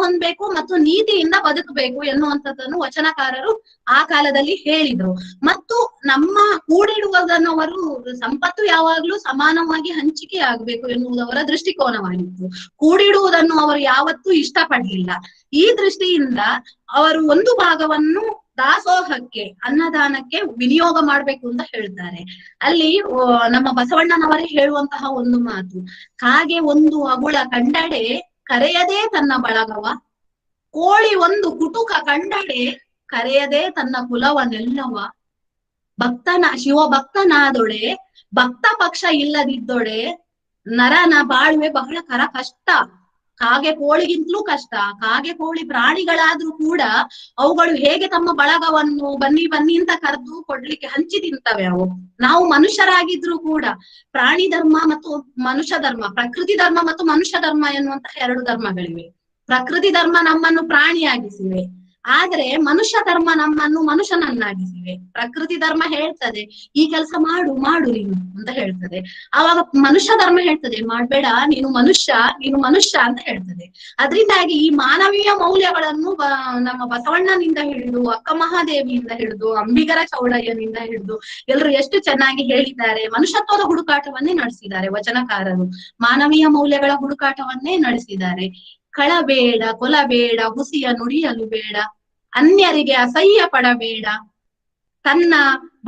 ಹೊಂದಬೇಕು ಮತ್ತು ನೀತಿಯಿಂದ ಬದುಕಬೇಕು ಎನ್ನುವಂಥದ್ದನ್ನು ವಚನಕಾರರು ಆ ಕಾಲದಲ್ಲಿ ಹೇಳಿದ್ರು. ಮತ್ತು ನಮ್ಮ ಕೂಡಿಡುವುದನ್ನು ಅವರು ಸಂಪತ್ತು ಯಾವಾಗ್ಲೂ ಸಮಾನವಾಗಿ ಹಂಚಿಕೆ ಆಗ್ಬೇಕು ಎನ್ನುವುದವರ ದೃಷ್ಟಿಕೋನವಾಗಿತ್ತು. ಕೂಡಿಡುವುದನ್ನು ಅವರು ಯಾವತ್ತೂ ಇಷ್ಟಪಡ್ಲಿಲ್ಲ. ಈ ದೃಷ್ಟಿಯಿಂದ ಅವರು ಒಂದು ಭಾಗವನ್ನು ದಾಸೋಹಕ್ಕೆ, ಅನ್ನದಾನಕ್ಕೆ ವಿನಿಯೋಗ ಮಾಡ್ಬೇಕು ಅಂತ ಹೇಳ್ತಾರೆ. ಅಲ್ಲಿ ನಮ್ಮ ಬಸವಣ್ಣನವರೇ ಹೇಳುವಂತಹ ಒಂದು ಮಾತು, ಕಾಗೆ ಒಂದು ಅಗುಳ ಕಂಡಡೆ ಕರೆಯದೇ ತನ್ನ ಬಳಗವ, ಕೋಳಿ ಒಂದು ಕುಟುಕ ಕಂಡಡೆ ಕರೆಯದೇ ತನ್ನ ಕುಲವನೆಲ್ಲವ, ಶಿವಭಕ್ತನಾದೊಡೆ ಭಕ್ತ ಪಕ್ಷ ಇಲ್ಲದಿದ್ದೊಡೆ ನರನ ಬಾಳ್ವೆ ಬಹಳ ಕಷ್ಟ. ಕಾಗೆ ಕೋಳಿಗಿಂತಲೂ ಕಷ್ಟ. ಕಾಗೆ ಕೋಳಿ ಪ್ರಾಣಿಗಳಾದ್ರೂ ಕೂಡ ಅವುಗಳು ಹೇಗೆ ತಮ್ಮ ಬಳಗವನ್ನು ಬನ್ನಿ ಅಂತ ಕರೆದು ಕೊಡ್ಲಿಕ್ಕೆ ಹಂಚಿ ತಿಂತವೆ. ನಾವು ಮನುಷ್ಯರಾಗಿದ್ರು ಕೂಡ ಪ್ರಾಣಿ ಧರ್ಮ ಮತ್ತು ಮನುಷ್ಯ ಧರ್ಮ, ಪ್ರಕೃತಿ ಧರ್ಮ ಮತ್ತು ಮನುಷ್ಯ ಧರ್ಮ ಎನ್ನುವಂತಹ 2 ಧರ್ಮಗಳಿವೆ. ಪ್ರಕೃತಿ ಧರ್ಮ ನಮ್ಮನ್ನು ಪ್ರಾಣಿಯಾಗಿಸಿವೆ, ಆದ್ರೆ ಮನುಷ್ಯ ಧರ್ಮ ನಮ್ಮನ್ನು ಮನುಷ್ಯನನ್ನಾಗಿಸಿವೆ. ಪ್ರಕೃತಿ ಧರ್ಮ ಹೇಳ್ತದೆ ಈ ಕೆಲಸ ಮಾಡು ನೀನು ಅಂತ ಹೇಳ್ತದೆ, ಆವಾಗ ಮನುಷ್ಯ ಧರ್ಮ ಹೇಳ್ತದೆ ಮಾಡ್ಬೇಡ, ನೀನು ಮನುಷ್ಯ ಅಂತ ಹೇಳ್ತದೆ. ಅದರಿಂದಾಗಿ ಈ ಮಾನವೀಯ ಮೌಲ್ಯಗಳನ್ನು ನಮ್ಮ ಬಸವಣ್ಣನಿಂದ ಹಿಡಿದು, ಅಕ್ಕ ಮಹಾದೇವಿಯಿಂದ ಹಿಡಿದು, ಅಂಬಿಗರ ಚೌಡಯ್ಯನಿಂದ ಹಿಡಿದು ಎಲ್ಲರೂ ಎಷ್ಟು ಚೆನ್ನಾಗಿ ಹೇಳಿದ್ದಾರೆ. ಮನುಷ್ಯತ್ವದ ಹುಡುಕಾಟವನ್ನೇ ನಡೆಸಿದ್ದಾರೆ ವಚನಕಾರರು, ಮಾನವೀಯ ಮೌಲ್ಯಗಳ ಹುಡುಕಾಟವನ್ನೇ ನಡೆಸಿದ್ದಾರೆ. ಕಳಬೇಡ, ಕೊಲಬೇಡ, ಹುಸಿಯ ನುಡಿಯಲು ಬೇಡ, ಅನ್ಯರಿಗೆ ಅಸಹ್ಯ ಪಡಬೇಡ, ತನ್ನ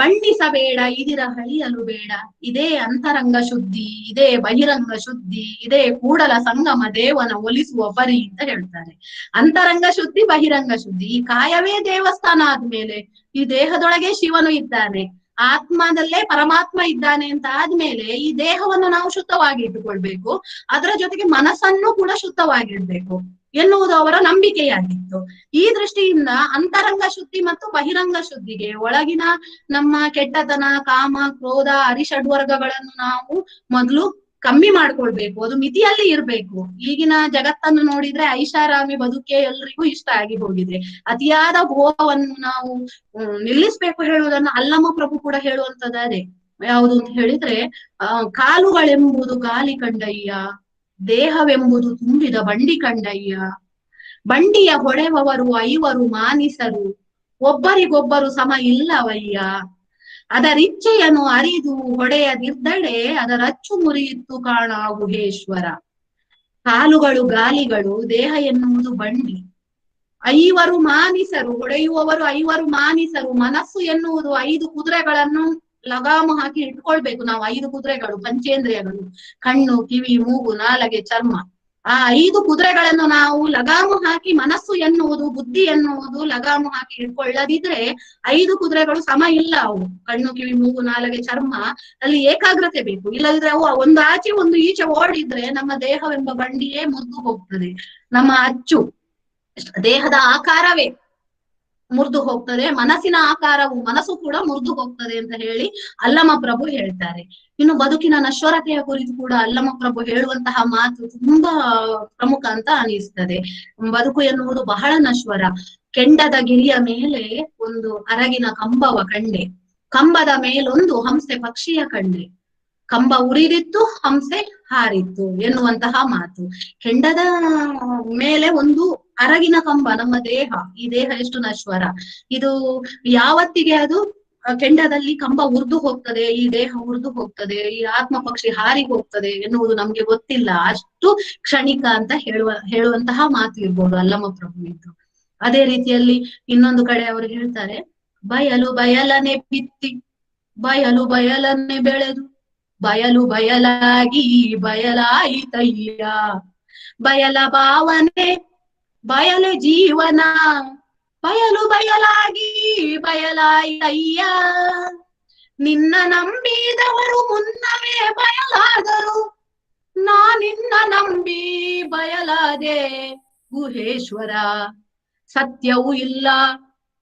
ಬಣ್ಣಿಸಬೇಡ, ಇದಿರ ಹಳಿಯಲು ಬೇಡ. ಇದೇ ಅಂತರಂಗ ಶುದ್ಧಿ, ಇದೇ ಬಹಿರಂಗ ಶುದ್ಧಿ, ಇದೇ ಕೂಡಲ ಸಂಗಮ ದೇವನ ಒಲಿಸುವ ಪರಿ ಅಂತ ಹೇಳ್ತಾರೆ. ಅಂತರಂಗ ಶುದ್ಧಿ, ಬಹಿರಂಗ ಶುದ್ಧಿ. ಈ ಕಾಯವೇ ದೇವಸ್ಥಾನ ಆದ್ಮೇಲೆ ಈ ದೇಹದೊಳಗೆ ಶಿವನು ಇದ್ದಾನೆ, ಆತ್ಮದಲ್ಲೇ ಪರಮಾತ್ಮ ಇದ್ದಾನೆ ಅಂತ ಆದ್ಮೇಲೆ ಈ ದೇಹವನ್ನು ನಾವು ಶುದ್ಧವಾಗಿ ಇಟ್ಟುಕೊಳ್ಬೇಕು, ಅದರ ಜೊತೆಗೆ ಮನಸ್ಸನ್ನು ಕೂಡ ಶುದ್ಧವಾಗಿಡ್ಬೇಕು ಎನ್ನುವುದು ಅವರ ನಂಬಿಕೆಯಾಗಿತ್ತು. ಈ ದೃಷ್ಟಿಯಿಂದ ಅಂತರಂಗ ಶುದ್ಧಿ ಮತ್ತು ಬಹಿರಂಗ ಶುದ್ಧಿಗೆ, ಒಳಗಿನ ನಮ್ಮ ಕೆಟ್ಟತನ, ಕಾಮ, ಕ್ರೋಧ, ಅರಿಷಡ್ವರ್ಗಗಳನ್ನು ನಾವು ಮೊದಲು ಕಮ್ಮಿ ಮಾಡ್ಕೊಳ್ಬೇಕು, ಅದು ಮಿತಿಯಲ್ಲಿ ಇರ್ಬೇಕು. ಈಗಿನ ಜಗತ್ತನ್ನು ನೋಡಿದ್ರೆ ಐಷಾರಾಮಿ ಬದುಕೆ ಎಲ್ರಿಗೂ ಇಷ್ಟ ಆಗಿ ಹೋಗಿದೆ. ಅತಿಯಾದ ಭೋಗವನ್ನು ನಾವು ನಿಲ್ಲಿಸ್ಬೇಕು ಹೇಳುವುದನ್ನು ಅಲ್ಲಮ ಪ್ರಭು ಕೂಡ ಹೇಳುವಂತದ್ದು ಅದೇ. ಯಾವುದು ಅಂತ ಹೇಳಿದ್ರೆ ಕಾಲುಗಳೆಂಬುದು ಗಾಲಿ ಕಂಡಯ್ಯ, ದೇಹವೆಂಬುದು ತುಂಬಿದ ಬಂಡಿ ಕಂಡಯ್ಯ, ಬಂಡಿಯ ಹೊಡೆವವರು ಐವರು ಮಾನಿಸರು, ಒಬ್ಬರಿಗೊಬ್ಬರು ಸಮ ಇಲ್ಲವಯ್ಯ, ಅದರಿಚ್ಛೆಯನ್ನು ಅರಿದು ಹೊಡೆಯದಿದ್ದಡೆ ಅದರ ಅಚ್ಚು ಮುರಿಯಿತ್ತು ಕಾಣ ಗುಹೇಶ್ವರ. ಕಾಲುಗಳು ಗಾಲಿಗಳು, ದೇಹ ಎನ್ನುವುದು ಬಂಡಿ, ಐವರು ಮಾನಿಸರು, ಹೊಡೆಯುವವರು ಐವರು ಮಾನಿಸರು, ಮನಸ್ಸು ಎನ್ನುವುದು 5 ಕುದುರೆಗಳನ್ನು ಲಗಾಮು ಹಾಕಿ ಇಟ್ಕೊಳ್ಬೇಕು ನಾವು. 5 ಕುದುರೆಗಳು ಪಂಚೇಂದ್ರಿಯಗಳು, ಕಣ್ಣು, ಕಿವಿ, ಮೂಗು, ನಾಲಗೆ, ಚರ್ಮ. ಆ 5 ಕುದುರೆಗಳನ್ನು ನಾವು ಲಗಾಮು ಹಾಕಿ, ಮನಸ್ಸು ಎನ್ನುವುದು ಬುದ್ಧಿ ಎನ್ನುವುದು ಲಗಾಮು ಹಾಕಿ ಇಟ್ಕೊಳ್ಳದಿದ್ರೆ 5 ಕುದುರೆಗಳು ಸಮ ಇಲ್ಲ. ಅವು ಕಣ್ಣು, ಕಿವಿ, ಮೂಗು, ನಾಲಗೆ, ಚರ್ಮ ಅಲ್ಲಿ ಏಕಾಗ್ರತೆ ಬೇಕು. ಇಲ್ಲದಿದ್ರೆ ಅವು ಒಂದು ಆಚೆ ಒಂದು ಈಚೆ ಓಡಿದ್ರೆ ನಮ್ಮ ದೇಹವೆಂಬ ಬಂಡಿಯೇ ಮುರಿದು ಹೋಗ್ತದೆ. ನಮ್ಮ ಅಚ್ಚು ದೇಹದ ಆಕಾರವೇ ಮುರಿದು ಹೋಗ್ತದೆ, ಮನಸ್ಸಿನ ಆಕಾರವು ಮನಸ್ಸು ಕೂಡ ಮುರಿದು ಹೋಗ್ತದೆ ಅಂತ ಹೇಳಿ ಅಲ್ಲಮ ಪ್ರಭು ಹೇಳ್ತಾರೆ. ಇನ್ನು ಬದುಕಿನ ನಶ್ವರತೆಯ ಕುರಿತು ಕೂಡ ಅಲ್ಲಮ ಪ್ರಭು ಹೇಳುವಂತಹ ಮಾತು ತುಂಬಾ ಪ್ರಮುಖ ಅಂತ ಅನಿಸ್ತದೆ. ಬದುಕು ಎನ್ನುವುದು ಬಹಳ ನಶ್ವರ. ಕೆಂಡದ ಗಿರಿಯ ಮೇಲೆ ಒಂದು ಅರಗಿನ ಕಂಬವ ಕಂಡೆ, ಕಂಬದ ಮೇಲೊಂದು ಹಂಸೆ ಪಕ್ಷಿಯ ಕಂಡೆ, ಕಂಬ ಉರಿದಿತ್ತು ಹಂಸೆ ಹಾರಿತ್ತು ಎನ್ನುವಂತಹ ಮಾತು. ಕೆಂಡದ ಮೇಲೆ ಒಂದು ಅರಗಿನ ಕಂಬ, ನಮ್ಮ ದೇಹ, ಈ ದೇಹ ಎಷ್ಟು ನಶ್ವರ. ಇದು ಯಾವತ್ತಿಗೆ ಅದು ಕೆಂಡದಲ್ಲಿ ಕಂಬ ಉರಿದು ಹೋಗ್ತದೆ, ಈ ದೇಹ ಉರಿದು ಹೋಗ್ತದೆ, ಈ ಆತ್ಮ ಪಕ್ಷಿ ಹಾರಿ ಹೋಗ್ತದೆ ಎನ್ನುವುದು ನಮ್ಗೆ ಗೊತ್ತಿಲ್ಲ. ಅಷ್ಟು ಕ್ಷಣಿಕ ಅಂತ ಹೇಳುವಂತಹ ಮಾತು ಇರ್ಬೋದು ಅಲ್ಲಮ ಪ್ರಭುವಿದ್ದು. ಅದೇ ರೀತಿಯಲ್ಲಿ ಇನ್ನೊಂದು ಕಡೆ ಅವರು ಹೇಳ್ತಾರೆ, ಬಯಲು ಬಯಲನೆ ಬಿತ್ತಿ ಬಯಲು ಬಯಲನ್ನೇ ಬೆಳೆದು ಬಯಲು ಬಯಲಾಗಿ ಬಯಲಾಯಿತಯ್ಯ, ಬಯಲ ಭಾವನೆ ಬಯಲು ಜೀವನ ಬಯಲು ಬಯಲಾಗಿ ಬಯಲಾಯಿತಯ್ಯ, ನಿನ್ನ ನಂಬಿದವರು ಮುನ್ನವೇ ಬಯಲಾದರು, ನಾನಿನ್ನ ನಂಬಿ ಬಯಲಾದೆ ಗುಹೇಶ್ವರ. ಸತ್ಯವೂ ಇಲ್ಲ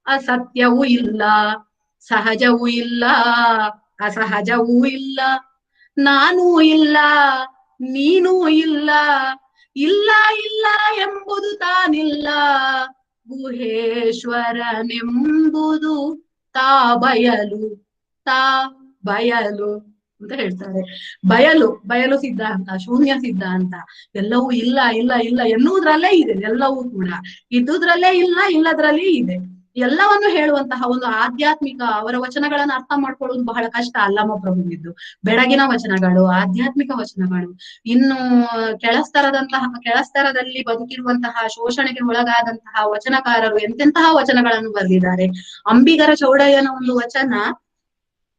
ಅಸತ್ಯವೂ ಇಲ್ಲ, ಸಹಜವೂ ಇಲ್ಲ ಅಸಹಜವೂ ಇಲ್ಲ, ನಾನೂ ಇಲ್ಲ ನೀನೂ ಇಲ್ಲ, ಇಲ್ಲ ಇಲ್ಲ ಎಂಬುದು ತಾನಿಲ್ಲ, ಗುಹೇಶ್ವರನೆಂಬುದು ತಾ ಬಯಲು ತಾ ಬಯಲು ಅಂತ ಹೇಳ್ತಾರೆ. ಬಯಲು ಸಿದ್ಧಾಂತ, ಶೂನ್ಯ ಸಿದ್ಧಾಂತ, ಎಲ್ಲವೂ ಇಲ್ಲ ಇಲ್ಲ ಇಲ್ಲ ಎನ್ನುವುದ್ರಲ್ಲೇ ಇದೆ. ಎಲ್ಲವೂ ಕೂಡ ಇದ್ದುದ್ರಲ್ಲೇ ಇಲ್ಲ, ಇಲ್ಲದ್ರಲ್ಲಿ ಇದೆ. ಎಲ್ಲವನ್ನು ಹೇಳುವಂತಹ ಒಂದು ಆಧ್ಯಾತ್ಮಿಕ, ಅವರ ವಚನಗಳನ್ನು ಅರ್ಥ ಮಾಡ್ಕೊಳ್ಳೋದು ಬಹಳ ಕಷ್ಟ ಅಲ್ಲಮ ಪ್ರಭುವಿದ್ದು. ಬೆಳಗಿನ ವಚನಗಳು, ಆಧ್ಯಾತ್ಮಿಕ ವಚನಗಳು. ಇನ್ನು ಕೆಳಸ್ತರದಲ್ಲಿ ಬದುಕಿರುವಂತಹ, ಶೋಷಣೆಗೆ ಒಳಗಾದಂತಹ ವಚನಕಾರರು ಎಂತೆಂತಹ ವಚನಗಳನ್ನು ಬರೆದಿದ್ದಾರೆ. ಅಂಬಿಗರ ಚೌಡಯ್ಯನ ಒಂದು ವಚನ,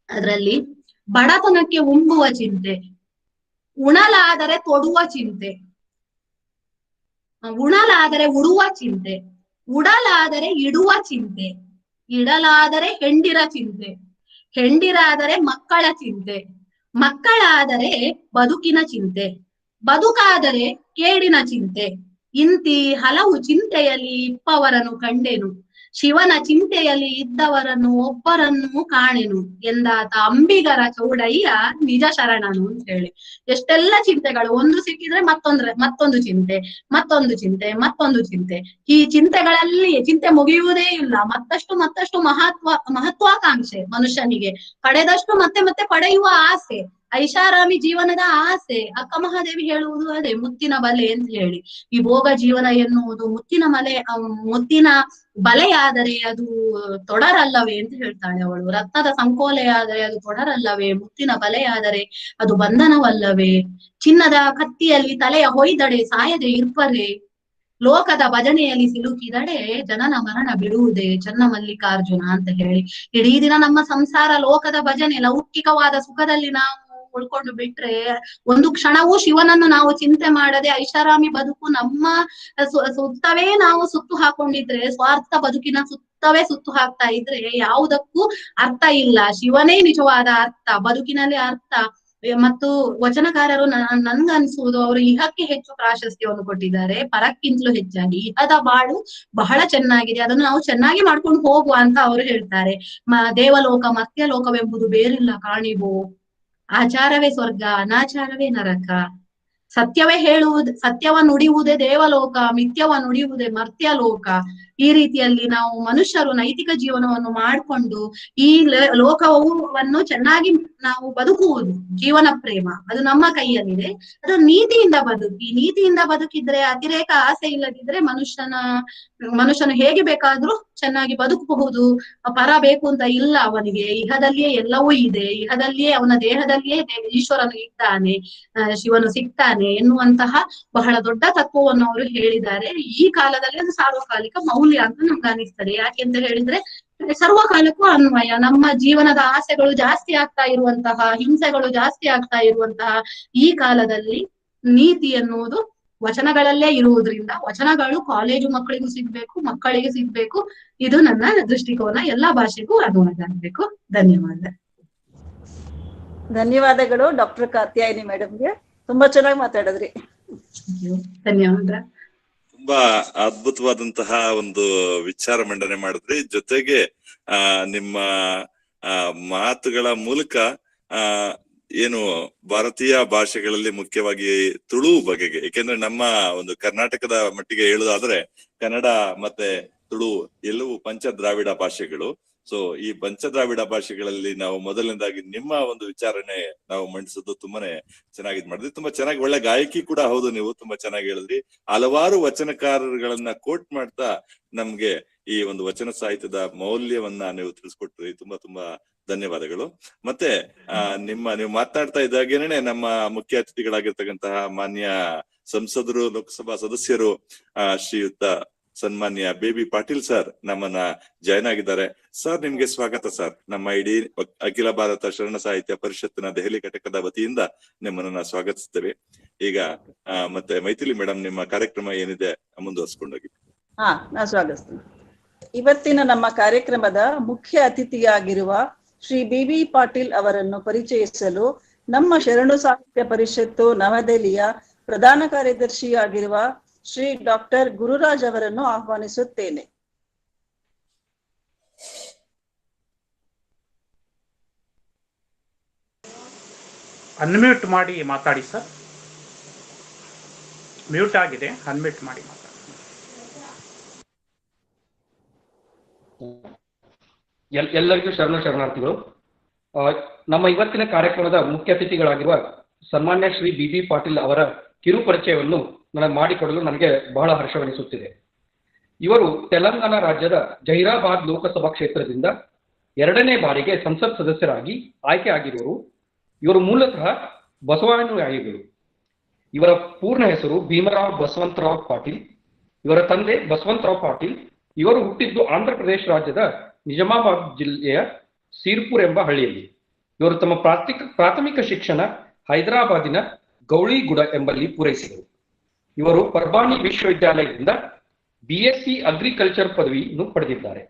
ಅದರಲ್ಲಿ ಬಡತನಕ್ಕೆ ಉಂಬುವ ಚಿಂತೆ, ಉಣಲಾದರೆ ತೊಡುವ ಚಿಂತೆ, ಉಣಲಾದರೆ ಉಡುವ ಚಿಂತೆ, ಉಡಲಾದರೆ ಇಡುವ ಚಿಂತೆ, ಇಡಲಾದರೆ ಹೆಂಡಿರ ಚಿಂತೆ, ಹೆಂಡಿರಾದರೆ ಮಕ್ಕಳ ಚಿಂತೆ, ಮಕ್ಕಳಾದರೆ ಬದುಕಿನ ಚಿಂತೆ, ಬದುಕಾದರೆ ಕೇಡಿನ ಚಿಂತೆ, ಇಂತಿ ಹಲವು ಚಿಂತೆಯಲ್ಲಿ ಇಪ್ಪವರನ್ನು ಕಂಡೆನು, ಶಿವನ ಚಿಂತೆಯಲ್ಲಿ ಇದ್ದವರನ್ನು ಒಬ್ಬರನ್ನು ಕಾಣೆನು ಎಂದಾತ ಅಂಬಿಗರ ಚೌಡಯ್ಯ ನಿಜ ಶರಣನು ಅಂತ ಹೇಳಿ. ಎಷ್ಟೆಲ್ಲ ಚಿಂತೆಗಳು, ಒಂದು ಸಿಕ್ಕಿದ್ರೆ ಮತ್ತೊಂದು ಚಿಂತೆ, ಮತ್ತೊಂದು ಚಿಂತೆ, ಮತ್ತೊಂದು ಚಿಂತೆ. ಈ ಚಿಂತೆಗಳಲ್ಲಿ ಚಿಂತೆ ಮುಗಿಯುವುದೇ ಇಲ್ಲ. ಮತ್ತಷ್ಟು ಮಹತ್ವಾಕಾಂಕ್ಷೆ ಮನುಷ್ಯನಿಗೆ, ಪಡೆದಷ್ಟು ಮತ್ತೆ ಮತ್ತೆ ಪಡೆಯುವ ಆಸೆ, ಐಷಾರಾಮಿ ಜೀವನದ ಆಸೆ. ಅಕ್ಕ ಮಹಾದೇವಿ ಹೇಳುವುದು ಅದೇ, ಮುತ್ತಿನ ಬಲೆ ಅಂತ ಹೇಳಿ. ಈ ಭೋಗ ಜೀವನ ಎನ್ನುವುದು ಮುತ್ತಿನ ಬಲೆಯಾದರೆ ಅದು ತೊಡರಲ್ಲವೇ ಅಂತ ಹೇಳ್ತಾಳೆ ಅವಳು. ರತ್ನದ ಸಂಕೋಲೆಯಾದರೆ ಅದು ತೊಡರಲ್ಲವೇ, ಮುತ್ತಿನ ಬಲೆಯಾದರೆ ಅದು ಬಂಧನವಲ್ಲವೇ, ಚಿನ್ನದ ಕತ್ತಿಯಲ್ಲಿ ತಲೆಯ ಹೊಯ್ದಡೆ ಸಾಯದೆ ಇರ್ಪರೆ, ಲೋಕದ ಭಜನೆಯಲ್ಲಿ ಸಿಲುಕಿದಡೆ ಜನನ ಮರಣ ಬಿಡುವುದೇ ಚನ್ನ ಮಲ್ಲಿಕಾರ್ಜುನ ಅಂತ ಹೇಳಿ. ಇಡೀ ದಿನ ನಮ್ಮ ಸಂಸಾರ ಲೋಕದ ಭಜನೆ, ಲೌಕಿಕವಾದ ಸುಖದಲ್ಲಿ ನಾವು ಉಳ್ಕೊಂಡು ಬಿಟ್ರೆ, ಒಂದು ಕ್ಷಣವೂ ಶಿವನನ್ನು ನಾವು ಚಿಂತೆ ಮಾಡದೆ ಐಷಾರಾಮಿ ಬದುಕು ನಮ್ಮ ಸುತ್ತವೇ ನಾವು ಸುತ್ತು ಹಾಕೊಂಡಿದ್ರೆ, ಸ್ವಾರ್ಥ ಬದುಕಿನ ಸುತ್ತವೇ ಸುತ್ತು ಹಾಕ್ತಾ ಇದ್ರೆ ಯಾವುದಕ್ಕೂ ಅರ್ಥ ಇಲ್ಲ. ಶಿವನೇ ನಿಜವಾದ ಅರ್ಥ, ಬದುಕಿನಲ್ಲಿ ಅರ್ಥ. ಮತ್ತು ವಚನಕಾರರು ನನ್ಗನ್ಸುವುದು ಅವರು ಇಹಕ್ಕೆ ಹೆಚ್ಚು ಪ್ರಾಶಸ್ತ್ಯವನ್ನು ಕೊಟ್ಟಿದ್ದಾರೆ, ಪರಕ್ಕಿಂತಲೂ ಹೆಚ್ಚಾಗಿ. ಇಹದ ಬಾಳು ಬಹಳ ಚೆನ್ನಾಗಿದೆ, ಅದನ್ನು ನಾವು ಚೆನ್ನಾಗಿ ಮಾಡ್ಕೊಂಡು ಹೋಗುವ ಅಂತ ಅವರು ಹೇಳ್ತಾರೆ. ದೇವಲೋಕ ಮರ್ತ್ಯಲೋಕವೆಂಬುದು ಬೇರಿಲ್ಲ ಕಾಣಿಬೋ, ಆಚಾರವೇ ಸ್ವರ್ಗ, ಅನಾಚಾರವೇ ನರಕ. ಸತ್ಯವ ನುಡಿಯುವುದೇ ದೇವಲೋಕ, ಮಿಥ್ಯವ ನುಡಿಯುವುದೇ ಮರ್ತ್ಯಲೋಕ. ಈ ರೀತಿಯಲ್ಲಿ ನಾವು ಮನುಷ್ಯರು ನೈತಿಕ ಜೀವನವನ್ನು ಮಾಡಿಕೊಂಡು ಈ ಲೋಕವನ್ನು ಚೆನ್ನಾಗಿ ನಾವು ಬದುಕುವುದು, ಜೀವನ ಪ್ರೇಮ ಅದು ನಮ್ಮ ಕೈಯಲ್ಲಿದೆ. ಅದು ನೀತಿಯಿಂದ ಬದುಕಿದ್ರೆ, ಅತಿರೇಕ ಆಸೆ ಇಲ್ಲದಿದ್ರೆ ಮನುಷ್ಯನು ಹೇಗೆ ಬೇಕಾದ್ರೂ ಚೆನ್ನಾಗಿ ಬದುಕಬಹುದು. ಪರ ಬೇಕು ಅಂತ ಇಲ್ಲ ಅವನಿಗೆ. ಇಹದಲ್ಲಿಯೇ ಎಲ್ಲವೂ ಇದೆ, ಇಹದಲ್ಲಿಯೇ ಅವನ ದೇಹದಲ್ಲಿಯೇ ಈಶ್ವರನು ಇದ್ದಾನೆ, ಶಿವನು ಸಿಗ್ತಾನೆ ಎನ್ನುವಂತಹ ಬಹಳ ದೊಡ್ಡ ತತ್ವವನ್ನು ಅವರು ಹೇಳಿದ್ದಾರೆ. ಈ ಕಾಲದಲ್ಲಿ ಅದು ಸಾರ್ವಕಾಲಿಕ ಮೌಲ್ಯ ಅಂತ ನಮ್ಗೆ ಅನಿಸ್ತದೆ. ಯಾಕೆಂತ ಹೇಳಿದ್ರೆ ಸರ್ವಕಾಲಕ್ಕೂ ಅನ್ವಯ. ನಮ್ಮ ಜೀವನದ ಆಸೆಗಳು ಜಾಸ್ತಿ ಆಗ್ತಾ ಇರುವಂತಹ, ಹಿಂಸೆಗಳು ಜಾಸ್ತಿ ಆಗ್ತಾ ಇರುವಂತಹ ಈ ಕಾಲದಲ್ಲಿ ನೀತಿ ಎನ್ನುವುದು ವಚನಗಳಲ್ಲೇ ಇರುವುದರಿಂದ ವಚನಗಳು ಕಾಲೇಜು ಮಕ್ಕಳಿಗೂ ಸಿಗ್ಬೇಕು, ಮಕ್ಕಳಿಗೆ ಸಿಗ್ಬೇಕು. ಇದು ನನ್ನ ದೃಷ್ಟಿಕೋನ. ಎಲ್ಲಾ ಭಾಷೆಗೂ ಅನುವಾದ ಆಗ್ಬೇಕು. ಧನ್ಯವಾದಗಳು ಡಾಕ್ಟರ್ ಕಾತ್ಯಾಯಿನಿ ಮೇಡಮ್ಗೆ. ತುಂಬಾ ಚೆನ್ನಾಗಿ ಮಾತಾಡಿದ್ರಿ. ಧನ್ಯವಾದ. ತುಂಬಾ ಅದ್ಭುತವಾದಂತಹ ಒಂದು ವಿಚಾರ ಮಂಡನೆ ಮಾಡಿದ್ರಿ. ಜೊತೆಗೆ ನಿಮ್ಮ ಮಾತುಗಳ ಮೂಲಕ ಏನು ಭಾರತೀಯ ಭಾಷೆಗಳಲ್ಲಿ ಮುಖ್ಯವಾಗಿ ತುಳು ಬಗೆಗೆ, ಏಕೆಂದ್ರೆ ನಮ್ಮ ಒಂದು ಕರ್ನಾಟಕದ ಮಟ್ಟಿಗೆ ಹೇಳುದಾದ್ರೆ ಕನ್ನಡ ಮತ್ತೆ ತುಳು ಎಲ್ಲವೂ ಪಂಚ ದ್ರಾವಿಡ ಭಾಷೆಗಳು. ಸೊ ಈ ಪಂಚ ದ್ರಾವಿಡ ಭಾಷೆಗಳಲ್ಲಿ ನಾವು ಮೊದಲನೇದಾಗಿ ನಿಮ್ಮ ಒಂದು ವಿಚಾರಣೆ ನಾವು ಮಂಡಿಸೋದು ತುಂಬಾನೇ ಚೆನ್ನಾಗಿ ಮಾಡಿದ್ರಿ. ತುಂಬಾ ಚೆನ್ನಾಗಿ, ಒಳ್ಳೆ ಗಾಯಕಿ ಕೂಡ ಹೌದು. ನೀವು ತುಂಬಾ ಚೆನ್ನಾಗಿ ಹೇಳಿದ್ರಿ. ಹಲವಾರು ವಚನಕಾರರುಗಳನ್ನ ಕೋಟ್ ಮಾಡ್ತಾ ನಮ್ಗೆ ಈ ಒಂದು ವಚನ ಸಾಹಿತ್ಯದ ಮೌಲ್ಯವನ್ನ ನೀವು ತಿಳಿಸ್ಕೊಟ್ರಿ. ತುಂಬಾ ಧನ್ಯವಾದಗಳು. ಮತ್ತೆ ನೀವು ಮಾತನಾಡ್ತಾ ಇದ್ದಾಗೇನೆ ನಮ್ಮ ಮುಖ್ಯ ಅತಿಥಿಗಳಾಗಿರ್ತಕ್ಕಂತಹ ಮಾನ್ಯ ಸಂಸದರು, ಲೋಕಸಭಾ ಸದಸ್ಯರು ಶ್ರೀಯುತ ಸನ್ಮಾನ್ಯ ಬೇಬಿ ಪಾಟೀಲ್ ಸರ್ ನಮ್ಮನ್ನ ಜಾಯ್ನ್ ಆಗಿದ್ದಾರೆ. ಸರ್, ನಿಮ್ಗೆ ಸ್ವಾಗತ ಸರ್. ನಮ್ಮ ಇಡೀ ಅಖಿಲ ಭಾರತ ಶರಣ ಸಾಹಿತ್ಯ ಪರಿಷತ್ತಿನ ದೆಹಲಿ ಘಟಕದ ವತಿಯಿಂದ ನಿಮ್ಮನ್ನ ಸ್ವಾಗತಿಸ್ತೇವೆ. ಈಗ ಮತ್ತೆ ಮೈಥಿಲಿ ಮೇಡಮ್, ನಿಮ್ಮ ಕಾರ್ಯಕ್ರಮ ಏನಿದೆ ಮುಂದುವರ್ಸ್ಕೊಂಡೋಗಿ. ನಾ ಸ್ವಾಗತಿಸ್ತೀನಿ. ಇವತ್ತಿನ ನಮ್ಮ ಕಾರ್ಯಕ್ರಮದ ಮುಖ್ಯ ಅತಿಥಿಯಾಗಿರುವ ಶ್ರೀ ಬಿ ಪಾಟೀಲ್ ಅವರನ್ನು ಪರಿಚಯಿಸಲು ನಮ್ಮ ಶರಣು ಸಾಹಿತ್ಯ ಪರಿಷತ್ತು ನವದೆಹಲಿಯ ಪ್ರಧಾನ ಕಾರ್ಯದರ್ಶಿಯಾಗಿರುವ ಶ್ರೀ ಡಾಕ್ಟರ್ ಗುರುರಾಜ್ ಅವರನ್ನು ಆಹ್ವಾನಿಸುತ್ತೇನೆ. ಅನ್ಮ್ಯೂಟ್ ಮಾಡಿ ಮಾತಾಡಿ ಸರ್. ಮ್ಯೂಟ್ ಆಗಿದೆ, ಅನ್ಮ್ಯೂಟ್ ಮಾಡಿ ಮಾತಾಡಿ. ಎಲ್ಲರಿಗೂ ಶರಣಾರ್ಥಿಗಳು. ನಮ್ಮ ಇವತ್ತಿನ ಕಾರ್ಯಕ್ರಮದ ಮುಖ್ಯ ಅತಿಥಿಗಳಾಗಿರುವ ಸನ್ಮಾನ್ಯ ಶ್ರೀ ಬಿ ಪಾಟೀಲ್ ಅವರ ಕಿರು ಪರಿಚಯವನ್ನು ಮಾಡಿಕೊಡಲು ನನಗೆ ಬಹಳ ಹರ್ಷವೆನಿಸುತ್ತಿದೆ. ಇವರು ತೆಲಂಗಾಣ ರಾಜ್ಯದ ಜಹೀರಾಬಾದ್ ಲೋಕಸಭಾ ಕ್ಷೇತ್ರದಿಂದ 2ನೇ ಬಾರಿಗೆ ಸಂಸತ್ ಸದಸ್ಯರಾಗಿ ಆಯ್ಕೆ ಆಗಿರುವರು. ಇವರು ಮೂಲತಃ ಬಸವಾನುಯಾಯಿಗಳು. ಇವರ ಪೂರ್ಣ ಹೆಸರು ಭೀಮರಾವ್ ಬಸವಂತರಾವ್ ಪಾಟೀಲ್. ಇವರ ತಂದೆ ಬಸವಂತರಾವ್ ಪಾಟೀಲ್. ಇವರು ಹುಟ್ಟಿದ್ದು ಆಂಧ್ರ ಪ್ರದೇಶ ರಾಜ್ಯದ ನಿಜಾಮಾಬಾದ್ ಜಿಲ್ಲೆಯ ಸೀರ್ಪುರ್ ಎಂಬ ಹಳ್ಳಿಯಲ್ಲಿ. ಇವರು ತಮ್ಮ ಪ್ರಾಥಮಿಕ ಶಿಕ್ಷಣ ಹೈದರಾಬಾದಿನ ಗೌಳಿಗುಡ ಎಂಬಲ್ಲಿ ಪೂರೈಸಿದರು. ಇವರು ಪರ್ಬಾನಿ ವಿಶ್ವವಿದ್ಯಾಲಯದಿಂದ BSc ಅಗ್ರಿಕಲ್ಚರ್ ಪದವಿಯನ್ನು ಪಡೆದಿದ್ದಾರೆ.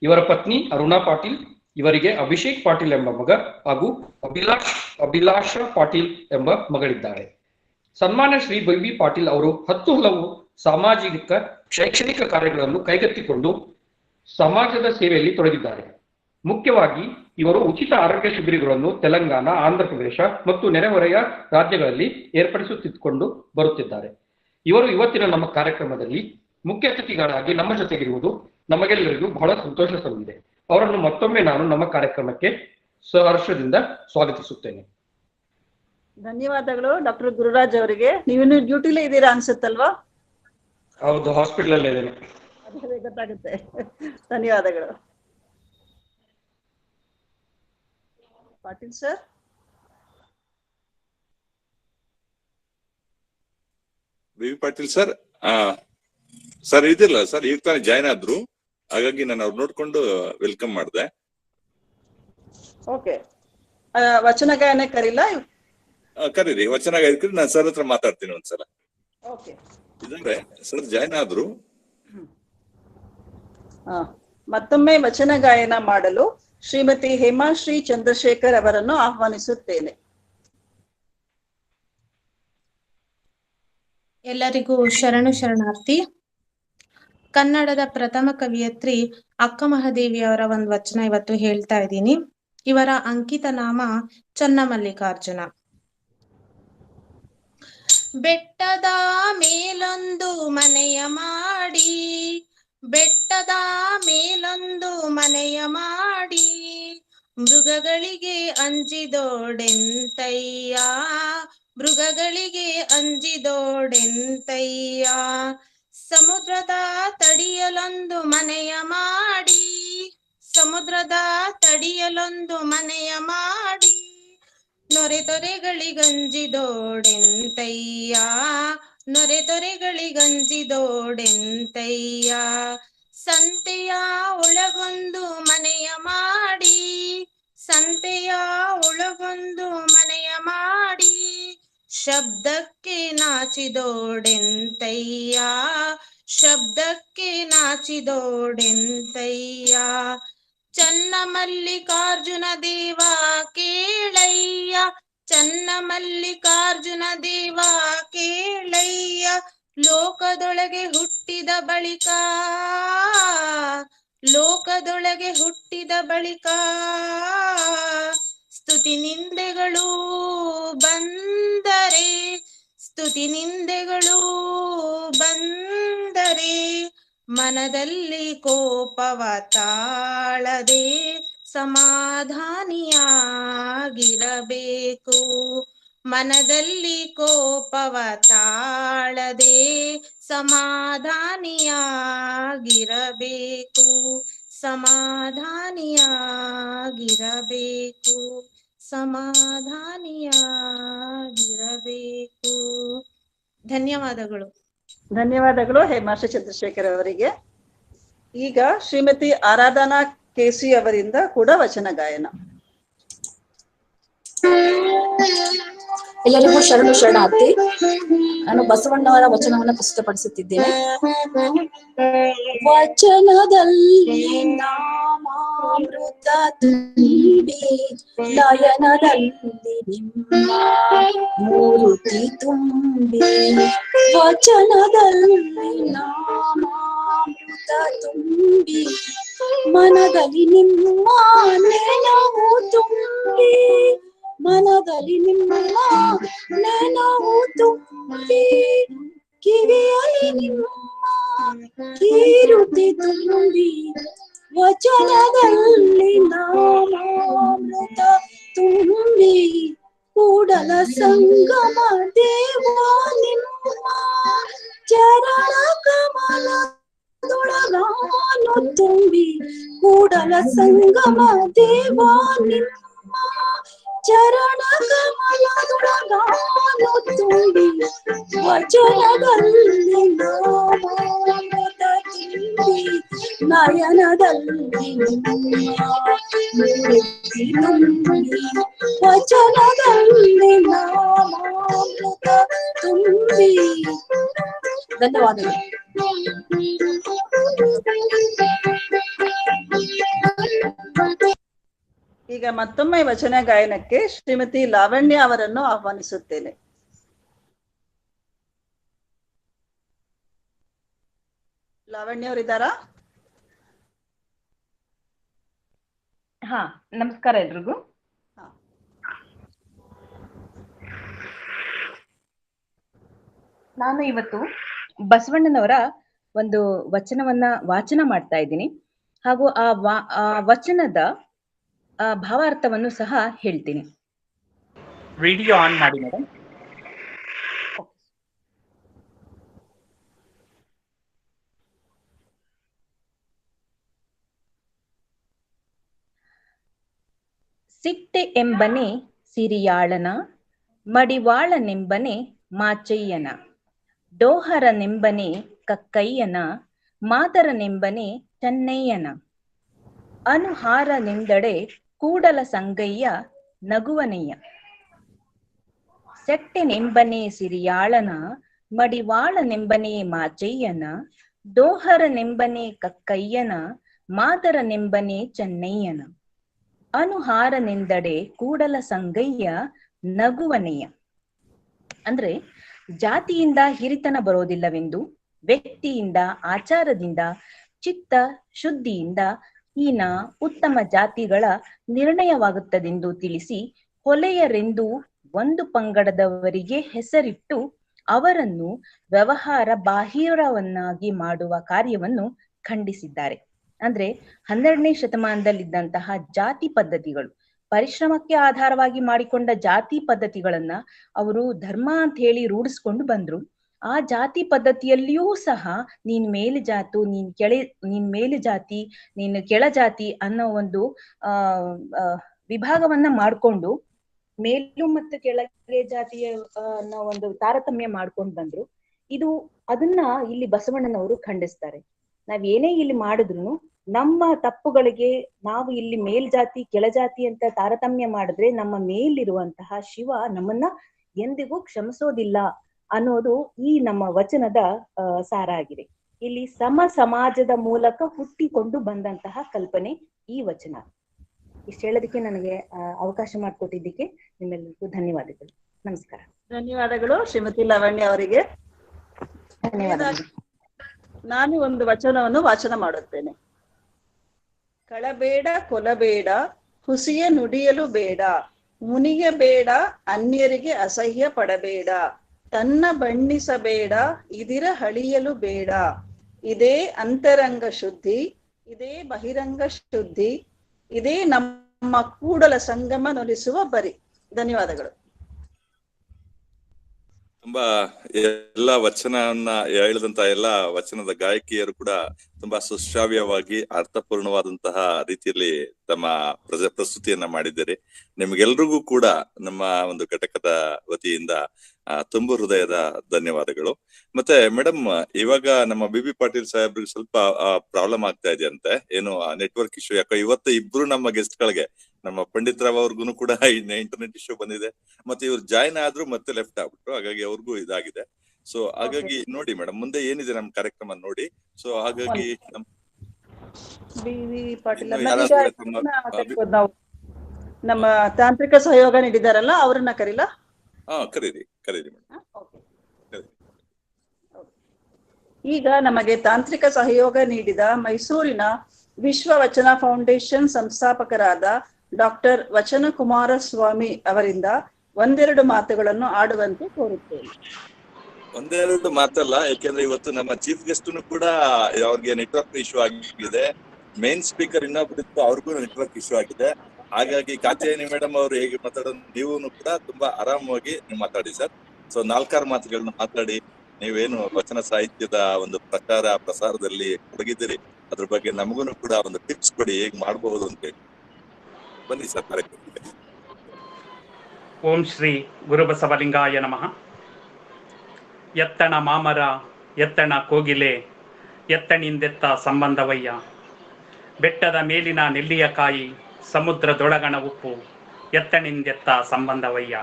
ಇವರ ಪತ್ನಿ ಅರುಣಾ ಪಾಟೀಲ್. ಇವರಿಗೆ ಅಭಿಷೇಕ್ ಪಾಟೀಲ್ ಎಂಬ ಮಗ ಹಾಗೂ ಅಭಿಲಾಷ ಪಾಟೀಲ್ ಎಂಬ ಮಗಳಿದ್ದಾರೆ. ಸನ್ಮಾನ್ಯ ಶ್ರೀ ಬಿ ಪಾಟೀಲ್ ಅವರು 10 ಹಲವು ಸಾಮಾಜಿಕ ಶೈಕ್ಷಣಿಕ ಕಾರ್ಯಗಳನ್ನು ಕೈಗೆತ್ತಿಕೊಂಡು ಸಮಾಜದ ಸೇವೆಯಲ್ಲಿ ತೊಡಗಿದ್ದಾರೆ. ಮುಖ್ಯವಾಗಿ ಇವರು ಉಚಿತ ಆರೋಗ್ಯ ಶಿಬಿರಗಳನ್ನು ತೆಲಂಗಾಣ, ಆಂಧ್ರ ಪ್ರದೇಶ ಮತ್ತು ನೆರೆಹೊರೆಯ ರಾಜ್ಯಗಳಲ್ಲಿ ಏರ್ಪಡಿಸುತ್ತಿಕೊಂಡು ಬರುತ್ತಿದ್ದಾರೆ. ಇವರು ಇವತ್ತಿನ ನಮ್ಮ ಕಾರ್ಯಕ್ರಮದಲ್ಲಿ ಮುಖ್ಯ ಅತಿಥಿಗಳಾಗಿ ನಮ್ಮ ಜೊತೆಗಿರುವುದು ನಮಗೆಲ್ಲರಿಗೂ ಬಹಳ ಸಂತೋಷ ತಂದಿದೆ. ಅವರನ್ನು ಮತ್ತೊಮ್ಮೆ ನಾನು ನಮ್ಮ ಕಾರ್ಯಕ್ರಮಕ್ಕೆ ಸಹರ್ಷದಿಂದ ಸ್ವಾಗತಿಸುತ್ತೇನೆ. ಧನ್ಯವಾದಗಳು ಡಾಕ್ಟರ್ ಗುರುರಾಜ್ ಅವರಿಗೆ. ನೀವಿನ್ನು ಡ್ಯೂಟಿಲೇ ಇದ್ದೀರಾ ಅನ್ಸುತ್ತಲ್ವಾ? ಹೌದು, ಹಾಸ್ಪಿಟಲ್ ಅಲ್ಲೇ ಇದ್ದೇನೆ. ಗೊತ್ತಾಗುತ್ತೆ. ಧನ್ಯವಾದಗಳು. Patil sir. B Patil sir sir ಇದಿಲ್ಲ ಸರ್, ಈಗ ತಾನೇ ಜಾಯ್ನ್ ಆದ್ರು, ಹಾಗಾಗಿ ನಾನು ಅವ್ರು ನೋಡ್ಕೊಂಡು ವೆಲ್ಕಮ್ ಮಾಡಿದೆ. ಓಕೆ, ವಚನ ಗಾಯನ ಕರೀಲ? ಕರೀರಿ, ವಚನ ಗಾಯಕರಿ. ನಾನು ಸರ್ ಹತ್ರ ಮಾತಾಡ್ತೀನಿ ಒಂದ್ಸಲ. ಓಕೆ, ಇದಂದ್ರೆ ಸರ್ ಜಾಯ್ನ್ ಆದ್ರು. ಮತ್ತೊಮ್ಮೆ ವಚನ ಗಾಯನ ಮಾಡಲು ಶ್ರೀಮತಿ ಹೇಮಾಶ್ರೀ ಚಂದ್ರಶೇಖರ್ ಅವರನ್ನು ಆಹ್ವಾನಿಸುತ್ತೇನೆ. ಎಲ್ಲರಿಗೂ ಶರಣಾರ್ಥಿ. ಕನ್ನಡದ ಪ್ರಥಮ ಕವಿಯತ್ರಿ ಅಕ್ಕ ಮಹಾದೇವಿ ಅವರ ಒಂದು ವಚನ ಇವತ್ತು ಹೇಳ್ತಾ ಇದ್ದೀನಿ. ಇವರ ಅಂಕಿತ ನಾಮ ಚನ್ನಮಲ್ಲಿಕಾರ್ಜುನ. ಬೆಟ್ಟದ ಮೇಲೊಂದು ಮನೆಯ ಮಾಡಿ, ಬೆಟ್ಟದ ಮೇಲೊಂದು ಮನೆಯ ಮಾಡಿ, ಮೃಗಗಳಿಗೆ ಅಂಜಿದೋಡೆಂತಯ್ಯ, ಮೃಗಗಳಿಗೆ ಅಂಜಿದೋಡೆಂತಯ್ಯ. ಸಮುದ್ರದ ತಡಿಯಲೊಂದು ಮನೆಯ ಮಾಡಿ, ಸಮುದ್ರದ ತಡಿಯಲೊಂದು ಮನೆಯ ಮಾಡಿ, ನೊರೆತೊರೆಗಳಿಗಂಜಿದೋಡೆಂತಯ್ಯ, ನೊರೆತೊರೆಗಳಿಗಂಜಿದೋಡೆಂತಯ್ಯ. ಸಂತೆಯ ಒಳಗೊಂದು ಮನೆಯ ಮಾಡಿ, ಸಂತೆಯ ಒಳಗೊಂದು ಮನೆಯ ಮಾಡಿ, ಶಬ್ದಕ್ಕೆ ನಾಚಿದೋಡೆಂತಯ್ಯ, ಶಬ್ದಕ್ಕೆ ನಾಚಿದೋಡೆಂತಯ್ಯ. ಚನ್ನಮಲ್ಲಿಕಾರ್ಜುನ ದೇವ ಕೇಳಯ್ಯ, ಚನ್ನಮಲ್ಲಿಕಾರ್ಜುನ ದೇವ ಕೇಳಯ್ಯ. ಲೋಕದೊಳಗೆ ಹುಟ್ಟಿದ ಬಳಿಕ, ಲೋಕದೊಳಗೆ ಹುಟ್ಟಿದ ಬಳಿಕ, ಸ್ತುತಿ ನಿಂದೆಗಳು ಬಂದರೆ, ಸ್ತುತಿ ನಿಂದೆಗಳು ಬಂದರೆ, ಮನದಲ್ಲಿ ಕೋಪವ ತಾಳದೆ ಸಮಾಧಾನಿಯಾಗಿರಬೇಕು. ಮನದಲ್ಲಿ ಕೋಪವ ತಾಳದೆ ಸಮಾಧಾನಿಯಾಗಿರಬೇಕು, ಸಮಾಧಾನಿಯಾಗಿರಬೇಕು, ಸಮಾಧಾನಿಯಾಗಿರಬೇಕು. ಧನ್ಯವಾದಗಳು. ಧನ್ಯವಾದಗಳು ಹೇಮಾಶ್ರೀ ಚಂದ್ರಶೇಖರ್ ಅವರಿಗೆ. ಈಗ ಶ್ರೀಮತಿ ಆರಾಧನಾ ಕೆಸಿ ಅವರಿಂದ ಕೂಡ ವಚನ ಗಾಯನ. ಎಲ್ಲರಿಗೂ ಶರಣು ಶರಣಾರ್ಥಿ. ನಾನು ಬಸವಣ್ಣವರ ವಚನವನ್ನು ಪ್ರಸ್ತುತಪಡಿಸುತ್ತಿದ್ದೇನೆ. ವಚನದಲ್ಲಿ ನಾಮಾಮೃತ ತುಂಬಿ, ನಯನದಲ್ಲಿ ನಿಮ್ಮ ಮೂರುತಿ ತುಂಬಿ, ವಚನದಲ್ಲಿ ನಾಮಾಮೃತ ತುಂಬಿ, ಮನದಲ್ಲಿ ನಿಮ್ಮ ನೆನವು ತುಂಬಿ, ಮನದಲ್ಲಿ ನಿಮ್ಮ ನೆನವು ತುಂಬಿ, ಕಿವಿಯಲ್ಲಿ ನಿಮ್ಮ ಕೀರುತಿ ತುಂಬಿ, ವಚನದಲ್ಲಿ ನಾಮಾಮೃತ ತುಂಬಿ, ಕೂಡಲ ಸಂಗಮ ದೇವ ನಿಮ್ಮ ಚರಣ ಕಮಲದೊಳಗಾನು ತುಂಬಿ, ಕೂಡಲ ಸಂಗಮ ದೇವ ನಿಮ್ಮ ಚರಣ ಕಮಲದೊಳಗಾನು ತುಂಬಿ, ವಚನದಲ್ಲಿ ನಾಮಾಮೃತ ತುಂಬಿ, ನಯನದಲ್ಲಿ ಮೂರ್ತಿ ತುಂಬಿ, ವಚನದಲ್ಲಿ ನಾಮಾಮೃತ ತುಂಬಿ. ಧನ್ಯವಾದಗಳು. ಈಗ ಮತ್ತೊಮ್ಮೆ ವಚನ ಗಾಯನಕ್ಕೆ ಶ್ರೀಮತಿ ಲಾವಣ್ಯ ಅವರನ್ನು ಆಹ್ವಾನಿಸುತ್ತೇನೆ. ಲಾವಣ್ಯ ಅವರಿದ್ದಾರಾ? ಹಾ, ನಮಸ್ಕಾರ ಎಲ್ರಿಗೂ. ನಾನು ಇವತ್ತು ಬಸವಣ್ಣನವರ ಒಂದು ವಚನವನ್ನ ವಾಚನ ಮಾಡ್ತಾ ಇದ್ದೀನಿ, ಹಾಗೂ ಆ ವಚನದ ಭಾವಾರ್ಥವನ್ನು ಸಹ ಹೇಳ್ತೀನಿ. ವಿಡಿಯೋ ಆನ್ ಮಾಡಿ ಮೇಡಮ್. ಸಿಟ್ಟೆ ಎಂಬನೆ ಸಿರಿಯಾಳನ, ಮಡಿವಾಳನೆಂಬನೆ ಮಾಚಯ್ಯನ, ಡೋಹರನೆಂಬನೆ ಕಕ್ಕಯ್ಯನ, ಮಾದರನೆಂಬನೆ ಚೆನ್ನಯ್ಯನ, ಅನುಹಾರನೆಂದಡೆ ಕೂಡಲ ಸಂಗಯ್ಯ ನಗುವನಯ್ಯ. ಸೆಟ್ಟೆನೆಂಬನೆ ಸಿರಿಯಾಳನ, ಮಡಿವಾಳನೆಂಬನೆ ಮಾಚಯ್ಯನ, ಡೋಹರನೆಂಬನೆ ಕಕ್ಕಯ್ಯನ, ಮಾದರನೆಂಬನೆ ಚೆನ್ನಯ್ಯನ, ಅನುಹಾರನೆಂದಡೆ ಕೂಡಲ ಸಂಗಯ್ಯ ನಗುವನಯ್ಯ. ಅಂದ್ರೆ ಜಾತಿಯಿಂದ ಹಿರಿತನ ಬರೋದಿಲ್ಲವೆಂದು, ವ್ಯಕ್ತಿಯಿಂದ ಆಚಾರದಿಂದ ಚಿತ್ತ ಶುದ್ಧಿಯಿಂದ ಹೀನ ಉತ್ತಮ ಜಾತಿಗಳ ನಿರ್ಣಯವಾಗುತ್ತದೆಂದು ತಿಳಿಸಿ ಹೊಲೆಯರೆಂದು ಒಂದು ಪಂಗಡದವರಿಗೆ ಹೆಸರಿಟ್ಟು ಅವರನ್ನು ವ್ಯವಹಾರ ಬಾಹಿರವನ್ನಾಗಿ ಮಾಡುವ ಕಾರ್ಯವನ್ನು ಖಂಡಿಸಿದ್ದಾರೆ. ಅಂದ್ರೆ 12ನೇ ಶತಮಾನದಲ್ಲಿದ್ದಂತಹ ಜಾತಿ ಪದ್ಧತಿಗಳು, ಪರಿಶ್ರಮಕ್ಕೆ ಆಧಾರವಾಗಿ ಮಾಡಿಕೊಂಡ ಜಾತಿ ಪದ್ಧತಿಗಳನ್ನ ಅವರು ಧರ್ಮ ಅಂತ ಹೇಳಿ ರೂಢಿಸ್ಕೊಂಡು ಬಂದ್ರು. ಆ ಜಾತಿ ಪದ್ಧತಿಯಲ್ಲಿಯೂ ಸಹ ನೀನ್ ಮೇಲು ಜಾತು, ನೀನ್ ಮೇಲು ಜಾತಿ, ನೀನು ಕೆಳ ಜಾತಿ ಅನ್ನೋ ಒಂದು ವಿಭಾಗವನ್ನ ಮಾಡ್ಕೊಂಡು ಮೇಲು ಮತ್ತು ಕೆಳಗೆ ಜಾತಿಯ ಅನ್ನೋ ಒಂದು ತಾರತಮ್ಯ ಮಾಡ್ಕೊಂಡು ಬಂದ್ರು. ಅದನ್ನ ಇಲ್ಲಿ ಬಸವಣ್ಣನವರು ಖಂಡಿಸ್ತಾರೆ. ನಾವ್ ಏನೇ ಇಲ್ಲಿ ಮಾಡಿದ್ರು ನಮ್ಮ ತಪ್ಪುಗಳಿಗೆ ನಾವು ಇಲ್ಲಿ ಮೇಲ್ಜಾತಿ ಕೆಳಜಾತಿ ಅಂತ ತಾರತಮ್ಯ ಮಾಡಿದ್ರೆ ನಮ್ಮ ಮೇಲಿರುವಂತಹ ಶಿವ ನಮ್ಮನ್ನ ಎಂದಿಗೂ ಕ್ಷಮಿಸೋದಿಲ್ಲ ಅನ್ನೋದು ಈ ನಮ್ಮ ವಚನದ ಸಾರ ಆಗಿದೆ. ಇಲ್ಲಿ ಸಮಾಜದ ಮೂಲಕ ಹುಟ್ಟಿಕೊಂಡು ಬಂದಂತಹ ಕಲ್ಪನೆ ಈ ವಚನ. ಇಷ್ಟು ಹೇಳೋದಕ್ಕೆ ನನಗೆ ಅವಕಾಶ ಮಾಡಿಕೊಟ್ಟಿದ್ದಕ್ಕೆ ನಿಮ್ಮೆಲ್ಲರಿಗೂ ಧನ್ಯವಾದಗಳು. ನಮಸ್ಕಾರ. ಧನ್ಯವಾದಗಳು ಶ್ರೀಮತಿ ಲಾವಣ್ಯ ಅವರಿಗೆ. ಧನ್ಯವಾದಗಳು. ನಾನು ಒಂದು ವಚನವನ್ನು ವಾಚನ ಮಾಡುತ್ತೇನೆ. ಕಳಬೇಡ ಕೊಲಬೇಡ ಹುಸಿಯ ನುಡಿಯಲು ಬೇಡ, ಮುನಿಗೆ ಬೇಡ ಅನ್ಯರಿಗೆ ಅಸಹ್ಯ ಪಡಬೇಡ, ತನ್ನ ಬಣ್ಣಿಸಬೇಡ ಇದಿರ ಹಳಿಯಲು ಬೇಡ, ಇದೇ ಅಂತರಂಗ ಶುದ್ಧಿ ಇದೇ ಬಹಿರಂಗ ಶುದ್ಧಿ, ಇದೇ ನಮ್ಮ ಕೂಡಲ ಸಂಗಮ ನೊಲಿಸುವ ಬರಿ. ಧನ್ಯವಾದಗಳು. ತುಂಬಾ ಎಲ್ಲ ವಚನವನ್ನ ಹೇಳಿದಂತಹ ಎಲ್ಲ ವಚನದ ಗಾಯಕಿಯರು ಕೂಡ ತುಂಬಾ ಸುಶ್ರಾವ್ಯವಾಗಿ ಅರ್ಥಪೂರ್ಣವಾದಂತಹ ರೀತಿಯಲ್ಲಿ ತಮ್ಮ ಪ್ರಸ್ತುತಿಯನ್ನ ಮಾಡಿದ್ದಾರೆ. ನಿಮ್ಗೆಲ್ರಿಗೂ ಕೂಡ ನಮ್ಮ ಒಂದು ಘಟಕದ ವತಿಯಿಂದ ತುಂಬು ಹೃದಯದ ಧನ್ಯವಾದಗಳು. ಮತ್ತೆ ಮೇಡಮ್, ಇವಾಗ ನಮ್ಮ ಬಿ ಪಾಟೀಲ್ ಸಾಹೇಬ್ರಿಗೆ ಸ್ವಲ್ಪ ಪ್ರಾಬ್ಲಮ್ ಆಗ್ತಾ ಇದೆ ಅಂತೆ, ಏನು ನೆಟ್ವರ್ಕ್ ಇಶ್ಯೂ. ಯಾಕೋ ಇವತ್ತು ಇಬ್ರು ನಮ್ಮ ಗೆಸ್ಟ್ ಗಳಿಗೆ, ನಮ್ಮ ಪಂಡಿತ್ ರಾವ್ ಅವ್ರಿಗೂ ಕೂಡ ಇಂಟರ್ನೆಟ್ ಇಶ್ಯೂ ಬಂದಿದೆ, ಮತ್ತೆ ಇವ್ರು ಜಾಯ್ನ್ ಆದ್ರು ಮತ್ತೆ ಲೆಫ್ಟ್ ಆಗ್ಬಿಟ್ರು, ಹಾಗಾಗಿ ಅವ್ರಿಗೂ ಇದಾಗಿದೆ. ಸೊ ಹಾಗಾಗಿ ನೋಡಿ ಮೇಡಮ್, ಮುಂದೆ ಏನಿದೆ ನಮ್ಮ ಕಾರ್ಯಕ್ರಮ ನೋಡಿ. ಸೊ ಹಾಗಾಗಿ ನಮ್ಮ ತಾಂತ್ರಿಕ ಸಹಯೋಗ ನೀಡಿದಾರಲ್ಲ ಅವ್ರನ್ನ ಕರೀಲಾ? ಕರೀರಿ ಮೇಡಮ್. ಈಗ ನಮಗೆ ತಾಂತ್ರಿಕ ಸಹಯೋಗ ನೀಡಿದ ಮೈಸೂರಿನ ವಿಶ್ವ ವಚನ ಫೌಂಡೇಶನ್ ಸಂಸ್ಥಾಪಕರಾದ ಡಾಕ್ಟರ್ ವಚನ ಕುಮಾರಸ್ವಾಮಿ ಅವರಿಂದ ಒಂದೆರಡು ಮಾತುಗಳನ್ನು ಆಡುವಂತೆ ಕೋರುತ್ತೇನೆ. ಒಂದೆರಡು ಮಾತಲ್ಲ, ಯಾಕೆಂದ್ರೆ ಇವತ್ತು ನಮ್ಮ ಚೀಫ್ ಗೆಸ್ಟ್ ಕೂಡ ಅವ್ರಿಗೆ ನೆಟ್ವರ್ಕ್ ಇಶ್ಯೂ ಆಗಿದೆ. ಮೇನ್ ಸ್ಪೀಕರ್ ಇನ್ನೊಬ್ಬರಿತ್ತು, ಅವ್ರಿಗೂ ನೆಟ್ವರ್ಕ್ ಇಶ್ಯೂ ಆಗಿದೆ. ಹಾಗಾಗಿ ಕಾತ್ಯಾಯನಿ ಮೇಡಮ್ ಅವರು ಹೇಗೆ ಮಾತಾಡೋದು, ನೀವು ಕೂಡ ತುಂಬಾ ಆರಾಮವಾಗಿ ನೀವು ಮಾತಾಡಿ ಸರ್. ಸೊ 4-6 ಮಾತುಗಳನ್ನ ಮಾತಾಡಿ, ನೀವೇನು ವಚನ ಸಾಹಿತ್ಯದ ಒಂದು ಪ್ರಸಾರದಲ್ಲಿ ತೊಡಗಿದ್ದೀರಿ, ಅದ್ರ ಬಗ್ಗೆ ನಮಗೂ ಕೂಡ ಒಂದು ಟಿಪ್ಸ್ ಕೊಡಿ, ಹೇಗ್ ಮಾಡಬಹುದು ಅಂತ ಹೇಳಿ. ಬನ್ನಿ ಸರ್ ಕಾರ್ಯಕ್ರಮಕ್ಕೆ. ಓಂ ಶ್ರೀ ಗುರುಬಸವಲಿಂಗಾಯ ನಮಃ. ಎತ್ತಣ ಮಾಮರ ಎತ್ತಣ ಕೋಗಿಲೆ ಎತ್ತಣಿಂದೆತ್ತ ಸಂಬಂಧವಯ್ಯ, ಬೆಟ್ಟದ ಮೇಲಿನ ನೆಲ್ಲಿಯ ಕಾಯಿ ಸಮುದ್ರದೊಳಗಣ ಉಪ್ಪು ಎತ್ತಣಿಂದೆತ್ತ ಸಂಬಂಧವಯ್ಯ,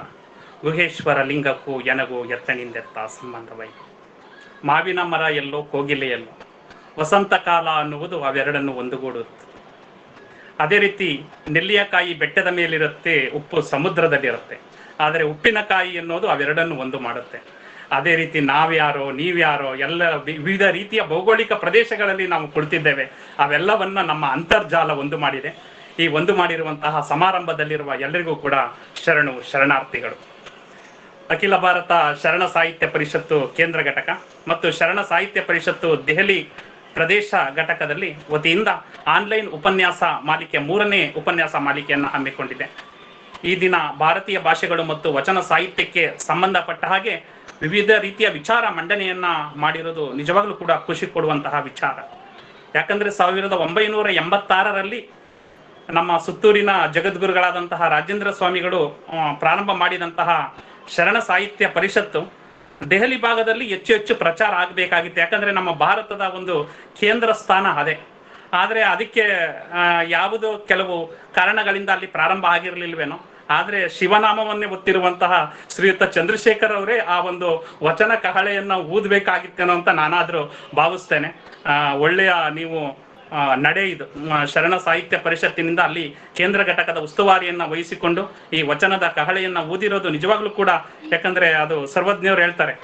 ಗುಹೇಶ್ವರ ಲಿಂಗಕ್ಕೂ ಎನಗೂ ಎತ್ತಣಿಂದೆತ್ತ ಸಂಬಂಧವಯ್ಯ. ಮಾವಿನ ಮರ ಎಲ್ಲೋ ಕೋಗಿಲೆ ಎಲ್ಲೋ, ವಸಂತ ಕಾಲ ಅನ್ನುವುದು ಅವೆರಡನ್ನು ಒಂದುಗೂಡುತ್ತೆ. ಅದೇ ರೀತಿ ನೆಲ್ಲಿಯಕಾಯಿ ಬೆಟ್ಟದ ಮೇಲಿರುತ್ತೆ, ಉಪ್ಪು ಸಮುದ್ರದಲ್ಲಿರುತ್ತೆ. ಆದರೆ ಉಪ್ಪಿನಕಾಯಿ ಅನ್ನೋದು ಅವೆರಡನ್ನು ಒಂದು ಮಾಡುತ್ತೆ. ಅದೇ ರೀತಿ ನಾವ್ಯಾರೋ ನೀವ್ಯಾರೋ ಎಲ್ಲ ವಿವಿಧ ರೀತಿಯ ಭೌಗೋಳಿಕ ಪ್ರದೇಶಗಳಲ್ಲಿ ನಾವು ಕುಳಿತಿದ್ದೇವೆ. ಅವೆಲ್ಲವನ್ನ ನಮ್ಮ ಅಂತರ್ಜಾಲ ಒಂದು ಮಾಡಿದೆ. ಈ ಒಂದು ಮಾಡಿರುವಂತಹ ಸಮಾರಂಭದಲ್ಲಿರುವ ಎಲ್ಲರಿಗೂ ಕೂಡ ಶರಣಾರ್ಥಿಗಳು. ಅಖಿಲ ಭಾರತ ಶರಣ ಸಾಹಿತ್ಯ ಪರಿಷತ್ತು ಕೇಂದ್ರ ಘಟಕ ಮತ್ತು ಶರಣ ಸಾಹಿತ್ಯ ಪರಿಷತ್ತು ದೆಹಲಿ ಪ್ರದೇಶ ಘಟಕದಲ್ಲಿ ವತಿಯಿಂದ ಆನ್ಲೈನ್ ಉಪನ್ಯಾಸ ಮಾಲಿಕೆ 3ನೇ ಉಪನ್ಯಾಸ ಮಾಲಿಕೆಯನ್ನು ಹಮ್ಮಿಕೊಂಡಿದೆ. ಈ ದಿನ ಭಾರತೀಯ ಭಾಷೆಗಳು ಮತ್ತು ವಚನ ಸಾಹಿತ್ಯಕ್ಕೆ ಸಂಬಂಧಪಟ್ಟ ಹಾಗೆ ವಿವಿಧ ರೀತಿಯ ವಿಚಾರ ಮಂಡನೆಯನ್ನ ಮಾಡಿರೋದು ನಿಜವಾಗ್ಲೂ ಕೂಡ ಖುಷಿ ಕೊಡುವಂತಹ ವಿಚಾರ. ಯಾಕಂದ್ರೆ 1986ರಲ್ಲಿ ನಮ್ಮ ಸುತ್ತೂರಿನ ಜಗದ್ಗುರುಗಳಾದಂತಹ ರಾಜೇಂದ್ರ ಸ್ವಾಮಿಗಳು ಪ್ರಾರಂಭ ಮಾಡಿದಂತಹ ಶರಣ ಸಾಹಿತ್ಯ ಪರಿಷತ್ತು ದೆಹಲಿ ಭಾಗದಲ್ಲಿ ಹೆಚ್ಚು ಹೆಚ್ಚು ಪ್ರಚಾರ ಆಗಬೇಕಾಗಿತ್ತು. ಯಾಕಂದ್ರೆ ನಮ್ಮ ಭಾರತದ ಒಂದು ಕೇಂದ್ರ ಸ್ಥಾನ ಅದೇ. ಆದರೆ ಅದಕ್ಕೆ ಯಾವುದೋ ಕೆಲವು ಕಾರಣಗಳಿಂದ ಅಲ್ಲಿ ಪ್ರಾರಂಭ ಆಗಿರಲಿಲ್ವೇನೋ. ಆದರೆ ಶಿವನಾಮವನ್ನೇ ಒತ್ತಿರುವಂತಹ ಶ್ರೀಯುತ ಚಂದ್ರಶೇಖರ್ ಅವರೇ ಆ ಒಂದು ವಚನ ಕಹಳೆಯನ್ನ ಊದಬೇಕಾಗಿತ್ತೇನೋ ಅಂತ ನಾನಾದ್ರೂ ಭಾವಿಸ್ತೇನೆ. ಒಳ್ಳೆಯ ನೀವು ನಡೆ ಇದು. ಶರಣ ಸಾಹಿತ್ಯ ಪರಿಷತ್ತಿನಿಂದ ಅಲ್ಲಿ ಕೇಂದ್ರ ಘಟಕದ ಉಸ್ತುವಾರಿಯನ್ನ ವಹಿಸಿಕೊಂಡು ಈ ವಚನದ ಕಹಳೆಯನ್ನ ಊದಿರೋದು ನಿಜವಾಗ್ಲೂ ಕೂಡ, ಯಾಕಂದ್ರೆ ಅದು ಸರ್ವಜ್ಞರು ಹೇಳ್ತಾರೆ,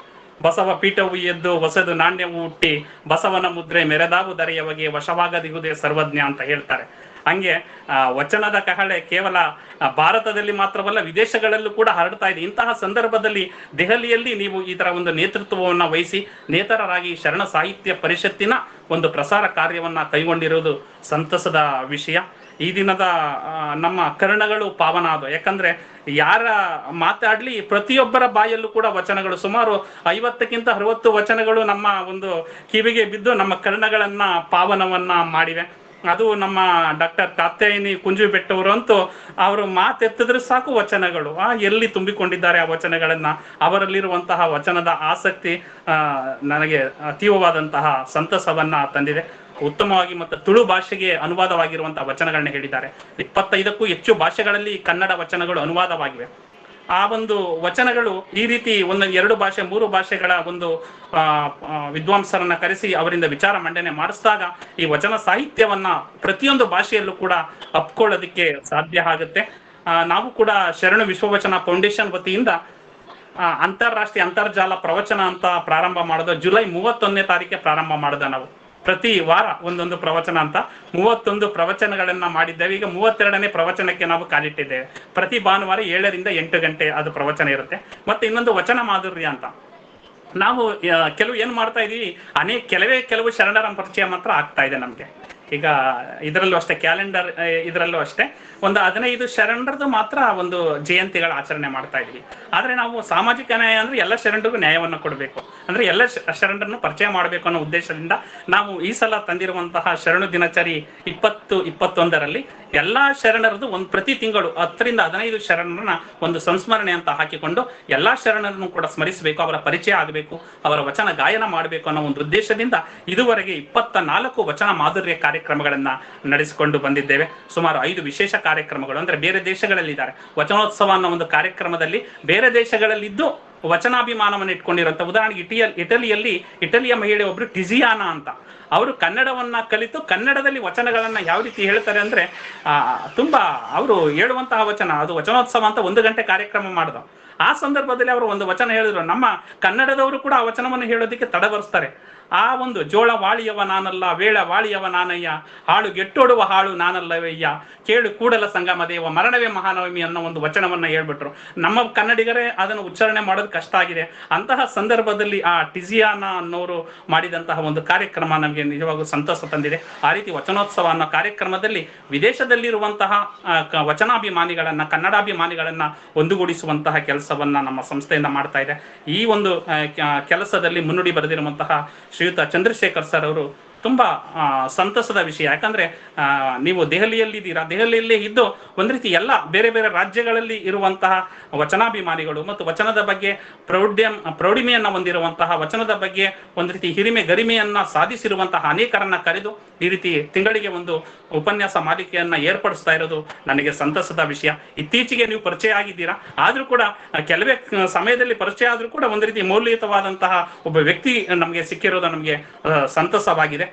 ಬಸವ ಪೀಠವು ಎದ್ದು ಹೊಸದು ನಾಣ್ಯವು ಹುಟ್ಟಿ ಬಸವನ ಮುದ್ರೆ ಮೆರೆದಾವು ದರೆಯವಗೆ ವಶವಾಗದಿಹುದೇ ಸರ್ವಜ್ಞ ಅಂತ ಹೇಳ್ತಾರೆ. ಹಂಗೆ ವಚನದ ಕಹಳೆ ಕೇವಲ ಭಾರತದಲ್ಲಿ ಮಾತ್ರವಲ್ಲ ವಿದೇಶಗಳಲ್ಲೂ ಕೂಡ ಹರಡ್ತಾ ಇದೆ. ಇಂತಹ ಸಂದರ್ಭದಲ್ಲಿ ದೆಹಲಿಯಲ್ಲಿ ನೀವು ಈ ತರ ಒಂದು ನೇತೃತ್ವವನ್ನ ವಹಿಸಿ ನೇತರರಾಗಿ ಶರಣ ಸಾಹಿತ್ಯ ಪರಿಷತ್ತಿನ ಒಂದು ಪ್ರಸಾರ ಕಾರ್ಯವನ್ನ ಕೈಗೊಂಡಿರುವುದು ಸಂತಸದ ವಿಷಯ. ಈ ದಿನದ ನಮ್ಮ ಕರ್ಣಗಳು ಪಾವನ ಅದು. ಯಾಕಂದ್ರೆ ಯಾರ ಮಾತಾಡ್ಲಿ ಪ್ರತಿಯೊಬ್ಬರ ಬಾಯಲ್ಲೂ ಕೂಡ ವಚನಗಳು, ಸುಮಾರು 50ಕ್ಕಿಂತ 60 ವಚನಗಳು ನಮ್ಮ ಒಂದು ಕಿವಿಗೆ ಬಿದ್ದು ನಮ್ಮ ಕರ್ಣಗಳನ್ನ ಪಾವನವನ್ನ ಮಾಡಿವೆ. ಅದು ನಮ್ಮ ಡಾಕ್ಟರ್ ಕಾತ್ಯಾಯಿನಿ ಕುಂಜುಬೆಟ್ಟವರು ಅಂತೂ ಅವರು ಮಾತೆತ್ತಿದ್ರೆ ಸಾಕು ವಚನಗಳು ಎಲ್ಲಿ ತುಂಬಿಕೊಂಡಿದ್ದಾರೆ ಆ ವಚನಗಳನ್ನ. ಅವರಲ್ಲಿರುವಂತಹ ವಚನದ ಆಸಕ್ತಿ ನನಗೆ ಅತೀವವಾದಂತಹ ಸಂತಸವನ್ನ ತಂದಿದೆ. ಉತ್ತಮವಾಗಿ ಮತ್ತು ತುಳು ಭಾಷೆಗೆ ಅನುವಾದವಾಗಿರುವಂತಹ ವಚನಗಳನ್ನ ಹೇಳಿದ್ದಾರೆ. 25ಕ್ಕೂ ಹೆಚ್ಚು ಭಾಷೆಗಳಲ್ಲಿ ಕನ್ನಡ ವಚನಗಳು ಅನುವಾದವಾಗಿವೆ. ಆ ಒಂದು ವಚನಗಳು ಈ ರೀತಿ 1, 2 ಭಾಷೆ 3 ಭಾಷೆಗಳ ಒಂದು ವಿದ್ವಾಂಸರನ್ನ ಕರೆಸಿ ಅವರಿಂದ ವಿಚಾರ ಮಂಡನೆ ಮಾಡಿಸಿದಾಗ ಈ ವಚನ ಸಾಹಿತ್ಯವನ್ನ ಪ್ರತಿಯೊಂದು ಭಾಷೆಯಲ್ಲೂ ಕೂಡ ಅಪ್ಕೊಳ್ಳೋದಕ್ಕೆ ಸಾಧ್ಯ ಆಗುತ್ತೆ. ನಾವು ಕೂಡ ಶರಣು ವಿಶ್ವವಚನ ಫೌಂಡೇಶನ್ ವತಿಯಿಂದ ಅಂತಾರಾಷ್ಟ್ರೀಯ ಅಂತರ್ಜಾಲ ಪ್ರವಚನ ಅಂತ ಪ್ರಾರಂಭ ಮಾಡೋದು ಜುಲೈ 31ನೇ ತಾರೀಕಿಗೆ ಪ್ರಾರಂಭ ಮಾಡಿದ. ನಾವು ಪ್ರತಿ ವಾರ ಒಂದೊಂದು ಪ್ರವಚನ ಅಂತ 31 ಪ್ರವಚನಗಳನ್ನ ಮಾಡಿದ್ದೇವೆ. ಈಗ 32ನೇ ಪ್ರವಚನಕ್ಕೆ ನಾವು ಕಾಲಿಟ್ಟಿದ್ದೇವೆ. ಪ್ರತಿ ಭಾನುವಾರ 7 ರಿಂದ 8 ಗಂಟೆ ಅದು ಪ್ರವಚನ ಇರುತ್ತೆ. ಮತ್ತೆ ಇನ್ನೊಂದು ವಚನ ಮಾಧುರ್ಯ ಅಂತ ನಾವು ಕೆಲವು ಏನ್ ಮಾಡ್ತಾ ಇದೀವಿ, ಕೆಲವು ಶರಣರ ಪರಿಚಯ ಮಾತ್ರ ಆಗ್ತಾ ಇದೆ ನಮ್ಗೆ. ಈಗ ಇದರಲ್ಲೂ ಅಷ್ಟೇ, ಕ್ಯಾಲೆಂಡರ್ ಇದರಲ್ಲೂ ಅಷ್ಟೇ ಒಂದು 15 ಶರಣರದು ಮಾತ್ರ ಒಂದು ಜಯಂತಿಗಳ ಆಚರಣೆ ಮಾಡ್ತಾ ಇದ್ವಿ. ಆದ್ರೆ ನಾವು ಸಾಮಾಜಿಕ ನ್ಯಾಯ ಅಂದ್ರೆ ಎಲ್ಲ ಶರಣರಿಗೂ ನ್ಯಾಯವನ್ನು ಕೊಡಬೇಕು, ಅಂದ್ರೆ ಎಲ್ಲ ಶರಣರನ್ನು ಪರಿಚಯ ಮಾಡಬೇಕು ಅನ್ನೋ ಉದ್ದೇಶದಿಂದ ನಾವು ಈ ಸಲ ತಂದಿರುವಂತಹ ಶರಣು ದಿನಚರಿ 2021ರಲ್ಲಿ ಎಲ್ಲಾ ಶರಣರದು ಒಂದು ಪ್ರತಿ ತಿಂಗಳು 10 ರಿಂದ 15 ಶರಣರನ್ನ ಒಂದು ಸಂಸ್ಮರಣೆ ಅಂತ ಹಾಕಿಕೊಂಡು ಎಲ್ಲಾ ಶರಣರನ್ನು ಕೂಡ ಸ್ಮರಿಸಬೇಕು, ಅವರ ಪರಿಚಯ ಆಗಬೇಕು, ಅವರ ವಚನ ಗಾಯನ ಮಾಡಬೇಕು ಅನ್ನೋ ಒಂದು ಉದ್ದೇಶದಿಂದ ಇದುವರೆಗೆ 24 ವಚನ ಮಾಧುರ್ಯ ಕಾರ್ಯಕ್ರಮಗಳನ್ನ ನಡೆಸಿಕೊಂಡು ಬಂದಿದ್ದೇವೆ. ಸುಮಾರು 5 ವಿಶೇಷ ಕಾರ್ಯಕ್ರಮಗಳು, ಅಂದ್ರೆ ಬೇರೆ ದೇಶಗಳಲ್ಲಿ ಇದ್ದಾರೆ. ವಚನೋತ್ಸವ ಅನ್ನೋ ಒಂದು ಕಾರ್ಯಕ್ರಮದಲ್ಲಿ ಬೇರೆ ದೇಶಗಳಲ್ಲಿದ್ದು ವಚನಾಭಿಮಾನವನ್ನು ಇಟ್ಕೊಂಡಿರುವಂತ, ಉದಾಹರಣೆಗೆ ಇಟಲಿಯ ಮಹಿಳೆ ಒಬ್ರು ಟಿಜಿಯಾನಾ ಅಂತ, ಅವರು ಕನ್ನಡವನ್ನ ಕಲಿತು ಕನ್ನಡದಲ್ಲಿ ವಚನಗಳನ್ನ ಯಾವ ರೀತಿ ಹೇಳ್ತಾರೆ ಅಂದ್ರೆ ತುಂಬಾ ಅವರು ಹೇಳುವಂತಹ ವಚನ, ಅದು ವಚನೋತ್ಸವ ಅಂತ 1 ಗಂಟೆ ಕಾರ್ಯಕ್ರಮ ಮಾಡಿದ. ಆ ಸಂದರ್ಭದಲ್ಲಿ ಅವರು ಒಂದು ವಚನ ಹೇಳಿದ್ರು, ನಮ್ಮ ಕನ್ನಡದವರು ಕೂಡ ಆ ವಚನವನ್ನು ಹೇಳೋದಕ್ಕೆ ತಡವರಿಸ್ತಾರೆ. ಆ ಒಂದು ಜೋಳ ವಾಳಿಯವ ನಾನಲ್ಲ, ವೇಳ ವಾಳಿಯವ ನಾನಯ್ಯ, ಹಾಳು ಗೆಟ್ಟೋಡುವ ಹಾಳು ನಾನಲ್ಲವಯ್ಯ, ಕೇಳು ಕೂಡಲ ಸಂಗಮ ದೇವ, ಮರಣವೇ ಮಹಾನವಮಿ ಅನ್ನೋ ಒಂದು ವಚನವನ್ನ ಹೇಳ್ಬಿಟ್ರು. ನಮ್ಮ ಕನ್ನಡಿಗರೇ ಅದನ್ನು ಉಚ್ಚಾರಣೆ ಮಾಡೋದು ಕಷ್ಟ ಆಗಿದೆ. ಅಂತಹ ಸಂದರ್ಭದಲ್ಲಿ ಆ ಟಿಜಿಯಾನಾ ಅನ್ನೋರು ಮಾಡಿದಂತಹ ಒಂದು ಕಾರ್ಯಕ್ರಮ ನಮಗೆ ನಿಜವಾಗೂ ಸಂತಸ ತಂದಿದೆ. ಆ ರೀತಿ ವಚನೋತ್ಸವ ಅನ್ನೋ ಕಾರ್ಯಕ್ರಮದಲ್ಲಿ ವಿದೇಶದಲ್ಲಿರುವಂತಹ ವಚನಾಭಿಮಾನಿಗಳನ್ನ, ಕನ್ನಡಾಭಿಮಾನಿಗಳನ್ನ ಒಂದುಗೂಡಿಸುವಂತಹ ಕೆಲಸವನ್ನ ನಮ್ಮ ಸಂಸ್ಥೆಯಿಂದ ಮಾಡ್ತಾ ಇದೆ. ಈ ಒಂದು ಕೆಲಸದಲ್ಲಿ ಮುನ್ನುಡಿ ಬರೆದಿರುವಂತಹ ಶ್ರೀಯುತ ಚಂದ್ರಶೇಖರ್ ಸರ್ ಅವರು ತುಂಬಾ ಸಂತಸದ ವಿಷಯ. ಯಾಕಂದ್ರೆ ನೀವು ದೆಹಲಿಯಲ್ಲಿದ್ದೀರಾ, ದೆಹಲಿಯಲ್ಲೇ ಇದ್ದು ಒಂದ್ ರೀತಿ ಎಲ್ಲ ಬೇರೆ ಬೇರೆ ರಾಜ್ಯಗಳಲ್ಲಿ ಇರುವಂತಹ ವಚನಾಭಿಮಾನಿಗಳು ಮತ್ತು ವಚನದ ಬಗ್ಗೆ ಪ್ರೌಢಿಮೆಯನ್ನ ಹೊಂದಿರುವಂತಹ, ವಚನದ ಬಗ್ಗೆ ಒಂದ್ ರೀತಿ ಹಿರಿಮೆ ಗರಿಮೆಯನ್ನ ಸಾಧಿಸಿರುವಂತಹ ಅನೇಕರನ್ನ ಕರೆದು ಈ ರೀತಿ ತಿಂಗಳಿಗೆ ಒಂದು ಉಪನ್ಯಾಸ ಮಾಲಿಕೆಯನ್ನ ಏರ್ಪಡಿಸ್ತಾ ಇರೋದು ನನಗೆ ಸಂತಸದ ವಿಷಯ. ಇತ್ತೀಚೆಗೆ ನೀವು ಪರಿಚಯ ಆಗಿದ್ದೀರಾ, ಆದ್ರೂ ಕೂಡ ಕೆಲವೇ ಸಮಯದಲ್ಲಿ ಪರಿಚಯ ಆದ್ರೂ ಕೂಡ ಒಂದ್ ರೀತಿ ಮೌಲ್ಯಯುತವಾದಂತಹ ಒಬ್ಬ ವ್ಯಕ್ತಿ ನಮಗೆ ಸಿಕ್ಕಿರೋದು ನಮಗೆ ಸಂತಸವಾಗಿದೆ.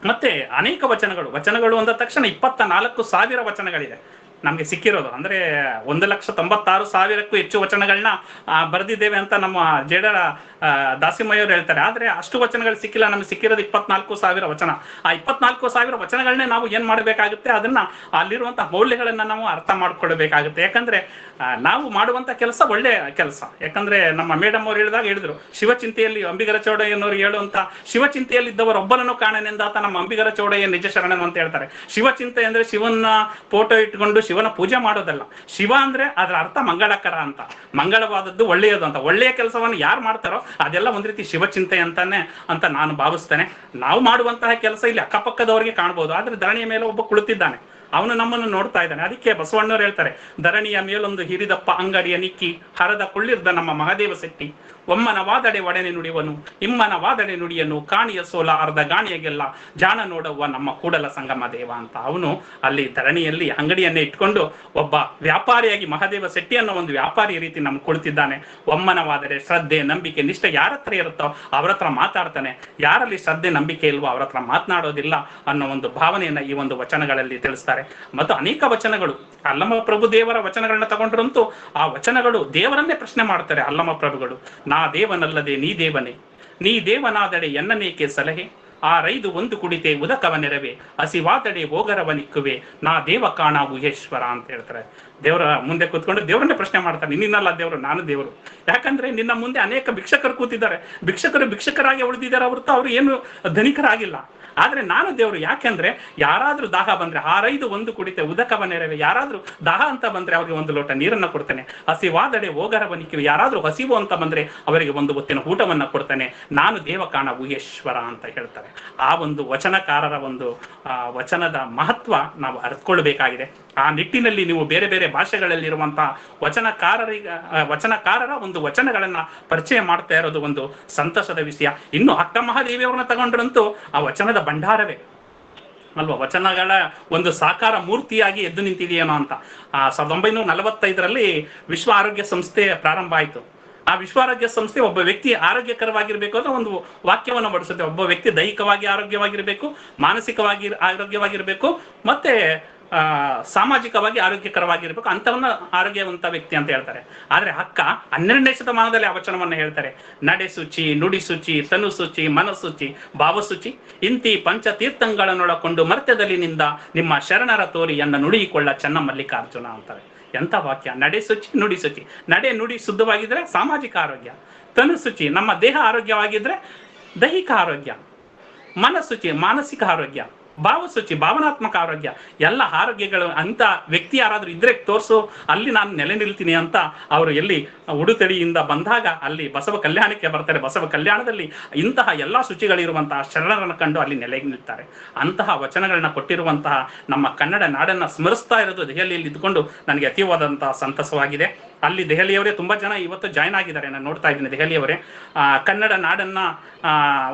ಮತ್ತೆ ಅನೇಕ ವಚನಗಳು ಅಂದ ತಕ್ಷಣ 24,000 ವಚನಗಳಿದೆ ನಮ್ಗೆ ಸಿಕ್ಕಿರೋದು. ಅಂದ್ರೆ 1,96,000ಕ್ಕೂ ಹೆಚ್ಚು ವಚನಗಳನ್ನ ಬರೆದಿದ್ದೇವೆ ಅಂತ ನಮ್ಮ ಜೇಡರ ದಾಸಿಮಯ್ಯವ್ರು ಹೇಳ್ತಾರೆ. ಆದ್ರೆ ಅಷ್ಟು ವಚನಗಳು ಸಿಕ್ಕಿಲ್ಲ, ನಮ್ಗೆ ಸಿಕ್ಕಿರೋದು 24,000 ವಚನ. ಆ 24,000 ವಚನಗಳನ್ನೇ ನಾವು ಏನ್ ಮಾಡ್ಬೇಕಾಗುತ್ತೆ, ಅದನ್ನ ಅಲ್ಲಿರುವಂತಹ ಮೌಲ್ಯಗಳನ್ನ ನಾವು ಅರ್ಥ ಮಾಡ್ಕೊಳ್ಬೇಕಾಗುತ್ತೆ. ಯಾಕಂದ್ರೆ ನಾವು ಮಾಡುವಂತ ಕೆಲಸ ಒಳ್ಳೆ ಕೆಲಸ. ಯಾಕಂದ್ರೆ ನಮ್ಮ ಮೇಡಮ್ ಅವ್ರು ಹೇಳಿದ್ರು, ಶಿವಚಿಂತೆಯಲ್ಲಿ ಅಂಬಿಗರ ಚೌಡಯ್ಯನವರು ಹೇಳುವಂತ ಶಿವಚಿಂತೆಯಲ್ಲಿದ್ದವರೊಬ್ಬನನ್ನು ಕಾಣನೆಂದಾತ ನಮ್ಮ ಅಂಬಿಗರ ಚೌಡಯ್ಯ ನಿಜ ಶರಣನು ಅಂತ ಹೇಳ್ತಾರೆ. ಶಿವಚಿಂತೆ ಅಂದ್ರೆ ಶಿವನ ಫೋಟೋ ಇಟ್ಕೊಂಡು ಶಿವನ ಪೂಜೆ ಮಾಡೋದಲ್ಲ. ಶಿವ ಅಂದ್ರೆ ಅದರ ಅರ್ಥ ಮಂಗಳಕರ ಅಂತ, ಮಂಗಳವಾದದ್ದು ಒಳ್ಳೆಯದು ಅಂತ. ಒಳ್ಳೆಯ ಕೆಲಸವನ್ನು ಯಾರು ಮಾಡ್ತಾರೋ ಅದೆಲ್ಲ ಒಂದ್ ರೀತಿ ಶಿವಚಿಂತೆ ಅಂತಾನೆ ಅಂತ ನಾನು ಭಾವಿಸ್ತೇನೆ. ನಾವು ಮಾಡುವಂತಹ ಕೆಲಸ ಇಲ್ಲಿ ಅಕ್ಕಪಕ್ಕದವರಿಗೆ ಕಾಣ್ಬೋದು, ಆದ್ರೆ ಧರಣಿಯ ಮೇಲೆ ಒಬ್ಬ ಕುಳಿತಿದ್ದಾನೆ, ಅವನು ನಮ್ಮನ್ನು ನೋಡ್ತಾ ಇದ್ದಾನೆ. ಅದಕ್ಕೆ ಬಸವಣ್ಣವ್ರು ಹೇಳ್ತಾರೆ, ಧರಣಿಯ ಮೇಲೊಂದು ಹಿರಿದಪ್ಪ ಅಂಗಡಿಯ ನಿಕ್ಕಿ ಹರದ ಕೊಳ್ಳಿರ್ದ ನಮ್ಮ ಮಹಾದೇವ ಶೆಟ್ಟಿ, ಒಮ್ಮನ ವಾದಡೆ ಒಡನೆ ನುಡಿವನು, ಇಮ್ಮನ ವಾದಡೆ ನುಡಿಯನು, ಕಾಣಿಯ ಸೋಲ ಅರ್ಧ ಗಾಣಿಯಗೆಲ್ಲ ಜಾಣ ನೋಡವ್ವ ನಮ್ಮ ಕೂಡಲ ಸಂಗಮ ದೇವ ಅಂತ. ಅವನು ಅಲ್ಲಿ ಧರಣಿಯಲ್ಲಿ ಅಂಗಡಿಯನ್ನೇ ಇಟ್ಕೊಂಡು ಒಬ್ಬ ವ್ಯಾಪಾರಿಯಾಗಿ ಮಹಾದೇವ ಶೆಟ್ಟಿ ಅನ್ನೋ ಒಂದು ವ್ಯಾಪಾರಿ ರೀತಿ ನಮ್ಗೆ ಕುಳಿತಿದ್ದಾನೆ. ಒಮ್ಮನ ವಾದಡೆ ಶ್ರದ್ಧೆ ನಂಬಿಕೆ ನಿಷ್ಠೆ ಯಾರ ಹತ್ರ ಇರುತ್ತೋ ಅವ್ರ ಹತ್ರ ಮಾತಾಡ್ತಾನೆ, ಯಾರಲ್ಲಿ ಶ್ರದ್ಧೆ ನಂಬಿಕೆ ಇಲ್ವೋ ಅವ್ರ ಹತ್ರ ಮಾತನಾಡೋದಿಲ್ಲ ಅನ್ನೋ ಒಂದು ಭಾವನೆಯನ್ನ ಈ ಒಂದು ವಚನಗಳಲ್ಲಿ ತಿಳಿಸ್ತಾರೆ. ಹೇಳ್ತಾರೆ. ಮತ್ತು ಅನೇಕ ವಚನಗಳು ಅಲ್ಲಮ ಪ್ರಭು ದೇವರ ವಚನಗಳನ್ನ ತಗೊಂಡ್ರಂತೂ ಆ ವಚನಗಳು ದೇವರನ್ನೇ ಪ್ರಶ್ನೆ ಮಾಡ್ತಾರೆ ಅಲ್ಲಮ ಪ್ರಭುಗಳು. ನಾ ದೇವನಲ್ಲದೆ ನೀ ದೇವನೇ, ನೀ ದೇವನಾದಡೆ ಎನ್ನನೇಕೆ ಸಲಹೆ, ಆ ರೈದು ಒಂದು ಕುಡಿತೆ ಉದಕವ ನೆರವೆ, ಹಸಿವಾದಡೆ ಹೋಗರವ ನಿಕ್ಕುವೆ, ನಾ ದೇವ ಕಾಣ ಗುಹೇಶ್ವರ ಅಂತ ಹೇಳ್ತಾರೆ. ದೇವರ ಮುಂದೆ ಕೂತ್ಕೊಂಡು ದೇವರನ್ನೇ ಪ್ರಶ್ನೆ ಮಾಡ್ತಾರೆ, ನಿನ್ನಲ್ಲ ದೇವರು, ನಾನು ದೇವರು. ಯಾಕಂದ್ರೆ ನಿನ್ನ ಮುಂದೆ ಅನೇಕ ಭಿಕ್ಷಕರು ಕೂತಿದ್ದಾರೆ, ಭಿಕ್ಷಕರಾಗಿ ಉಳಿದಿದ್ದಾರೆ ಹೊರತು ಅವರು ಏನು ಧನಿಕರಾಗಿಲ್ಲ. ಆದ್ರೆ ನಾನು ದೇವರು. ಯಾಕೆಂದ್ರೆ ಯಾರಾದ್ರೂ ದಾಹ ಬಂದ್ರೆ ಆರೈದು ಒಂದು ಕುಡಿತೆ ಉದಕವ ನೆರವೆ, ಯಾರಾದ್ರೂ ದಾಹ ಅಂತ ಬಂದ್ರೆ ಅವ್ರಿಗೆ ಒಂದು ಲೋಟ ನೀರನ್ನ ಕೊಡ್ತೇನೆ, ಹಸಿವಾದಡೆ ಹೋಗರವ ನಿಕ್ಕಿವೆ, ಯಾರಾದ್ರೂ ಹಸಿವು ಅಂತ ಬಂದ್ರೆ ಅವರಿಗೆ ಒಂದು ಹೊತ್ತಿನ ಊಟವನ್ನ ಕೊಡ್ತೇನೆ, ನಾನು ದೇವ ಕಾಣ ಗುಹೇಶ್ವರ ಅಂತ ಹೇಳ್ತಾರೆ. ಆ ಒಂದು ವಚನಕಾರರ ಒಂದು ವಚನದ ಮಹತ್ವ ನಾವು ಅರ್ಥಕೊಳ್ಬೇಕಾಗಿದೆ. ಆ ನಿಟ್ಟಿನಲ್ಲಿ ನೀವು ಬೇರೆ ಬೇರೆ ಭಾಷೆಗಳಲ್ಲಿರುವಂತಹ ವಚನಕಾರರ ಒಂದು ವಚನಗಳನ್ನ ಪರಿಚಯ ಮಾಡ್ತಾ ಇರೋದು ಒಂದು ಸಂತಸದ ವಿಷಯ. ಇನ್ನು ಅಕ್ಕ ಮಹಾದೇವಿಯವ್ರನ್ನ ತಗೊಂಡ್ರಂತೂ ಆ ವಚನದ ಭಂಡಾರವೇ ಅಲ್ವಾ, ವಚನಗಳ ಒಂದು ಸಾಕಾರ ಮೂರ್ತಿಯಾಗಿ ಎದ್ದು ನಿಂತಿದೆಯೇನೋ ಅಂತ. 1945ರಲ್ಲಿ ವಿಶ್ವ ಆರೋಗ್ಯ ಸಂಸ್ಥೆ ಪ್ರಾರಂಭ ಆಯಿತು. ಆ ವಿಶ್ವ ಆರೋಗ್ಯ ಸಂಸ್ಥೆ ಒಬ್ಬ ವ್ಯಕ್ತಿ ಆರೋಗ್ಯಕರವಾಗಿರ್ಬೇಕು ಅನ್ನೋ ಒಂದು ವಾಕ್ಯವನ್ನು ಬಡಿಸುತ್ತೆ. ಒಬ್ಬ ವ್ಯಕ್ತಿ ದೈಹಿಕವಾಗಿ ಆರೋಗ್ಯವಾಗಿರ್ಬೇಕು, ಮಾನಸಿಕವಾಗಿ ಆರೋಗ್ಯವಾಗಿರ್ಬೇಕು, ಮತ್ತೆ ಸಾಮಾಜಿಕವಾಗಿ ಆರೋಗ್ಯಕರವಾಗಿರ್ಬೇಕು, ಅಂತವನ್ನ ಆರೋಗ್ಯವಂತ ವ್ಯಕ್ತಿ ಅಂತ ಹೇಳ್ತಾರೆ. ಆದ್ರೆ ಅಕ್ಕ 12ನೇ ಶತಮಾನದಲ್ಲಿ ಆ ವಚನವನ್ನ ಹೇಳ್ತಾರೆ. ನಡೆ ಶುಚಿ, ನುಡಿ ಶುಚಿ, ತನು ಶುಚಿ, ಮನಸ್ಸುಚಿ, ಭಾವಶುಚಿ, ಇಂತಿ ಪಂಚತೀರ್ಥಗಳನ್ನೊಳಕೊಂಡು ಮರ್ತ್ಯದಲ್ಲಿ ನಿಂದ ನಿಮ್ಮ ಶರಣರ ತೋರಿ ಎನ್ನ ನುಡಿಯಿಕೊಳ್ಳ ಚೆನ್ನ ಮಲ್ಲಿಕಾರ್ಜುನ ಅಂತಾರೆ. ಎಂತ ವಾಕ್ಯ! ನಡೆ ಶುಚಿ, ನುಡಿ ಶುಚಿ. ನಡೆ ನುಡಿ ಶುದ್ಧವಾಗಿದ್ರೆ ಸಾಮಾಜಿಕ ಆರೋಗ್ಯ, ತನು ಶುಚಿ ನಮ್ಮ ದೇಹ ಆರೋಗ್ಯವಾಗಿದ್ರೆ ದೈಹಿಕ ಆರೋಗ್ಯ, ಮನಸ್ಸುಚಿ ಮಾನಸಿಕ ಆರೋಗ್ಯ, ಭಾವಶುಚಿ ಭಾವನಾತ್ಮಕ ಆರೋಗ್ಯ. ಎಲ್ಲ ಆರೋಗ್ಯಗಳು ಅಂತ ವ್ಯಕ್ತಿ ಯಾರಾದ್ರೂ ಇದ್ರೆ ತೋರ್ಸು, ಅಲ್ಲಿ ನಾನು ನೆಲೆ ನಿಲ್ತೀನಿ ಅಂತ ಅವರು ಎಲ್ಲಿ ಉಡುತಡಿಯಿಂದ ಬಂದಾಗ ಅಲ್ಲಿ ಬಸವ ಕಲ್ಯಾಣಕ್ಕೆ ಬರ್ತಾರೆ. ಬಸವ ಕಲ್ಯಾಣದಲ್ಲಿ ಇಂತಹ ಎಲ್ಲಾ ಶುಚಿಗಳಿರುವಂತಹ ಶರಣರನ್ನು ಕಂಡು ಅಲ್ಲಿ ನೆಲೆ ನಿಲ್ತಾರೆ. ಅಂತಹ ವಚನಗಳನ್ನ ಕೊಟ್ಟಿರುವಂತಹ ನಮ್ಮ ಕನ್ನಡ ನಾಡನ್ನ ಸ್ಮರಿಸ್ತಾ ಇರೋದು ದೆಹಲಿಯಲ್ಲಿ ಇದ್ಕೊಂಡು ನನಗೆ ಅತೀವಾದಂತಹ ಸಂತಸವಾಗಿದೆ. ಅಲ್ಲಿ ದೆಹಲಿಯವರೇ ತುಂಬಾ ಜನ ಇವತ್ತು ಜಾಯ್ನ್ ಆಗಿದ್ದಾರೆ, ನಾನು ನೋಡ್ತಾ ಇದ್ದೀನಿ. ದೆಹಲಿಯವರೇ ಕನ್ನಡ ನಾಡನ್ನ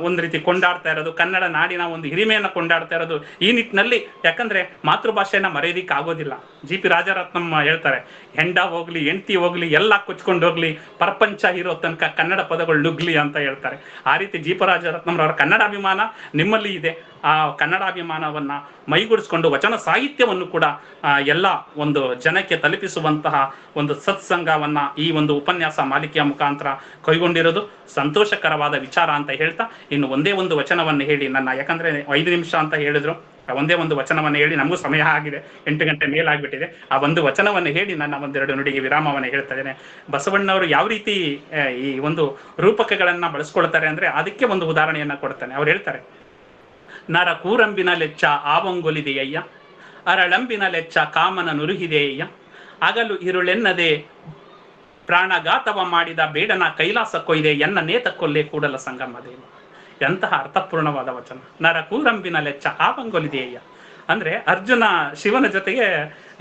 ಒಂದು ರೀತಿ ಕೊಂಡಾಡ್ತಾ ಇರೋದು, ಕನ್ನಡ ನಾಡಿನ ಒಂದು ಹಿರಿಮೆಯನ್ನ ಕೊಂಡಾಡ್ತಾ ಇರೋದು ಈ ನಿಟ್ಟಿನಲ್ಲಿ. ಯಾಕಂದ್ರೆ ಮಾತೃಭಾಷೆಯನ್ನ ಮರೆಯೋದಿಕ್ಕೆ ಆಗೋದಿಲ್ಲ. ಜಿ ಪಿ ರಾಜರತ್ನಂ ಹೇಳ್ತಾರೆ, ಹೆಂಡ ಹೋಗ್ಲಿ ಹೆಂಡತಿ ಹೋಗ್ಲಿ ಎಲ್ಲ ಕೊಚ್ಕೊಂಡು ಹೋಗ್ಲಿ, ಪ್ರಪಂಚ ಇರೋ ತನಕ ಕನ್ನಡ ಪದಗಳು ನುಗ್ಲಿ ಅಂತ ಹೇಳ್ತಾರೆ. ಆ ರೀತಿ ಜಿ ಪಿ ರಾಜರತ್ನಂರವರ ಕನ್ನಡಾಭಿಮಾನ ನಿಮ್ಮಲ್ಲಿ ಇದೆ. ಆ ಕನ್ನಡಾಭಿಮಾನವನ್ನ ಮೈಗೂಡಿಸ್ಕೊಂಡು ವಚನ ಸಾಹಿತ್ಯವನ್ನು ಕೂಡ ಎಲ್ಲ ಒಂದು ಜನಕ್ಕೆ ತಲುಪಿಸುವಂತಹ ಒಂದು ಸತ್ಸಂಗವನ್ನ ಈ ಒಂದು ಉಪನ್ಯಾಸ ಮಾಲಿಕೆಯ ಮುಖಾಂತರ ಕೈಗೊಂಡಿರೋದು ಸಂತೋಷಕರವಾದ ವಿಚಾರ ಅಂತ ಹೇಳ್ತಾ, ಇನ್ನು ಒಂದೇ ಒಂದು ವಚನವನ್ನು ಹೇಳಿ ಯಾಕಂದ್ರೆ 5 ನಿಮಿಷ ಅಂತ ಹೇಳಿದ್ರು, ಒಂದೇ ಒಂದು ವಚನವನ್ನು ಹೇಳಿ, ನಮಗೂ ಸಮಯ ಆಗಿದೆ, 8 ಗಂಟೆ ಮೇಲಾಗ್ಬಿಟ್ಟಿದೆ. ಆ ಒಂದು ವಚನವನ್ನು ಹೇಳಿ ನನ್ನ ಒಂದೆರಡು ನುಡಿಗೆ ವಿರಾಮವನ್ನು ಹೇಳ್ತಾ ಇದ್ದೇನೆ. ಬಸವಣ್ಣವರು ಯಾವ ರೀತಿ ಈ ಒಂದು ರೂಪಕಗಳನ್ನ ಬಳಸ್ಕೊಳ್ತಾರೆ ಅಂದ್ರೆ ಅದಕ್ಕೆ ಒಂದು ಉದಾಹರಣೆಯನ್ನ ಕೊಡ್ತಾನೆ. ಅವ್ರು ಹೇಳ್ತಾರೆ, ನರ ಕೂರಂಬಿನ ಲೆಚ್ಚ ಆವಂಗೊಲಿದೆಯಯ್ಯ, ಅರಳಂಬಿನ ಲೆಚ್ಚ ಕಾಮನ ನುರುಹಿದೆಯಯ್ಯ, ಅಗಲು ಇರುಳೆನ್ನದೆ ಪ್ರಾಣಘಾತವ ಮಾಡಿದ ಬೇಡನ ಕೈಲಾಸ ಕೊಯ್ದೆ ಎನ್ನ ನೇತ ಕೊಲ್ಲೆ ಕೂಡಲ ಸಂಗಮ ದೇವ. ಎಂತಹ ಅರ್ಥಪೂರ್ಣವಾದ ವಚನ! ನರ ಕೂರಂಬಿನ ಲೆಚ್ಚ ಆವಂಗೊಲಿದೆಯಯ್ಯ ಅಂದ್ರೆ ಅರ್ಜುನ ಶಿವನ ಜೊತೆಗೆ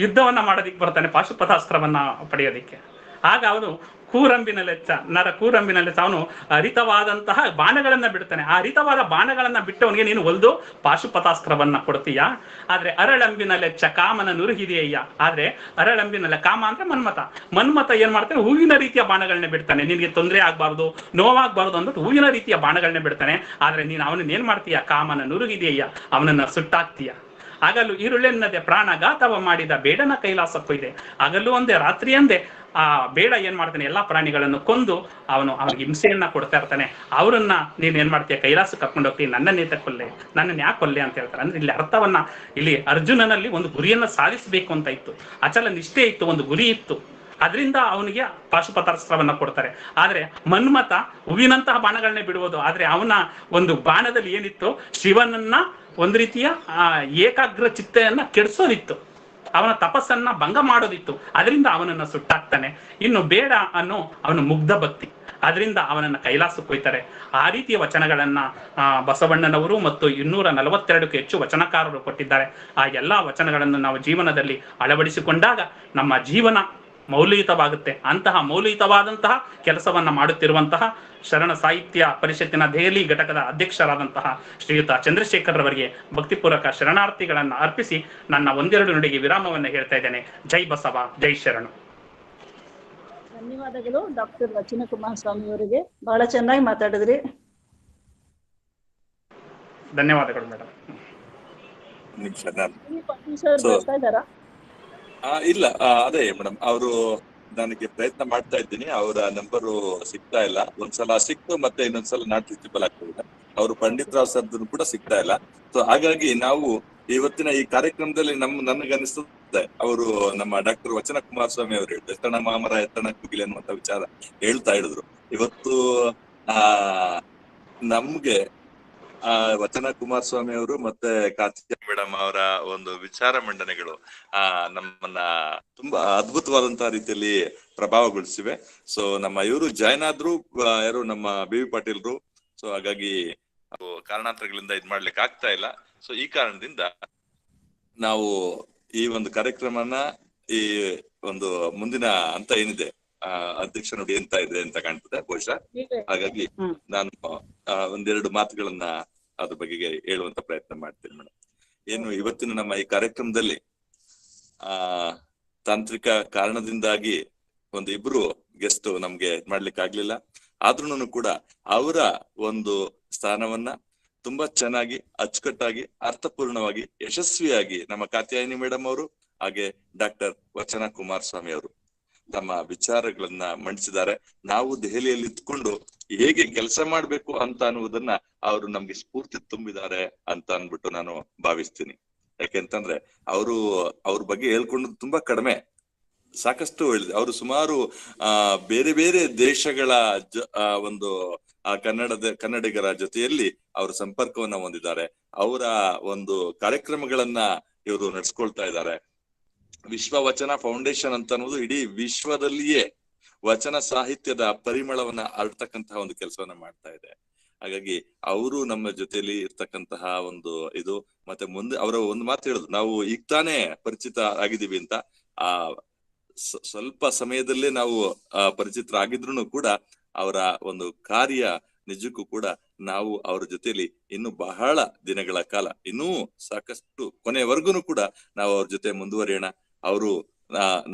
ಯುದ್ಧವನ್ನ ಮಾಡೋದಿಕ್ಕೆ ಬರ್ತಾನೆ, ಪಾಶುಪತಾಸ್ತ್ರವನ್ನ ಪಡೆಯೋದಿಕ್ಕೆ. ಆಗ ಅವನು ಕೂರಂಬಿನ ಲೆಚ್ಚ, ನರ ಕೂರಂಬಿನ ಲೆಚ್ಚ, ಅವನು ಹರಿತವಾದಂತಹ ಬಾಣಗಳನ್ನ ಬಿಡ್ತಾನೆ. ಆ ಹರಿತವಾದ ಬಾಣಗಳನ್ನ ಬಿಟ್ಟವನಿಗೆ ನೀನು ಒಲ್ದು ಪಾಶುಪತಾಸ್ತ್ರವನ್ನ ಕೊಡ್ತೀಯ. ಆದ್ರೆ ಅರಳಂಬಿನ ಲೆಚ್ಚ ಕಾಮನ ನುರುಹಿದೆಯಯ್ಯ, ಆದ್ರೆ ಅರಳಂಬಿನಲ್ಲ, ಕಾಮ ಅಂದ್ರೆ ಮನ್ಮಥ ಏನ್ ಮಾಡ್ತಾನೆ, ಹೂವಿನ ರೀತಿಯ ಬಾಣಗಳನ್ನ ಬಿಡ್ತಾನೆ. ನಿನ್ಗೆ ತೊಂದರೆ ಆಗ್ಬಾರ್ದು, ನೋವಾಗ್ಬಾರ್ದು ಅಂದ್ಬಿಟ್ಟು ಹೂವಿನ ರೀತಿಯ ಬಾಣಗಳನ್ನ ಬಿಡ್ತಾನೆ. ಆದ್ರೆ ನೀನು ಅವನನ್ನ ಏನ್ ಮಾಡ್ತೀಯ, ಕಾಮನ ನುರುಗಿದೆಯಯ್ಯ, ಅವನನ್ನ ಸುಟ್ಟಾಕ್ತೀಯ. ಆಗಲು ಈರುಳೆನ್ನದೆ ಪ್ರಾಣಘಾತವ ಮಾಡಿದ ಬೇಡನ ಕೈಲಾಸ ಕೊಯ್ದೆ. ಆಗಲು ಅಂದೆ ರಾತ್ರಿ ಅಂದೆ ಆ ಬೇಡ ಏನ್ ಮಾಡ್ತಾನೆ, ಎಲ್ಲಾ ಪ್ರಾಣಿಗಳನ್ನು ಕೊಂದು ಅವನಿಗೆ ಹಿಂಸೆಯನ್ನ ಕೊಡ್ತಾ ಇರ್ತಾನೆ. ಅವರನ್ನ ನೀನ್ ಏನ್ ಮಾಡ್ತೀಯ, ಕೈಲಾಸ ಕರ್ಕೊಂಡು ಹೋಗ್ತೀವಿ, ನನ್ನನ್ನೇ ಕೊಲ್ಲೆ, ನನ್ನನ್ನು ಯಾಕೆ ಕೊಲ್ಲೆ ಅಂತ ಹೇಳ್ತಾರೆ. ಅಂದ್ರೆ ಇಲ್ಲಿ ಅರ್ಥವನ್ನ, ಇಲ್ಲಿ ಅರ್ಜುನನಲ್ಲಿ ಒಂದು ಗುರಿಯನ್ನ ಸಾಧಿಸಬೇಕು ಅಂತ ಇತ್ತು, ಅಚಲ ನಿಷ್ಠೆ ಇತ್ತು, ಒಂದು ಗುರಿ ಇತ್ತು. ಅದರಿಂದ ಅವನಿಗೆ ಪಾಶುಪತಾಸ್ತ್ರವನ್ನ ಕೊಡ್ತಾರೆ. ಆದ್ರೆ ಮನ್ಮಥ ಹೂವಿನಂತಹ ಬಾಣಗಳನ್ನೇ ಬಿಡುವುದು. ಆದ್ರೆ ಅವನ ಒಂದು ಬಾಣದಲ್ಲಿ ಏನಿತ್ತು, ಶಿವನನ್ನ ಒಂದು ರೀತಿಯ ಏಕಾಗ್ರ ಚಿತ್ತೆಯನ್ನ ಕೆಡಿಸೋದಿತ್ತು, ಅವನ ತಪಸ್ಸನ್ನ ಭಂಗ ಮಾಡೋದಿತ್ತು. ಅದರಿಂದ ಅವನನ್ನ ಸುಟ್ಟಾಕ್ತಾನೆ. ಇನ್ನು ಬೇಡ ಅನ್ನೋ ಅವನು ಮುಗ್ಧ ಭಕ್ತಿ, ಅದರಿಂದ ಅವನನ್ನ ಕೈಲಾಸಕ್ಕೆ ಹೋಯ್ತಾರೆ. ಆ ರೀತಿಯ ವಚನಗಳನ್ನ ಬಸವಣ್ಣನವರು ಮತ್ತು 242ಕ್ಕೂ ಹೆಚ್ಚು ವಚನಕಾರರು ಕೊಟ್ಟಿದ್ದಾರೆ. ಆ ಎಲ್ಲಾ ವಚನಗಳನ್ನು ನಾವು ಜೀವನದಲ್ಲಿ ಅಳವಡಿಸಿಕೊಂಡಾಗ ನಮ್ಮ ಜೀವನ ಮೌಲ್ಯಯುತವಾಗುತ್ತೆ. ಅಂತಹ ಮೌಲ್ಯಯುತವಾದಂತಹ ಕೆಲಸವನ್ನ ಮಾಡುತ್ತಿರುವಂತಹ ಶರಣ ಸಾಹಿತ್ಯ ಪರಿಷತ್ತಿನ ದೆಹಲಿ ಘಟಕದ ಅಧ್ಯಕ್ಷರಾದಂತಹ ಶ್ರೀಯುತ ಚಂದ್ರಶೇಖರ್ ರವರಿಗೆ ಭಕ್ತಿಪೂರ್ವಕ ಶರಣಾರ್ಥಿಗಳನ್ನ ಅರ್ಪಿಸಿ ನನ್ನ ಒಂದೆರಡು ನುಡಿಗೆ ವಿರಾಮವನ್ನು ಹೇಳ್ತಾ ಇದ್ದೇನೆ. ಜೈ ಬಸವ, ಜೈ ಶರಣು. ಧನ್ಯವಾದಗಳು ಡಾಕ್ಟರ್ ವಚನ ಕುಮಾರ ಸ್ವಾಮಿ ಅವರಿಗೆ, ಬಹಳ ಚೆನ್ನಾಗಿ ಮಾತಾಡಿದ್ರಿ. ಧನ್ಯವಾದಗಳು ಮೇಡಮ್. ನಿಮಿಷ ನಾನು ಸರ್ ಸೊ ಬರ್ತಾ ಇದ್ದಾರಾ? ಇಲ್ಲ ಅದೇ ಮೇಡಮ್ ಅವರು ನನಗೆ ಪ್ರಯತ್ನ ಮಾಡ್ತಾ ಇದ್ದೀನಿ, ಅವರ ನಂಬರು ಸಿಗ್ತಾ ಇಲ್ಲ. ಒಂದ್ಸಲ ಸಿಕ್ತು ಮತ್ತೆ ಇನ್ನೊಂದ್ಸಲ ನಾಟ್ ರೀಚಬಲ್ ಆಗ್ತದೆ. ಅವರು ಪಂಡಿತ್ ರಾವ್ ಸರ್ದು ಕೂಡ ಸಿಗ್ತಾ ಇಲ್ಲ. ಸೊ ಹಾಗಾಗಿ ನಾವು ಇವತ್ತಿನ ಈ ಕಾರ್ಯಕ್ರಮದಲ್ಲಿ ನನಗನ್ನಿಸ್ತದೆ ಅವರು ನಮ್ಮ ಡಾಕ್ಟರ್ ವಚನ ಕುಮಾರಸ್ವಾಮಿ ಅವರು ಎತ್ತಣ ಮಾಮರ ಎತ್ತಣ ಕುಗಿಲೆ ಅನ್ನುವಂತ ವಿಚಾರ ಹೇಳ್ತಾ ಇದ್ರು. ಇವತ್ತು ನಮ್ಗೆ ವಚನ ಕುಮಾರಸ್ವಾಮಿ ಅವರು ಮತ್ತೆ ಕಾರ್ತಿಕ ಮೇಡಮ್ ಅವರ ಒಂದು ವಿಚಾರ ಮಂಡನೆಗಳು ನಮ್ಮನ್ನ ತುಂಬಾ ಅದ್ಭುತವಾದಂತಹ ರೀತಿಯಲ್ಲಿ ಪ್ರಭಾವಗೊಳಿಸಿವೆ. ಸೊ ನಮ್ಮ ಇವರು ಜಾಯ್ನ್ ಆದ್ರು ಯಾರು ನಮ್ಮ ಬಿ ವಿ ಪಾಟೀಲ್ರು. ಸೊ ಹಾಗಾಗಿ ಕಾರಣಾಂತರಗಳಿಂದ ಇದ್ ಮಾಡ್ಲಿಕ್ಕೆ ಆಗ್ತಾ ಇಲ್ಲ. ಸೊ ಈ ಕಾರಣದಿಂದ ನಾವು ಈ ಒಂದು ಕಾರ್ಯಕ್ರಮನ ಈ ಒಂದು ಮುಂದಿನ ಹಂತ ಏನಿದೆ ಅಧ್ಯಕ್ಷ ನುಡಿ ಅಂತ ಇದೆ ಅಂತ ಕಾಣ್ತದೆ ಬಹುಶಃ. ಹಾಗಾಗಿ ನಾನು ಒಂದೆರಡು ಮಾತುಗಳನ್ನ ಅದ್ರ ಬಗ್ಗೆ ಹೇಳುವಂತ ಪ್ರಯತ್ನ ಮಾಡ್ತೇನೆ ಮೇಡಮ್. ಏನು ಇವತ್ತಿನ ನಮ್ಮ ಈ ಕಾರ್ಯಕ್ರಮದಲ್ಲಿ ತಾಂತ್ರಿಕ ಕಾರಣದಿಂದಾಗಿ ಒಂದು ಇಬ್ರು ಗೆಸ್ಟ್ ನಮ್ಗೆ ಮಾಡ್ಲಿಕ್ಕೆ ಆಗ್ಲಿಲ್ಲ. ಆದ್ರೂನು ಕೂಡ ಅವರ ಒಂದು ಸ್ಥಾನವನ್ನ ತುಂಬಾ ಚೆನ್ನಾಗಿ ಅಚ್ಚುಕಟ್ಟಾಗಿ ಅರ್ಥಪೂರ್ಣವಾಗಿ ಯಶಸ್ವಿಯಾಗಿ ನಮ್ಮ ಕಾತ್ಯಾಯಿನಿ ಮೇಡಮ್ ಅವರು ಹಾಗೆ ಡಾಕ್ಟರ್ ವಚನ ಕುಮಾರಸ್ವಾಮಿ ಅವರು ತಮ್ಮ ವಿಚಾರಗಳನ್ನ ಮಂಡಿಸಿದ್ದಾರೆ. ನಾವು ದೆಹಲಿಯಲ್ಲಿ ಇದ್ಕೊಂಡು ಹೇಗೆ ಕೆಲಸ ಮಾಡ್ಬೇಕು ಅಂತ ಅನ್ನುವುದನ್ನ ಅವರು ನಮ್ಗೆ ಸ್ಫೂರ್ತಿ ತುಂಬಿದ್ದಾರೆ ಅಂತ ಅನ್ಬಿಟ್ಟು ನಾನು ಭಾವಿಸ್ತೀನಿ. ಯಾಕೆಂತಂದ್ರೆ ಅವ್ರ ಬಗ್ಗೆ ಹೇಳ್ಕೊಂಡು ತುಂಬಾ ಕಡಿಮೆ, ಸಾಕಷ್ಟು ಹೇಳಿದೆ. ಅವರು ಸುಮಾರು ಬೇರೆ ಬೇರೆ ದೇಶಗಳ ಒಂದು ಕನ್ನಡಿಗರ ಜೊತೆಯಲ್ಲಿ ಅವರ ಸಂಪರ್ಕವನ್ನ ಹೊಂದಿದ್ದಾರೆ. ಅವರ ಒಂದು ಕಾರ್ಯಕ್ರಮಗಳನ್ನ ಇವರು ನಡೆಸ್ಕೊಳ್ತಾ ಇದ್ದಾರೆ. ವಿಶ್ವ ವಚನ ಫೌಂಡೇಶನ್ ಅಂತ ಅನ್ನೋದು ಇಡೀ ವಿಶ್ವದಲ್ಲಿಯೇ ವಚನ ಸಾಹಿತ್ಯದ ಪರಿಮಳವನ್ನ ಹರಡ್ತಕ್ಕಂತಹ ಒಂದು ಕೆಲಸವನ್ನ ಮಾಡ್ತಾ ಇದೆ. ಹಾಗಾಗಿ ಅವರು ನಮ್ಮ ಜೊತೆಯಲ್ಲಿ ಇರ್ತಕ್ಕಂತಹ ಒಂದು ಇದು ಮತ್ತೆ ಮುಂದೆ ಅವರ ಒಂದು ಮಾತು ಹೇಳುದು, ನಾವು ಈಗ ತಾನೇ ಪರಿಚಿತ ಆಗಿದ್ದೀವಿ ಅಂತ. ಸ್ವಲ್ಪ ಸಮಯದಲ್ಲೇ ನಾವು ಪರಿಚಿತರಾಗಿದ್ರು ಕೂಡ ಅವರ ಒಂದು ಕಾರ್ಯ ನಿಜಕ್ಕೂ ಕೂಡ ನಾವು ಅವ್ರ ಜೊತೆಲಿ ಇನ್ನು ಬಹಳ ದಿನಗಳ ಕಾಲ, ಇನ್ನೂ ಸಾಕಷ್ಟು ಕೊನೆವರೆಗೂ ಕೂಡ ನಾವು ಅವ್ರ ಜೊತೆ ಮುಂದುವರಿಯೋಣ. ಅವರು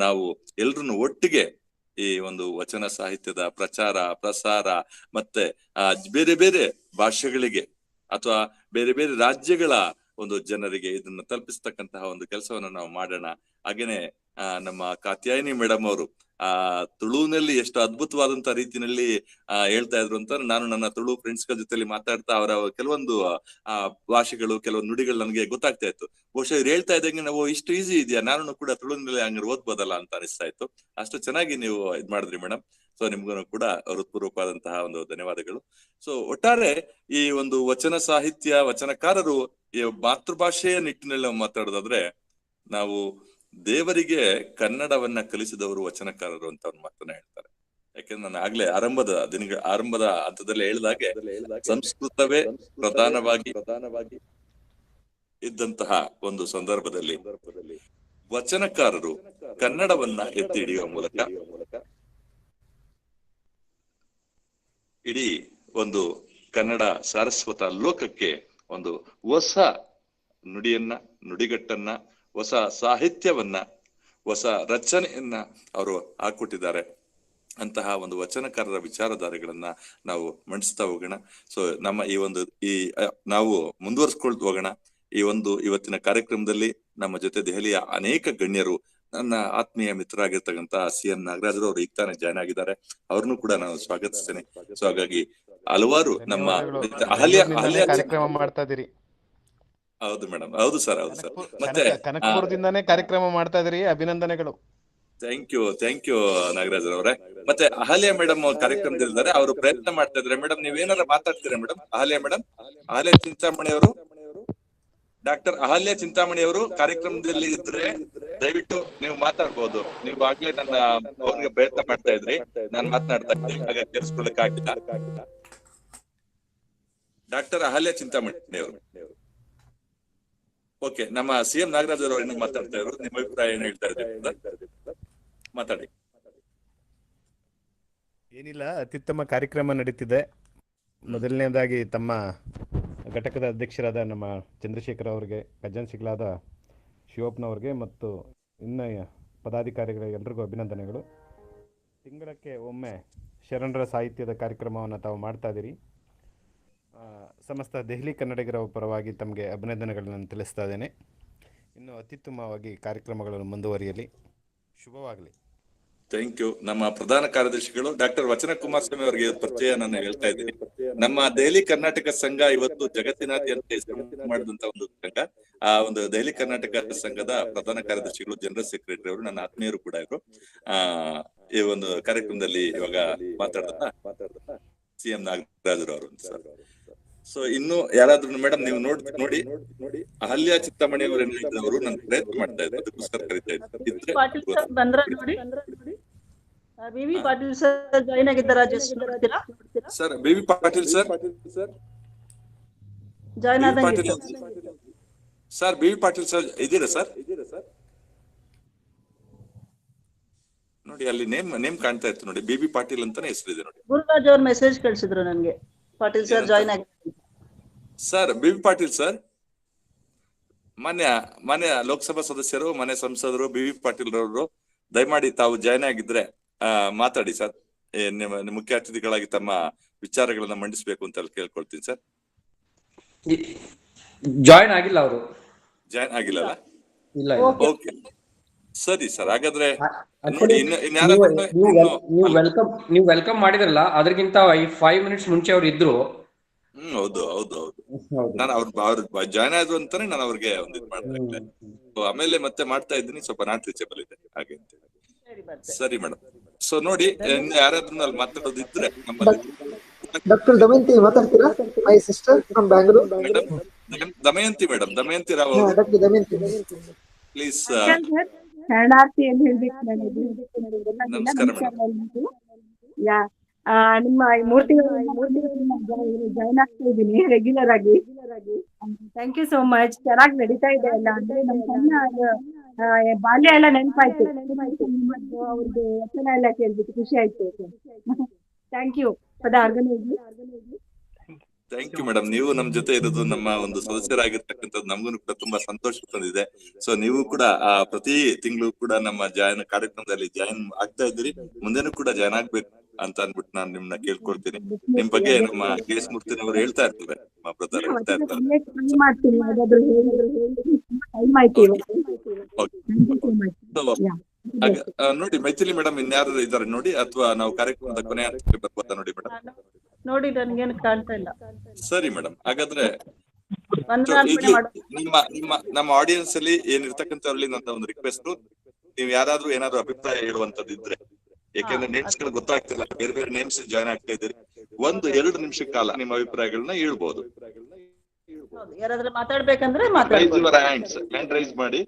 ನಾವು ಎಲ್ರನ್ನು ಒಟ್ಟಿಗೆ ಈ ಒಂದು ವಚನ ಸಾಹಿತ್ಯದ ಪ್ರಚಾರ ಪ್ರಸಾರ ಮತ್ತೆ ಬೇರೆ ಬೇರೆ ಭಾಷೆಗಳಿಗೆ ಅಥವಾ ಬೇರೆ ಬೇರೆ ರಾಜ್ಯಗಳ ಒಂದು ಜನರಿಗೆ ಇದನ್ನ ತಲುಪಿಸ್ತಕ್ಕಂತಹ ಒಂದು ಕೆಲಸವನ್ನ ನಾವು ಮಾಡೋಣ. ಹಾಗೇನೆ ನಮ್ಮ ಕಾತ್ಯಾಯಿನಿ ಮೇಡಮ್ ಅವರು ತುಳುವಿನಲ್ಲಿ ಎಷ್ಟು ಅದ್ಭುತವಾದಂತ ರೀತಿಯಲ್ಲಿ ಹೇಳ್ತಾ ಇದ್ರು ಅಂತ ನಾನು ನನ್ನ ತುಳು ಫ್ರೆಂಡ್ಸ್ ಗಳ ಜೊತೆಲಿ ಮಾತಾಡ್ತಾ ಅವರ ಕೆಲವೊಂದು ಭಾಷೆಗಳು ಕೆಲವೊಂದು ನುಡಿಗಳು ನನಗೆ ಗೊತ್ತಾಗ್ತಾ ಇತ್ತು. ಬಹುಶಃ ಇವ್ರು ಹೇಳ್ತಾ ಇದ್ದಂಗೆ ನಾವು ಇಷ್ಟು ಈಸಿ ಇದೆಯಾ, ನಾನು ಕೂಡ ತುಳುವಿನಲ್ಲಿ ಹಂಗ ಓದ್ಬೋದಲ್ಲ ಅಂತ ಅನಿಸ್ತಾ ಇತ್ತು. ಅಷ್ಟು ಚೆನ್ನಾಗಿ ನೀವು ಇದ್ ಮಾಡಿದ್ರಿ ಮೇಡಮ್. ಸೊ ನಿಮ್ಗೂ ಕೂಡ ಹೃತ್ಪೂರ್ವಕವಾದಂತಹ ಒಂದು ಧನ್ಯವಾದಗಳು. ಸೊ ಒಟ್ಟಾರೆ ಈ ಒಂದು ವಚನ ಸಾಹಿತ್ಯ ವಚನಕಾರರು ಈ ಮಾತೃಭಾಷೆಯ ನಿಟ್ಟಿನಲ್ಲಿ ನಾವು ಮಾತಾಡೋದಾದ್ರೆ, ನಾವು ದೇವರಿಗೆ ಕನ್ನಡವನ್ನ ಕಲಿಸಿದವರು ವಚನಕಾರರು ಅಂತ ಒಂದು ಮಾತನ್ನ ಹೇಳ್ತಾರೆ. ಯಾಕೆಂದ್ರೆ ನಾನು ಆಗ್ಲೇ ಆರಂಭದ ಹಂತದಲ್ಲಿ ಹೇಳಿದಾಗೆ ಸಂಸ್ಕೃತವೇ ಪ್ರಧಾನವಾಗಿ ಇದ್ದಂತಹ ಒಂದು ಸಂದರ್ಭದಲ್ಲಿ ವಚನಕಾರರು ಕನ್ನಡವನ್ನ ಎತ್ತಿ ಹಿಡಿಯುವ ಮೂಲಕ ಇಡೀ ಒಂದು ಕನ್ನಡ ಸಾರಸ್ವತ ಲೋಕಕ್ಕೆ ಒಂದು ಹೊಸ ನುಡಿಯನ್ನ ನುಡಿಗಟ್ಟನ್ನ ಹೊಸ ಸಾಹಿತ್ಯವನ್ನ ಹೊಸ ರಚನೆಯನ್ನ ಅವರು ಹಾಕೊಟ್ಟಿದ್ದಾರೆ. ಅಂತಹ ಒಂದು ವಚನಕಾರರ ವಿಚಾರಧಾರೆಗಳನ್ನ ನಾವು ಮಂಡಿಸ್ತಾ ಹೋಗೋಣ. ಸೊ ನಮ್ಮ ನಾವು ಮುಂದುವರ್ಸ್ಕೊಳ್ತಾ ಹೋಗೋಣ. ಇವತ್ತಿನ ಕಾರ್ಯಕ್ರಮದಲ್ಲಿ ನಮ್ಮ ಜೊತೆ ದೆಹಲಿಯ ಅನೇಕ ಗಣ್ಯರು, ನನ್ನ ಆತ್ಮೀಯ ಮಿತ್ರರಾಗಿರ್ತಕ್ಕಂತ CM ನಾಗರಾಜರು ಅವರು ಈಗ ತಾನೇ ಜಾಯ್ನ್ ಆಗಿದ್ದಾರೆ. ಅವ್ರನ್ನು ಕೂಡ ನಾನು ಸ್ವಾಗತಿಸ್ತೇನೆ. ಸೊ ಹಾಗಾಗಿ ಹಲವಾರು ನಮ್ಮ ಅಹಲ್ಯ ಕಾರ್ಯಕ್ರಮ ಮಾಡ್ತಾ ಇದೀರಿ. ಹೌದು ಮೇಡಮ್, ಹೌದು ಸರ್, ಹೌದು ಸರ್. ಮತ್ತೆ ಕನಕಪುರದಿಂದಾನೇ ಕಾರ್ಯಕ್ರಮ ಮಾಡ್ತಾ ಇದೀರಿ, ಅಭಿನಂದನೆಗಳು. ಥ್ಯಾಂಕ್ ಯು ನಾಗರಾಜ್ ಅವರೇ. ಮತ್ತೆ ಅಹಲ್ಯ ಮೇಡಮ್ ಕಾರ್ಯಕ್ರಮದಲ್ಲಿದ್ದಾರೆ, ಅವರು ಪ್ರಯತ್ನ ಮಾಡ್ತಾ ಇದ್ದಾರೆ. ಮೇಡಮ್ ನೀವೇನಾರ ಮಾತಾಡ್ತೀರಾ ಮೇಡಮ್? ಅಹಲ್ಯ ಮೇಡಮ್, ಅಹಲ್ಯ ಚಿಂತಾಮಣಿ ಅವರು, ಡಾಕ್ಟರ್ ಅಹಲ್ಯ ಚಿಂತಾಮಣಿ ಅವರು ಕಾರ್ಯಕ್ರಮದಲ್ಲಿ ಇದ್ರೆ ದಯವಿಟ್ಟು ನೀವು ಮಾತಾಡ್ಬೋದು. ನೀವು ಆಗ್ಲೇ ನನ್ನ ಅವ್ರಿಗೆ ಪ್ರಯತ್ನ ಮಾಡ್ತಾ ಇದ್ರಿ, ನಾನು ಮಾತನಾಡ್ತಾ ಇದ್ದೆ, ಹಾಗಾಗಿ ಕೇಳಿಸ್ಕೊಳ್ಳಕ್ ಆಗಿಲ್ಲ. ಡಾಕ್ಟರ್ ಅಹಲ್ಯ ಚಿಂತಾಮಣಿ ಅವರು. ಓಕೆ, ನಮ್ಮ CM ನಾಗರಾಜ್ ಅವರು ಇನ್ನೂ ಮಾತಾಡ್ತಾ ಇದ್ರು. ನಿಮ್ಮ ಅಭಿಪ್ರಾಯ ಏನ್ ಹೇಳ್ತಾ ಇದ್ದೀರಿ? ಮಾತಾಡಿ. ಏನಿಲ್ಲ, ಅತ್ಯುತ್ತಮ ಕಾರ್ಯಕ್ರಮ ನಡೀತಿದೆ. ಮೊದಲನೇದಾಗಿ ತಮ್ಮ ಘಟಕದ ಅಧ್ಯಕ್ಷರಾದ ನಮ್ಮ ಚಂದ್ರಶೇಖರ್ ಅವರಿಗೆ, ಖಜಾನ್ಸಿಗಳಾದ ಶಿವಪ್ಪನವ್ರಿಗೆ ಮತ್ತು ಇನ್ನು ಪದಾಧಿಕಾರಿಗಳಿಗೆ ಎಲ್ರಿಗೂ ಅಭಿನಂದನೆಗಳು. ತಿಂಗಳಕ್ಕೆ ಒಮ್ಮೆ ಶರಣರ ಸಾಹಿತ್ಯದ ಕಾರ್ಯಕ್ರಮವನ್ನು ತಾವು ಮಾಡ್ತಾ ಇದ್ದೀರಿ. ಸಮಸ್ತ ದೆಹಲಿ ಕನ್ನಡಿಗರ ಪರವಾಗಿ ತಮಗೆ ಅಭಿನಂದನೆಗಳನ್ನು ತಿಳಿಸ್ತಾ ಇದ್ದೇನೆ. ಇನ್ನು ಅತ್ಯುತ್ತಮವಾಗಿ ಕಾರ್ಯಕ್ರಮಗಳನ್ನು ಮುಂದುವರಿಯಲಿ. ಶುಭವಾಗಲಿ. Thank you. ನಮ್ಮ ಪ್ರಧಾನ ಕಾರ್ಯದರ್ಶಿಗಳು ಡಾಕ್ಟರ್ ವಚನ ಕುಮಾರಸ್ವಾಮಿ ಅವರಿಗೆ ಪರಿಚಯ ನಾನು ಹೇಳ್ತಾ ಇದ್ದೀನಿ. ನಮ್ಮ ದೆಹಲಿ ಕರ್ನಾಟಕ ಸಂಘ ಇವತ್ತು ಜಗತ್ತಿನಾದ್ಯಂತ ಮಾಡಿದಂತ ಒಂದು ಸಂಘ. ಆ ಒಂದು ದೆಹಲಿ ಕರ್ನಾಟಕ ಸಂಘದ ಪ್ರಧಾನ ಕಾರ್ಯದರ್ಶಿಗಳು, ಜನರಲ್ ಸೆಕ್ರೆಟರಿ ಅವರು ನನ್ನ ಆತ್ಮೀಯರು ಕೂಡ ಇದ್ರು. ಈ ಒಂದು ಕಾರ್ಯಕ್ರಮದಲ್ಲಿ ಇವಾಗ ಮಾತಾಡ್ತಾ CM ನಾಗರಾಜರು ಅವರು ಸರ್. ಸೊ ಇನ್ನು ಯಾರಾದ್ರೂ ಮೇಡಮ್ ನೀವು ನೋಡಿ ಅಹಲ್ಯ ಚಿತ್ತಾಮಣಿ ಅವರು ಏನಿದ್ರು ನಾನು ಪ್ರಯತ್ನ ಮಾಡ್ತಾ ಇದ್ದೆ, ಅದಕ್ಕೋಸ್ಕರ ಕರಿತಾ ಇದ್ದೆ. ಪಾಟೀಲ್ ಸರ್ ಬಂದ್ರ ನೋಡಿ. BV ಪಾಟೀಲ್ ಸರ್ ಜಾಯಿನ್ ಆಗಿದ್ದಾರಾ? ಜಸ್ಟ್ ನೋಡ್ತೀರಾ sir? BV Patil sir join ಆದಂಗೆ ಸರ್. BV ಪಾಟೀಲ್ ಸರ್ ಇದ್ದೀರಾ ಸರ್? ನೋಡಿ ಅಲ್ಲಿ ನೇಮ್ ಕಾಣ್ತಾ ಇತ್ತು ನೋಡಿ, BB ಪಾಟೀಲ್ ಅಂತಾನೆ ಹೆಸರಿದೆ ನೋಡಿ. ಗುರುರಾಜ್ ಅವ್ರ ಮೆಸೇಜ್ ಕಳಿಸಿದ್ರು ನನ್ಗೆ, ಪಾಟೀಲ್ ಸರ್ ಜಾಯಿನ್ ಆಗಿದ್ದಾರೆ ಸರ್. BB ಪಾಟೀಲ್ ಸರ್ ಮಾನ್ಯ ಲೋಕಸಭಾ ಸದಸ್ಯರು, ಮಾನ್ಯ ಸಂಸದರು BV ಪಾಟೀಲ್ ರವರು ದಯಮಾಡಿ ತಾವು ಜಾಯ್ನ್ ಆಗಿದ್ರೆ ಮಾತಾಡಿ ಸರ್. ಮುಖ್ಯ ಅತಿಥಿಗಳಾಗಿ ತಮ್ಮ ವಿಚಾರಗಳನ್ನ ಮಂಡಿಸಬೇಕು ಅಂತ ಕೇಳ್ಕೊಳ್ತೀನಿ ಸರ್. ಜಾಯಿನ್ ಆಗಿಲ್ಲ ಅವರು. ಜಾಯಿನ್ ಆಗಿಲ್ಲಲ್ಲ? ಇಲ್ಲ. ಓಕೆ ಸರಿ ಸರ್. ಹಾಗಾದ್ರೆ ನೀವು ವೆಲ್ಕಮ್ ಮಾಡಿದ್ರಲ್ಲ, ಅದಕ್ಕಿಂತ 5 minutes ಮುಂಚೆ ಅವ್ರು ಇದ್ರು. ಹೌದು ಹೌದು ಹೌದು. ನಾನು ಅವ್ರು ಜಾಯ್ನ್ ಆದ್ರು ಅಂತಾನೆ ನಾನು ಅವ್ರಿಗೆ ಒಂದು ಇದು ಮಾಡ್ತಾ. ಆಮೇಲೆ ಮತ್ತೆ ಮಾಡ್ತಾ ಇದ್ದೀನಿ, ಸ್ವಲ್ಪ ನಾಟ್ ರೀಚಬಲ್ ಇದೆ ಹಾಗೆ ಅಂತ. ಸರಿ ಮೇಡಮ್. ಸೊ ನೋಡಿ, ಯಾರಾದ್ರೂ ಅಲ್ಲಿ ಮಾತಾಡೋದಿದ್ರೆ ನಮ್ಮಲ್ಲಿ ಡಾಕ್ಟರ್ ದಮಯಂತಿ ಮಾತಾಡ್ತೀರಾ? My sister from Bangalore. Damayanti madam, Damayanti Rao doctor Damayanti please. ಶರಣಾರ್ಥಿಯನ್ನು ಹೇಳ್ಬೇಕು ನಾನು. ನಮಸ್ಕಾರ ಮೇಡಮ್. ನಿಮ್ಮ ಮೂರ್ತಿಗಳು ಜಾಯ್ನ್ ಆಗ್ತಾ ಇದ್ದೀನಿ ರೆಗ್ಯುಲರ್ ಆಗಿ. Thank you so much. ಚೆನ್ನಾಗಿ ನಡೀತಾ ಇದೆ ಎಲ್ಲ. ಅಂದ್ರೆ ನಮ್ಮ ಸಣ್ಣ ಬಾಲ್ಯ ಎಲ್ಲ ನೆನಪಾಯ್ತು. ಅವ್ರದ್ದು ವಚನ ಎಲ್ಲ ಕೇಳ್ಬಿಟ್ಟು ಖುಷಿ ಆಯ್ತು. Thank you for the organisation. Thank you madam. ನೀವು ನಮ್ ಜೊತೆ ಇರೋದು, ನಮ್ಮ ಒಂದು ಸದಸ್ಯರಾಗಿರ್ತಕ್ಕಂಥದ್ದು ನಮಗೂ ಕೂಡ ತುಂಬಾ ಸಂತೋಷ ತಂದಿದೆ. ಸೊ ನೀವು ಕೂಡ ಪ್ರತಿ ತಿಂಗಳು ಕೂಡ ನಮ್ಮ ಕಾರ್ಯಕ್ರಮದಲ್ಲಿ ಜಾಯಿನ್ ಆಗ್ತಾ ಇದ್ದೀರಿ. ಮುಂದೆನೂ ಕೂಡ ಜಾಯಿನ್ ಆಗ್ಬೇಕು ಅಂತ ಅನ್ಬಿಟ್ಟು ನಾನು ನಿಮ್ನ ಕೇಳ್ಕೊಳ್ತೀನಿ. ನಿಮ್ ಬಗ್ಗೆ ನಮ್ಮ KS ಮೂರ್ತಿನವರು ಹೇಳ್ತಾ ಇರ್ತಾರೆ, ನಮ್ಮ ಬ್ರದರ್ ಹೇಳ್ತಾ ಇರ್ತಾರೆ. ನೋಡಿ ಮೈಥಿಲಿ ಮೇಡಮ್ ಇನ್ಯಾರು ಇದಾರೆ ನೋಡಿ, ಅಥವಾ ನಾವು ಕಾರ್ಯಕ್ರಮದ ಕೊನೆ ಹಂತಕ್ಕೆ ಬರ್ಬೋದಾ ನೋಡಿ ಮೇಡಮ್? ನೋಡಿ ನನ್ಗೇನು ಕಾಣ್ತಾ ಇಲ್ಲ. ಸರಿ ಮೇಡಮ್. ಹಾಗಾದ್ರೆ ನಮ್ಮ ಆಡಿಯನ್ಸ್ ಅಲ್ಲಿ ಏನಿರ್ತಕ್ಕಂಥವ್ರಲ್ಲಿ ನನ್ನ ಒಂದು ರಿಕ್ವೆಸ್ಟ್, ನೀವು ಯಾರಾದ್ರೂ ಏನಾದ್ರು ಅಭಿಪ್ರಾಯ ಹೇಳುವಂತದ್ದು ಇದ್ರೆ, ಯಾಕೆಂದ್ರೆ ನೇಮ್ಸ್ ಗಳು ಗೊತ್ತಾಗ್ತಿಲ್ಲ, ಬೇರೆ ಬೇರೆ ನೇಮ್ಸ್ ಜಾಯ್ನ್ ಆಗ್ತಾ ಇದ್ದೀರಿ, 1-2 ನಿಮಿಷ ಕಾಲ ನಿಮ್ಮ ಅಭಿಪ್ರಾಯಗಳನ್ನ ಹೇಳ್ಬಹುದು. ಯಾರಾದ್ರೂ ಮಾತಾಡ್ಬೇಕಂದ್ರೆ ಹ್ಯಾಂಡ್ ರೈಸ್ ಮಾಡಿ.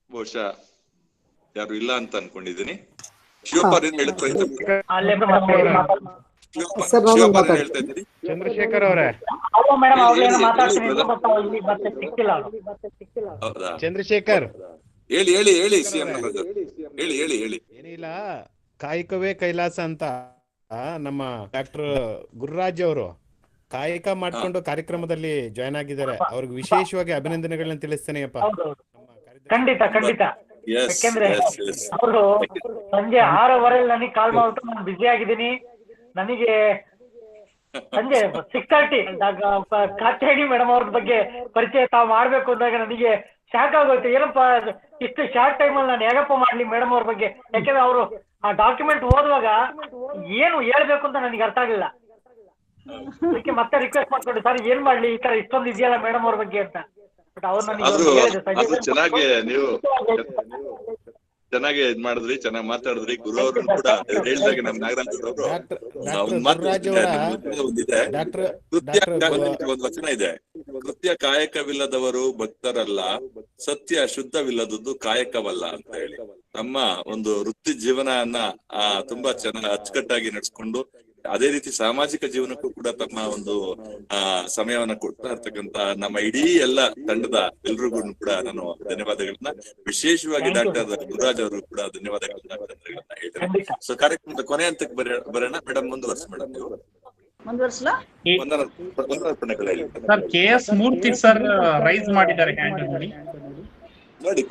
ಬಹುಶಃ ಯಾರು ಇಲ್ಲ ಅಂತ ಅನ್ಕೊಂಡಿದ್ದೀನಿ. ಚಂದ್ರಶೇಖರ್ ಅವರೇ, ಚಂದ್ರಶೇಖರ್ ಹೇಳಿ CM ಹೇಳಿ. ಏನಿಲ್ಲ, ಕಾಯಕವೇ ಕೈಲಾಸ ಅಂತ ನಮ್ಮ ಡಾಕ್ಟರ್ ಗುರುರಾಜ್ ಅವರು ಕಾಯಕ ಮಾಡ್ಕೊಂಡು ಕಾರ್ಯಕ್ರಮದಲ್ಲಿ ಜಾಯ್ನ್ ಆಗಿದ್ದಾರೆ. ಅವ್ರಿಗೆ ವಿಶೇಷವಾಗಿ ಅಭಿನಂದನೆಗಳನ್ನ ತಿಳಿಸ್ತೇನೆ ಅಪ್ಪ. ಖಂಡಿತ. ಯಾಕೆಂದ್ರೆ ಅವರು ಸಂಜೆ 6:15 ನನಗೆ ಕಾಲ್ ಮಾಡ್ಬಿಟ್ಟು ನಾನು ಬಿಸಿ ಆಗಿದ್ದೀನಿ, ನನಗೆ ಸಂಜೆ 6:30 ಕಾತ್ಯಾಯನಿ ಮೇಡಮ್ ಅವ್ರ ಬಗ್ಗೆ ಪರಿಚಯ ತಾವು ಮಾಡ್ಬೇಕು ಅಂದಾಗ ನನಗೆ ಶಾಕ್ ಆಗೋಯ್ತು. ಏನಪ್ಪಾ ಇಷ್ಟು ಶಾರ್ಟ್ ಟೈಮ್ ಅಲ್ಲಿ ನಾನು ಹೇಗಪ್ಪ ಮಾಡ್ಲಿ ಮೇಡಮ್ ಅವ್ರ ಬಗ್ಗೆ? ಯಾಕೆಂದ್ರೆ ಅವರು ಆ ಡಾಕ್ಯುಮೆಂಟ್ ಓದುವಾಗ ಏನು ಹೇಳ್ಬೇಕು ಅಂತ ನನಗೆ ಅರ್ಥ ಆಗಿಲ್ಲ. ಅದಕ್ಕೆ ಮತ್ತೆ ರಿಕ್ವೆಸ್ಟ್ ಮಾಡ್ಕೊಂಡು, ಸರ್ ಏನ್ ಮಾಡ್ಲಿ, ಈ ತರ ಇಷ್ಟೊಂದು ಇದೆಯಲ್ಲ ಮೇಡಮ್ ಅವ್ರ ಬಗ್ಗೆ ಅಂತ. ಚೆನ್ನಾಗಿ ನೀವು ಚೆನ್ನಾಗಿ ಇದ್ ಮಾಡಿದ್ರಿ, ಚೆನ್ನಾಗಿ ಮಾತಾಡಿದ್ರಿ. ಗುರು ಅವರು ಕೂಡ ಹೇಳಿದಾಗ ನಮ್ ನಾಗರಾಜ್ ಅವರು ಒಂದಿದೆ, ಒಂದು ವಚನ ಇದೆ, ಕೃತ್ಯ ಕಾಯಕವಿಲ್ಲದವರು ಭಕ್ತರಲ್ಲ, ಸತ್ಯ ಶುದ್ಧವಿಲ್ಲದದ್ದು ಕಾಯಕವಲ್ಲ ಅಂತ ಹೇಳಿ. ನಮ್ಮ ಒಂದು ವೃತ್ತಿ ಜೀವನವನ್ನ ತುಂಬಾ ಚೆನ್ನಾಗಿ ಅಚ್ಚುಕಟ್ಟಾಗಿ ನಡೆಸ್ಕೊಂಡು, ಅದೇ ರೀತಿ ಸಾಮಾಜಿಕ ಜೀವನಕ್ಕೂ ಕೂಡ ತಮ್ಮ ಒಂದು ಸಮಯವನ್ನ ಕೊಡ್ತಾ ಇರ್ತಕ್ಕಂತ ನಮ್ಮ ಇಡೀ ಎಲ್ಲ ತಂಡದ ಎಲ್ರಿಗೂ ಕೂಡ ನಾನು ಧನ್ಯವಾದಗಳನ್ನ, ವಿಶೇಷವಾಗಿ ಡಾಕ್ಟರ್ ಗುರುರಾಜ್ ಅವರು ಕೂಡ ಧನ್ಯವಾದಗಳನ್ನ ಹೇಳ್ತೇನೆ. ಸೊ ಕಾರ್ಯಕ್ರಮದ ಕೊನೆ ಹಂತಕ್ಕೆ ಬರೋಣ ಮೇಡಮ್. ಮುಂದುವರ್ಸಿ ಮೇಡಮ್, ನೀವು ಮುಂದುವರ್ಸಲಾ? ಸರ್ KS ಮೂರ್ತಿ ಸರ್ ರೈಸ್ ಮಾಡಿದ್ದಾರೆ ಹ್ಯಾಂಡ್ ನೋಡಿ.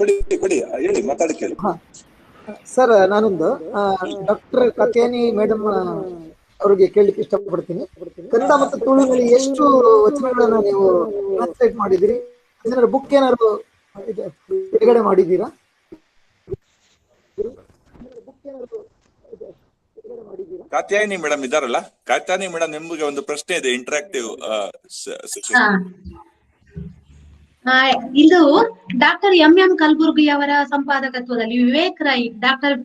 ಕೊಡಿ ಹೇಳಿ, ಮಾತಾಡಿ ಕೇಳಿ. ಸರ್ ನಾನೊಂದು ಡಾಕ್ಟರ್ ಕಾತ್ಯಾಯನಿ ಮೇಡಮ್ ಅವರಿಗೆ ಕೇಳಲಿಕ್ಕೆ ಇಷ್ಟಪಡ್ತೀನಿ. ಕನ್ನಡ ಮತ್ತು ತುಳುವಿನಲ್ಲಿ ಎಷ್ಟು ವಚನಗಳನ್ನ ನೀವು ಟ್ರಾನ್ಸ್ಲೇಟ್ ಮಾಡಿದಿರಿ? ಏನಾದ್ರು ಬುಕ್ ಏನಾದ್ರು ಬಿಡುಗಡೆ ಮಾಡಿದ್ದೀರಾ? ಕಾತ್ಯಾಯಿನಿ ಮೇಡಮ್ ಇದಾರಲ್ಲ, ಕಾತ್ಯಾಯಿನಿ ಮೇಡಮ್, ನಿಮ್ಗೆ ಒಂದು ಪ್ರಶ್ನೆ ಇದೆ, ಇಂಟರಾಕ್ಟಿವ್ ಸೆಷನ್. ಇದು ಡಾಕ್ಟರ್ ಎಂ ಕಲಬುರ್ಗಿ ಅವರ ಸಂಪಾದಕತ್ವದಲ್ಲಿ ವಿವೇಕ್ ರೈ, ಡಾಕ್ಟರ್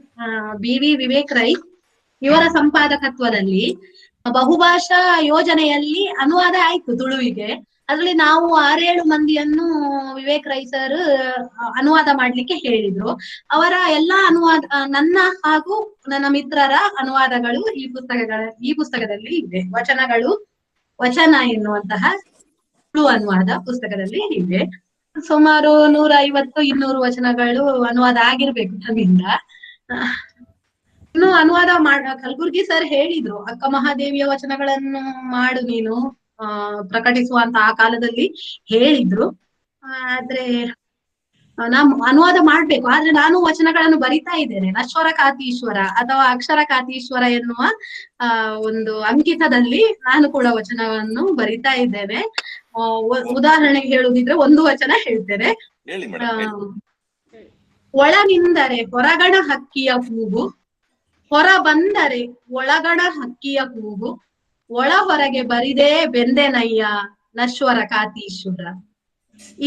BV ವಿವೇಕ್ ರೈ ಇವರ ಸಂಪಾದಕತ್ವದಲ್ಲಿ ಬಹುಭಾಷಾ ಯೋಜನೆಯಲ್ಲಿ ಅನುವಾದ ಆಯ್ತು ತುಳುವಿಗೆ. ಅದ್ರಲ್ಲಿ ನಾವು 6-7 ಮಂದಿಯನ್ನು ವಿವೇಕ್ ರೈ ಸರ್ ಅನುವಾದ ಮಾಡ್ಲಿಕ್ಕೆ ಹೇಳಿದ್ರು. ಅವರ ಎಲ್ಲಾ ಅನುವಾದ, ನನ್ನ ಹಾಗೂ ನನ್ನ ಮಿತ್ರರ ಅನುವಾದಗಳು ಈ ಪುಸ್ತಕದಲ್ಲಿ ಇದೆ. ವಚನ ಎನ್ನುವಂತಹ ತುಳು ಅನುವಾದ ಪುಸ್ತಕದಲ್ಲಿ ಇದೆ. ಸುಮಾರು 150-200 ವಚನಗಳು ಅನುವಾದ ಆಗಿರ್ಬೇಕು ನನ್ನಿಂದ. ಇನ್ನು ಅನುವಾದ ಕಲಬುರ್ಗಿ ಸರ್ ಹೇಳಿದ್ರು, ಅಕ್ಕ ಮಹಾದೇವಿಯ ವಚನಗಳನ್ನು ಮಾಡು ನೀನು ಪ್ರಕಟಿಸುವಂತ ಆ ಕಾಲದಲ್ಲಿ ಹೇಳಿದ್ರು. ಆದ್ರೆ ನಾನು ಅನುವಾದ ಮಾಡ್ಬೇಕು. ಆದ್ರೆ ನಾನು ವಚನಗಳನ್ನು ಬರಿತಾ ಇದ್ದೇನೆ. ನಶ್ವರ ಕಾತೀಶ್ವರ ಅಥವಾ ಅಕ್ಷರ ಕಾತೀಶ್ವರ ಎನ್ನುವ ಒಂದು ಅಂಕಿತದಲ್ಲಿ ನಾನು ಕೂಡ ವಚನವನ್ನು ಬರಿತಾ ಇದ್ದೇನೆ. ಉದಾಹರಣೆಗೆ ಹೇಳುದಿದ್ರೆ ಒಂದು ವಚನ ಹೇಳ್ತೇನೆ. ಒಳನಿಂದರೆ ಹೊರಗಣ ಹಕ್ಕಿಯ ಕೂಗು, ಹೊರ ಬಂದರೆ ಒಳಗಣ ಹಕ್ಕಿಯ ಕೂಗು, ಒಳ ಹೊರಗೆ ಬರಿದೇ ಬೆಂದೆನಯ್ಯ ನಶ್ವರ ಕಾತೀಶ್ವರ.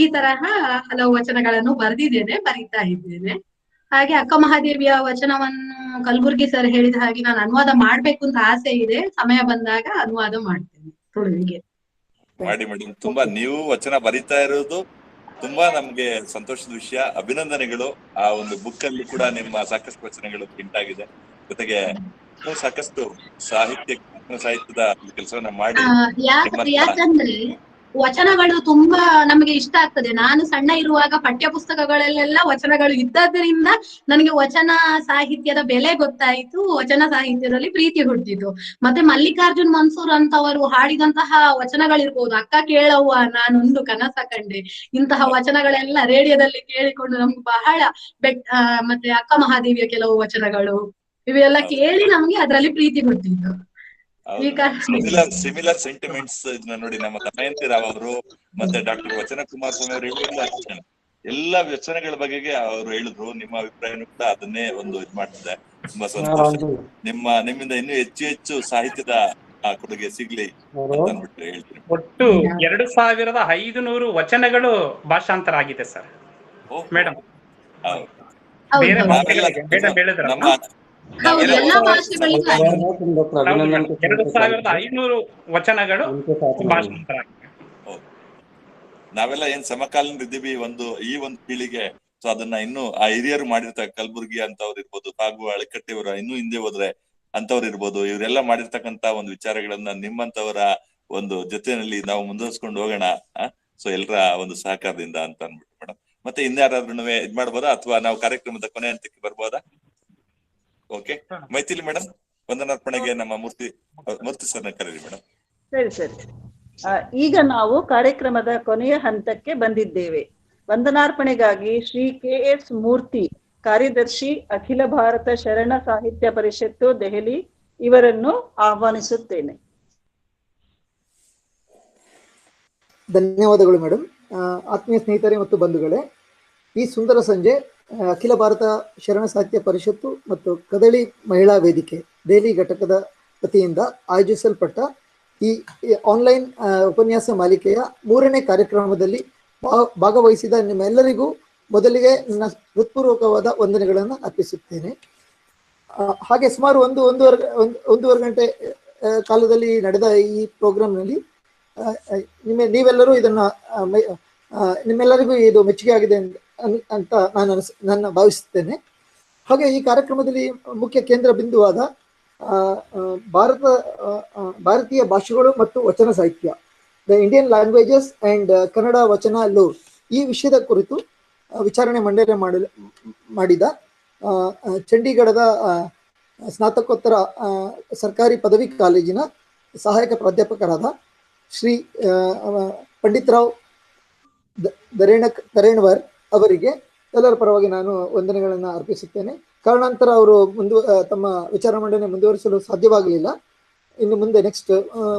ಈ ತರಹ ಹಲವು ವಚನಗಳನ್ನು ಬರಿತಾ ಇದ್ದೇನೆ. ಹಾಗೆ ಅಕ್ಕ ಮಹಾದೇವಿಯ ವಚನವನ್ನು ಕಲಬುರ್ಗಿ ಸರ್ ಹೇಳಿದ ಹಾಗೆ ನಾನು ಅನುವಾದ ಮಾಡ್ಬೇಕು ಅಂತ ಆಸೆ ಇದೆ. ಸಮಯ ಬಂದಾಗ ಅನುವಾದ ಮಾಡ್ತೇನೆ ತುಳುವಿಗೆ. ಮಾಡಿ ಮೇಡಮ್. ತುಂಬಾ ನೀವು ವಚನ ಬರಿತಾ ಇರೋದು ತುಂಬಾ ನಮ್ಗೆ ಸಂತೋಷದ ವಿಷಯ. ಅಭಿನಂದನೆಗಳು. ಆ ಒಂದು ಬುಕ್ ಅಲ್ಲಿ ಕೂಡ ನಿಮ್ಮ ಸಾಕಷ್ಟು ವಚನಗಳು ಪ್ರಿಂಟ್ ಆಗಿದೆ. ಜೊತೆಗೆ ಸಾಕಷ್ಟು ಸಾಹಿತ್ಯದ ಕೆಲಸವನ್ನ ಮಾಡಿ ಯಾಕಂದ್ರೆ ವಚನಗಳು ತುಂಬಾ ನಮಗೆ ಇಷ್ಟ ಆಗ್ತದೆ. ನಾನು ಸಣ್ಣ ಇರುವಾಗ ಪಠ್ಯ ಪುಸ್ತಕಗಳಲ್ಲೆಲ್ಲ ವಚನಗಳು ಇದ್ದದ್ರಿಂದ ನನಗೆ ವಚನ ಸಾಹಿತ್ಯದ ಬೆಲೆ ಗೊತ್ತಾಯಿತು. ವಚನ ಸಾಹಿತ್ಯದಲ್ಲಿ ಪ್ರೀತಿ ಹುಟ್ಟಿತು. ಮತ್ತೆ ಮಲ್ಲಿಕಾರ್ಜುನ್ ಮನ್ಸೂರ್ ಅಂತವರು ಹಾಡಿದಂತಹ ವಚನಗಳಿರ್ಬೋದು, ಅಕ್ಕ ಕೇಳವ್ವ ನಾನೊಂದು ಕನಸ ಕಂಡೆ, ಇಂತಹ ವಚನಗಳೆಲ್ಲ ರೇಡಿಯೋದಲ್ಲಿ ಕೇಳಿಕೊಂಡು ನಮ್ಗೆ ಬಹಳ ಮತ್ತೆ ಅಕ್ಕ ಮಹಾದೇವಿಯ ಕೆಲವು ವಚನಗಳು ಇವೆಲ್ಲ ಕೇಳಿ ನಮ್ಗೆ ಅದರಲ್ಲಿ ಪ್ರೀತಿ ಹುಟ್ಟಿದ್ದು. ಸಿಮಿಲರ್ ಸೆಂಟಿಮೆಂಟ್ಸ್ ನೋಡಿ ನಮ್ಮ ದಮಯಂತಿ ರಾವ್ ಅವರು ಮತ್ತೆ ಡಾಕ್ಟರ್ ವಚನ ಕುಮಾರ್ ಸ್ವಾಮಿ ಅವರು ಹೇಳಿದ್ರು. ಎಲ್ಲಾ ವಚನಗಳ ಬಗೆಗೆ ಅವರು ಹೇಳಿದ್ರು. ನಿಮ್ಮ ಅಭಿಪ್ರಾಯನೂ ಕೂಡ ಅದನ್ನೇ ಒಂದು ಇದ್ ಮಾಡ್ತಿದೆ. ತುಂಬಾ ಸಂತೋಷ. ನಿಮ್ಮಿಂದ ಇನ್ನೂ ಹೆಚ್ಚು ಸಾಹಿತ್ಯದ ಕೊಡುಗೆ ಸಿಗ್ಲಿ ಅಂತ ಅಂದ್ಬಿಟ್ಟು ಹೇಳ್ತೀನಿ. ಒಟ್ಟು 2500 ವಚನಗಳು ಭಾಷಾಂತರ ಆಗಿದೆ ಸರ್ ಮೇಡಮ್. ಬೇರೆ ನಮ್ಮ 2500 ವಚನಗಳು ಭಾಷಾಂತರ ಆಗಿದೆ. ನಾವೆಲ್ಲ ಏನ್ ಸಮಕಾಲೀನರಿದ್ದೀವಿ ಈ ಒಂದು ಪೀಳಿಗೆ. ಸೊ ಅದನ್ನ ಇನ್ನು ಆ ಹಿರಿಯರು ಮಾಡಿರ್ತಾರೆ. ಕಲಬುರ್ಗಿ ಅಂತವ್ರು ಇರ್ಬೋದು, ಹಾಗೂ ಅಳಕಟ್ಟಿಯವರ ಇನ್ನೂ ಹಿಂದೆ ಹೋದ್ರೆ ಅಂತವ್ರು ಇರ್ಬೋದು. ಇವರೆಲ್ಲ ಮಾಡಿರ್ತಕ್ಕಂತ ಒಂದು ವಿಚಾರಗಳನ್ನ ನಿಮ್ಮಂತವರ ಒಂದು ಜೊತೆಯಲ್ಲಿ ನಾವು ಮುಂದುವರ್ಸ್ಕೊಂಡು ಹೋಗೋಣ. ಸೊ ಎಲ್ಲರ ಒಂದು ಸಹಕಾರದಿಂದ ಅಂತ ಅನ್ಬಿಟ್ಟು ಮೇಡಮ್. ಮತ್ತೆ ಇನ್ಯಾರಾದ್ರೂ ಇದ್ ಮಾಡ್ಬೋದಾ ಅಥವಾ ನಾವು ಕಾರ್ಯಕ್ರಮದ ಕೊನೆ ಹಂತಕ್ಕೆ ಬರ್ಬೋದಾ? ಓಕೆ, ಮೈಥಿಲಿ ಮೇಡಮ್, ವಂದನಾರ್ಪಣೆಗೆ ನಮ್ಮ ಮೂರ್ತಿ ಸರ್ನ ಕರೀರಿ ಮೇಡಮ್. ಸರಿ. ಈಗ ನಾವು ಕಾರ್ಯಕ್ರಮದ ಕೊನೆಯ ಹಂತಕ್ಕೆ ಬಂದಿದ್ದೇವೆ. ವಂದನಾರ್ಪಣೆಗಾಗಿ ಶ್ರೀ KS ಮೂರ್ತಿ, ಕಾರ್ಯದರ್ಶಿ, ಅಖಿಲ ಭಾರತ ಶರಣ ಸಾಹಿತ್ಯ ಪರಿಷತ್ತು, ದೆಹಲಿ ಇವರನ್ನು ಆಹ್ವಾನಿಸುತ್ತೇನೆ. ಧನ್ಯವಾದಗಳು ಮೇಡಮ್. ಆತ್ಮೀಯ ಸ್ನೇಹಿತರೆ ಮತ್ತು ಬಂಧುಗಳೇ, ಈ ಸುಂದರ ಸಂಜೆ ಅಖಿಲ ಭಾರತ ಶರಣ ಸಾಹಿತ್ಯ ಪರಿಷತ್ತು ಮತ್ತು ಕದಳಿ ಮಹಿಳಾ ವೇದಿಕೆ ದೆಹಲಿ ಘಟಕದ ವತಿಯಿಂದ ಆಯೋಜಿಸಲ್ಪಟ್ಟ ಈ ಆನ್ಲೈನ್ ಉಪನ್ಯಾಸ ಮಾಲಿಕೆಯ 3ನೇ ಕಾರ್ಯಕ್ರಮದಲ್ಲಿ ಭಾಗವಹಿಸಿದ ನಿಮ್ಮೆಲ್ಲರಿಗೂ ಮೊದಲಿಗೆ ನನ್ನ ಹೃತ್ಪೂರ್ವಕವಾದ ವಂದನೆಗಳನ್ನು ಅರ್ಪಿಸುತ್ತೇನೆ. ಹಾಗೆ ಸುಮಾರು ಒಂದೂವರೆ ಗಂಟೆ ಕಾಲದಲ್ಲಿ ನಡೆದ ಈ ಪ್ರೋಗ್ರಾಮ್ನಲ್ಲಿ ನೀವೆಲ್ಲರೂ ನಿಮ್ಮೆಲ್ಲರಿಗೂ ಇದು ಮೆಚ್ಚುಗೆ ಆಗಿದೆ ಅಂತ ನಾನು ಭಾವಿಸುತ್ತೇನೆ. ಹಾಗೆ ಈ ಕಾರ್ಯಕ್ರಮದಲ್ಲಿ ಮುಖ್ಯ ಕೇಂದ್ರ ಬಿಂದುವಾದ ಭಾರತೀಯ ಭಾಷೆಗಳು ಮತ್ತು ವಚನ ಸಾಹಿತ್ಯ, the Indian languages and Kannada ವಚನ ಲೋ, ಈ ವಿಷಯದ ಕುರಿತು ವಿಚಾರಣೆ ಮಂಡನೆ ಮಾಡಿದ ಚಂಡೀಗಢದ ಸ್ನಾತಕೋತ್ತರ ಸರ್ಕಾರಿ ಪದವಿ ಕಾಲೇಜಿನ ಸಹಾಯಕ ಪ್ರಾಧ್ಯಾಪಕರಾದ ಶ್ರೀ ಪಂಡಿತರಾವ್ ದರೇಣ್ವರ್ ಅವರಿಗೆ ಎಲ್ಲರ ಪರವಾಗಿ ನಾನು ವಂದನೆಗಳನ್ನು ಅರ್ಪಿಸುತ್ತೇನೆ. ಕಾರಣಾಂತರ ಅವರು ತಮ್ಮ ವಿಚಾರ ಮಂಡನೆ ಮುಂದುವರಿಸಲು ಸಾಧ್ಯವಾಗಲಿಲ್ಲ. ಇನ್ನು ಮುಂದೆ ನೆಕ್ಸ್ಟ್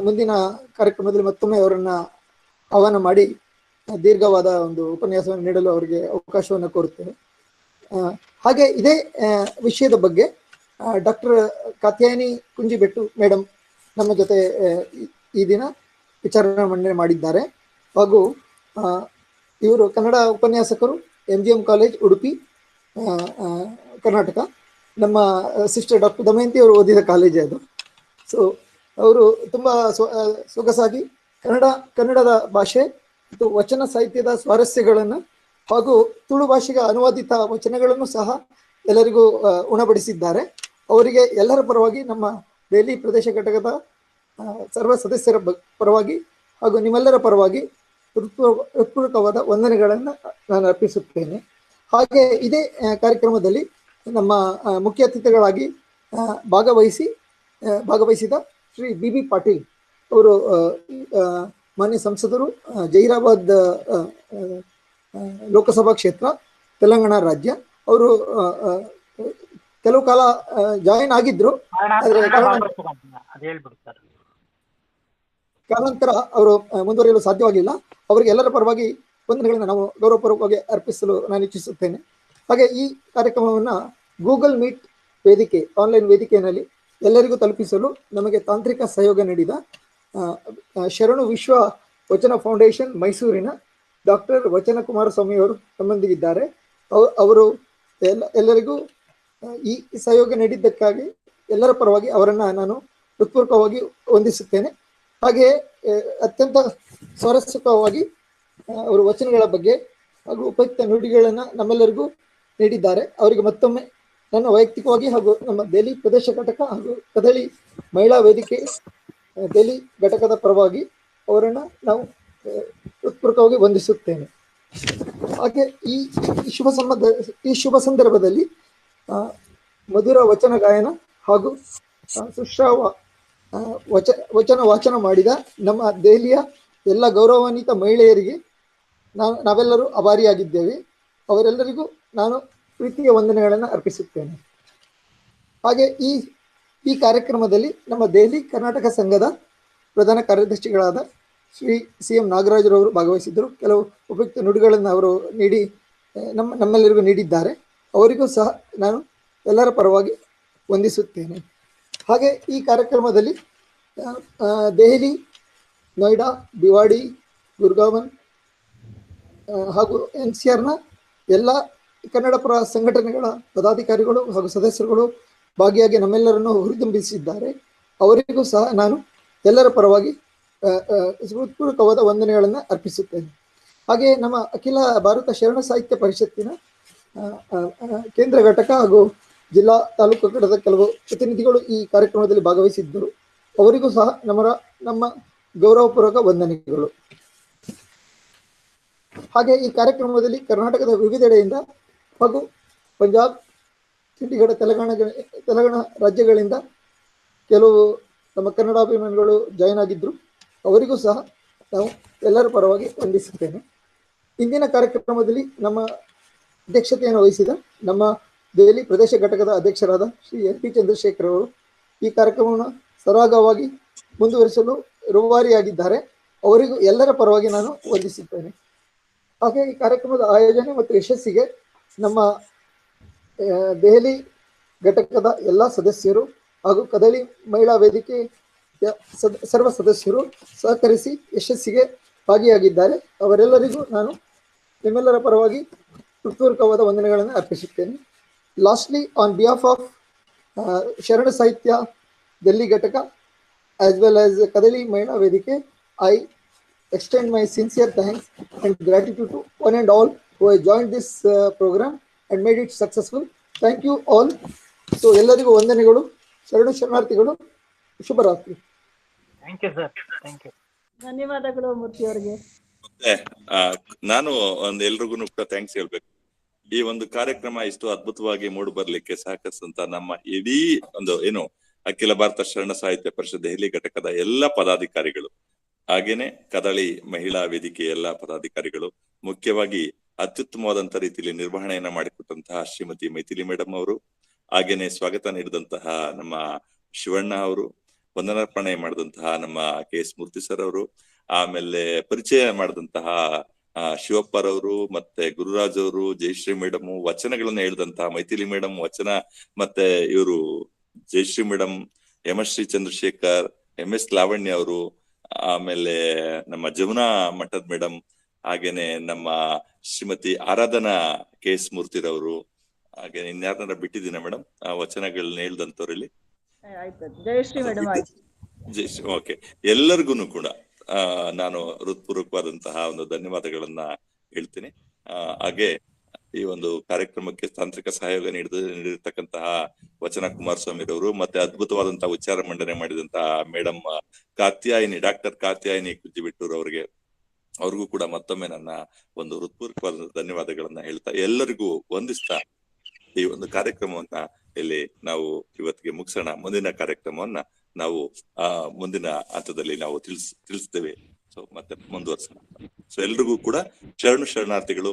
ಮುಂದಿನ ಕಾರ್ಯಕ್ರಮದಲ್ಲಿ ಮತ್ತೊಮ್ಮೆ ಅವರನ್ನ ಆಹ್ವಾನ ಮಾಡಿ ದೀರ್ಘವಾದ ಒಂದು ಉಪನ್ಯಾಸವನ್ನು ನೀಡಲು ಅವರಿಗೆ ಅವಕಾಶವನ್ನು ಕೋರುತ್ತೇನೆ. ಹಾಗೆ ಇದೇ ವಿಷಯದ ಬಗ್ಗೆ ಡಾಕ್ಟರ್ ಕಾತ್ಯಾಯನಿ ಕುಂಜಿಬೆಟ್ಟು ಮೇಡಮ್ ನಮ್ಮ ಜೊತೆ ಈ ದಿನ ವಿಚಾರ ಮಂಡನೆ ಮಾಡಿದ್ದಾರೆ. ಹಾಗೂ ಇವರು ಕನ್ನಡ ಉಪನ್ಯಾಸಕರು, MGM ಕಾಲೇಜ್ ಉಡುಪಿ ಕರ್ನಾಟಕ. ನಮ್ಮ ಸಿಸ್ಟರ್ ಡಾಕ್ಟರ್ ದಮಯಂತಿ ಅವರು ಓದಿದ ಕಾಲೇಜೇ ಅದು. ಸೊ ಅವರು ತುಂಬ ಸೊಗಸಾಗಿ ಕನ್ನಡದ ಭಾಷೆ ಮತ್ತು ವಚನ ಸಾಹಿತ್ಯದ ಸ್ವಾರಸ್ಯಗಳನ್ನು ಹಾಗೂ ತುಳು ಭಾಷೆಗೆ ಅನುವಾದಿತ ವಚನಗಳನ್ನು ಸಹ ಎಲ್ಲರಿಗೂ ಉಣಬಡಿಸಿದ್ದಾರೆ. ಅವರಿಗೆ ಎಲ್ಲರ ಪರವಾಗಿ ನಮ್ಮ ದೆಹಲಿ ಪ್ರದೇಶ ಘಟಕದ ಸರ್ವ ಸದಸ್ಯರ ಪರವಾಗಿ ಹಾಗೂ ನಿಮ್ಮೆಲ್ಲರ ಪರವಾಗಿ ಹೃತ್ಪೂರ್ವಕವಾದ ವಂದನೆಗಳನ್ನು ನಾನು ಅರ್ಪಿಸುತ್ತೇನೆ. ಹಾಗೆ ಇದೇ ಕಾರ್ಯಕ್ರಮದಲ್ಲಿ ನಮ್ಮ ಮುಖ್ಯ ಅತಿಥಿಗಳಾಗಿ ಭಾಗವಹಿಸಿದ ಶ್ರೀ BB ಪಾಟೀಲ್ ಅವರು ಮಾನ್ಯ ಸಂಸದರು, ಜಹೀರಾಬಾದ್ ಲೋಕಸಭಾ ಕ್ಷೇತ್ರ, ತೆಲಂಗಾಣ ರಾಜ್ಯ. ಅವರು ಕೆಲವು ಕಾಲ ಜಾಯಿನ್ ಆಗಿದ್ರು, ಆದರೆ ಕಾರಣಾಂತರ ಅವರು ಮುಂದುವರಿಯಲು ಸಾಧ್ಯವಾಗಿಲ್ಲ. ಅವರಿಗೆ ಎಲ್ಲರ ಪರವಾಗಿ ವಂದನೆಗಳನ್ನು ನಾವು ಗೌರವಪೂರ್ವಕವಾಗಿ ಅರ್ಪಿಸಲು ನಾನು ಇಚ್ಛಿಸುತ್ತೇನೆ. ಹಾಗೆ ಈ ಕಾರ್ಯಕ್ರಮವನ್ನು ಗೂಗಲ್ ಮೀಟ್ ವೇದಿಕೆ, ಆನ್ಲೈನ್ ವೇದಿಕೆಯಲ್ಲಿ ಎಲ್ಲರಿಗೂ ತಲುಪಿಸಲು ನಮಗೆ ತಾಂತ್ರಿಕ ಸಹಯೋಗ ನೀಡಿದ ಶರಣು ವಿಶ್ವ ವಚನ ಫೌಂಡೇಶನ್ ಮೈಸೂರಿನ ಡಾಕ್ಟರ್ ವಚನ ಕುಮಾರಸ್ವಾಮಿ ಅವರು ನಮ್ಮೊಂದಿಗಿದ್ದಾರೆ. ಅವರು ಎಲ್ಲರಿಗೂ ಈ ಸಹಯೋಗ ನೀಡಿದ್ದಕ್ಕಾಗಿ ಎಲ್ಲರ ಪರವಾಗಿ ಅವರನ್ನು ನಾನು ಹೃತ್ಪೂರ್ವಕವಾಗಿ ವಂದಿಸುತ್ತೇನೆ. ಹಾಗೆಯೇ ಅತ್ಯಂತ ಸ್ವಾರಸ್ಯಕವಾಗಿ ಅವರು ವಚನಗಳ ಬಗ್ಗೆ ಹಾಗೂ ಉಪಯುಕ್ತ ನುಡಿಗಳನ್ನು ನಮ್ಮೆಲ್ಲರಿಗೂ ನೀಡಿದ್ದಾರೆ. ಅವರಿಗೆ ಮತ್ತೊಮ್ಮೆ ನನ್ನ ವೈಯಕ್ತಿಕವಾಗಿ ಹಾಗೂ ನಮ್ಮ ದೆಹಲಿ ಪ್ರದೇಶ ಘಟಕ ಹಾಗೂ ಕದಳಿ ಮಹಿಳಾ ವೇದಿಕೆ ದೆಹಲಿ ಘಟಕದ ಪರವಾಗಿ ಅವರನ್ನು ನಾವು ಹೃತ್ಪೂರ್ವಕವಾಗಿ ವಂದಿಸುತ್ತೇನೆ. ಹಾಗೆ ಈ ಶುಭ ಸಂದರ್ಭದಲ್ಲಿ ಮಧುರ ವಚನ ಗಾಯನ ಹಾಗೂ ಸುಶ್ರಾವ ವಚನ ವಾಚನ ಮಾಡಿದ ನಮ್ಮ ದೆಹಲಿಯ ಎಲ್ಲ ಗೌರವಾನ್ವಿತ ಮಹಿಳೆಯರಿಗೆ ನಾವೆಲ್ಲರೂ ಆಭಾರಿಯಾಗಿದ್ದೇವೆ. ಅವರೆಲ್ಲರಿಗೂ ನಾನು ಪ್ರೀತಿಯ ವಂದನೆಗಳನ್ನು ಅರ್ಪಿಸುತ್ತೇನೆ. ಹಾಗೆ ಈ ಕಾರ್ಯಕ್ರಮದಲ್ಲಿ ನಮ್ಮ ದೆಹಲಿ ಕರ್ನಾಟಕ ಸಂಘದ ಪ್ರಧಾನ ಕಾರ್ಯದರ್ಶಿಗಳಾದ ಶ್ರೀ CM ನಾಗರಾಜರವರು ಭಾಗವಹಿಸಿದ್ದರು. ಕೆಲವು ಉಪಯುಕ್ತ ನುಡಿಗಳನ್ನು ಅವರು ನೀಡಿ ನಮ್ಮೆಲ್ಲರಿಗೂ ನೀಡಿದ್ದಾರೆ. ಅವರಿಗೂ ಸಹ ನಾನು ಎಲ್ಲರ ಪರವಾಗಿ ವಂದಿಸುತ್ತೇನೆ. ಹಾಗೆ ಈ ಕಾರ್ಯಕ್ರಮದಲ್ಲಿ ದೆಹಲಿ, ನೋಯ್ಡಾ, ಬಿವಾಡಿ, ಗುರ್ಗಾವನ್ ಹಾಗೂ NCRನ ಎಲ್ಲ ಕನ್ನಡ ಪರ ಸಂಘಟನೆಗಳ ಪದಾಧಿಕಾರಿಗಳು ಹಾಗೂ ಸದಸ್ಯರುಗಳು ಭಾಗಿಯಾಗಿ ನಮ್ಮೆಲ್ಲರನ್ನು ಹುರಿದುಂಬಿಸಿದ್ದಾರೆ. ಅವರಿಗೂ ಸಹ ನಾನು ಎಲ್ಲರ ಪರವಾಗಿ ಹೃತ್ಪೂರ್ವಕವಾದ ವಂದನೆಗಳನ್ನು ಅರ್ಪಿಸುತ್ತೇನೆ. ಹಾಗೆ ನಮ್ಮ ಅಖಿಲ ಭಾರತ ಶರಣ ಸಾಹಿತ್ಯ ಪರಿಷತ್ತಿನ ಕೇಂದ್ರ ಘಟಕ ಹಾಗೂ ಜಿಲ್ಲಾ ತಾಲೂಕು ಘಟಕದ ಕೆಲವು ಪ್ರತಿನಿಧಿಗಳು ಈ ಕಾರ್ಯಕ್ರಮದಲ್ಲಿ ಭಾಗವಹಿಸಿದ್ದರು. ಅವರಿಗೂ ಸಹ ನಮ್ಮ ಗೌರವಪೂರ್ವಕ ವಂದನೆಗಳು. ಹಾಗೆ ಈ ಕಾರ್ಯಕ್ರಮದಲ್ಲಿ ಕರ್ನಾಟಕದ ವಿವಿಧೆಡೆಯಿಂದ ಹಾಗೂ ಪಂಜಾಬ್, ಚಂಡೀಗಢ, ತೆಲಂಗಾಣ ರಾಜ್ಯಗಳಿಂದ ಕೆಲವು ನಮ್ಮ ಕನ್ನಡಾಭಿಮಾನಿಗಳು ಜಾಯಿನ್ ಆಗಿದ್ದರು. ಅವರಿಗೂ ಸಹ ನಾವು ಎಲ್ಲರ ಪರವಾಗಿ ವಂದಿಸುತ್ತೇನೆ. ಇಂದಿನ ಕಾರ್ಯಕ್ರಮದಲ್ಲಿ ನಮ್ಮ ಅಧ್ಯಕ್ಷತೆಯನ್ನು ವಹಿಸಿದ ನಮ್ಮ ದೆಹಲಿ ಪ್ರದೇಶ ಘಟಕದ ಅಧ್ಯಕ್ಷರಾದ ಶ್ರೀ MP ಚಂದ್ರಶೇಖರ್ ಅವರು ಈ ಕಾರ್ಯಕ್ರಮವನ್ನು ಸರಾಗವಾಗಿ ಮುಂದುವರಿಸಲು ರೂವಾರಿಯಾಗಿದ್ದಾರೆ. ಅವರಿಗೂ ಎಲ್ಲರ ಪರವಾಗಿ ನಾನು ವಂದಿಸುತ್ತೇನೆ. ಹಾಗೆ ಈ ಕಾರ್ಯಕ್ರಮದ ಆಯೋಜನೆ ಮತ್ತು ಯಶಸ್ಸಿಗೆ ನಮ್ಮ ದೆಹಲಿ ಘಟಕದ ಎಲ್ಲ ಸದಸ್ಯರು ಹಾಗೂ ಕದಳಿ ಮಹಿಳಾ ವೇದಿಕೆ ಸರ್ವ ಸದಸ್ಯರು ಸಹಕರಿಸಿ ಯಶಸ್ಸಿಗೆ ಭಾಗಿಯಾಗಿದ್ದಾರೆ. ಅವರೆಲ್ಲರಿಗೂ ನಾನು ನಿಮ್ಮೆಲ್ಲರ ಪರವಾಗಿ ಹೃತ್ಪೂರ್ವಕವಾದ ವಂದನೆಗಳನ್ನು ಅರ್ಪಿಸುತ್ತೇನೆ. Lastly, on behalf of Sharana Sahitya Delhi Gataka as well as Kadali Mahila Vedike, I extend my sincere thanks and gratitude to one and all who have joined this program and made it successful. Thank you all. So ಎಲ್ಲರಿಗೂ ವಂದನೆಗಳು, ಶರಣಾರ್ಥಿಗಳು, ಶುಭರಾತ್ರಿ. Thank you sir, thank you. ಧನ್ಯವಾದಗಳು ಮೂರ್ತಿ ಅವರಿಗೆ. ನಾನು ಎಲ್ರಿಗೂ ಕೂಡ thanks ಹೇಳ್ಬೇಕು. ಈ ಒಂದು ಕಾರ್ಯಕ್ರಮ ಇಷ್ಟು ಅದ್ಭುತವಾಗಿ ಮೂಡಿ ಬರ್ಲಿಕ್ಕೆ ಸಹಕರಿಸಿದಂತ ನಮ್ಮ ಇಡೀ ಅಖಿಲ ಭಾರತ ಶರಣ ಸಾಹಿತ್ಯ ಪರಿಷತ್ ದೆಹಲಿ ಘಟಕದ ಎಲ್ಲ ಪದಾಧಿಕಾರಿಗಳು, ಹಾಗೇನೆ ಕದಳಿ ಮಹಿಳಾ ವೇದಿಕೆ ಎಲ್ಲ ಪದಾಧಿಕಾರಿಗಳು, ಮುಖ್ಯವಾಗಿ ಅತ್ಯುತ್ತಮವಾದಂತಹ ರೀತಿಯಲ್ಲಿ ನಿರ್ವಹಣೆಯನ್ನ ಮಾಡಿಕೊಟ್ಟಂತಹ ಶ್ರೀಮತಿ ಮೈಥಿಲಿ ಮೇಡಮ್ ಅವರು, ಹಾಗೇನೆ ಸ್ವಾಗತ ನೀಡಿದಂತಹ ನಮ್ಮ ಶಿವಣ್ಣ ಅವರು, ವಂದನಾರ್ಪಣೆ ಮಾಡಿದಂತಹ ನಮ್ಮ KS ಮೂರ್ತಿ ಸರ್ ಅವರು, ಆಮೇಲೆ ಪರಿಚಯ ಮಾಡಿದಂತಹ ಶಿವಪ್ಪರವರು, ಮತ್ತೆ ಗುರುರಾಜ್ ಅವರು, ಜಯಶ್ರೀ ಮೇಡಮ್, ವಚನಗಳನ್ನ ಹೇಳಿದಂತಹ ಮೈಥಿಲಿ ಮೇಡಮ್ ವಚನ, ಮತ್ತೆ ಇವರು ಜಯಶ್ರೀ ಮೇಡಮ್, ಯಮಶ್ರೀ ಚಂದ್ರಶೇಖರ್, MS ಲಾವಣ್ಯ ಅವರು, ಆಮೇಲೆ ನಮ್ಮ ಜಮುನಾ ಮಠದ ಮೇಡಮ್, ಹಾಗೇನೆ ನಮ್ಮ ಶ್ರೀಮತಿ ಆರಾಧನಾ KS ಮೂರ್ತಿರವರು, ಹಾಗೆ ಇನ್ಯಾರನ್ನ ಬಿಟ್ಟಿದ್ದೀನ ಮೇಡಮ್ ವಚನಗಳನ್ನ ಹೇಳ್ದಂತವ್ರಲ್ಲಿ? ಜಯಶ್ರೀ ಮೇಡಮ್ ಆಯ್ತು. ಜಯಶ್ರೀ, ಓಕೆ. ಎಲ್ಲರಿಗೂ ಕೂಡ ನಾನು ಹೃತ್ಪೂರ್ವಕವಾದಂತಹ ಒಂದು ಧನ್ಯವಾದಗಳನ್ನ ಹೇಳ್ತೀನಿ. ಹಾಗೆ ಈ ಒಂದು ಕಾರ್ಯಕ್ರಮಕ್ಕೆ ತಾಂತ್ರಿಕ ಸಹಯೋಗ ನೀಡಿರ್ತಕ್ಕಂತಹ ವಚನ ಕುಮಾರಸ್ವಾಮಿ ರವರು, ಮತ್ತೆ ಅದ್ಭುತವಾದಂತಹ ಉಚ್ಚಾರ ಮಂಡನೆ ಮಾಡಿದಂತಹ ಮೇಡಮ್ ಕಾತ್ಯಾಯಿನಿ, ಡಾಕ್ಟರ್ ಕಾತ್ಯಾಯಿನಿ ಕುಂಜಿಬಿಟ್ಟೂರ್ ಅವರಿಗೆ, ಅವ್ರಿಗೂ ಕೂಡ ಮತ್ತೊಮ್ಮೆ ನನ್ನ ಒಂದು ಹೃತ್ಪೂರ್ವಕವಾದ ಧನ್ಯವಾದಗಳನ್ನ ಹೇಳ್ತಾ ಎಲ್ಲರಿಗೂ ವಂದಿಸ್ತಾ ಈ ಒಂದು ಕಾರ್ಯಕ್ರಮವನ್ನ ಇಲ್ಲಿ ನಾವು ಇವತ್ತಿಗೆ ಮುಗಿಸೋಣ. ಮುಂದಿನ ಕಾರ್ಯಕ್ರಮವನ್ನ ನಾವು ಮುಂದಿನ ಹಂತದಲ್ಲಿ ನಾವು ತಿಳಿಸ್ತೇವೆ. ಸೊ ಮತ್ತೆ ಮುಂದುವರ್ಸೋಣ. ಸೊ ಎಲ್ರಿಗೂ ಕೂಡ ಶರಣಾರ್ಥಿಗಳು.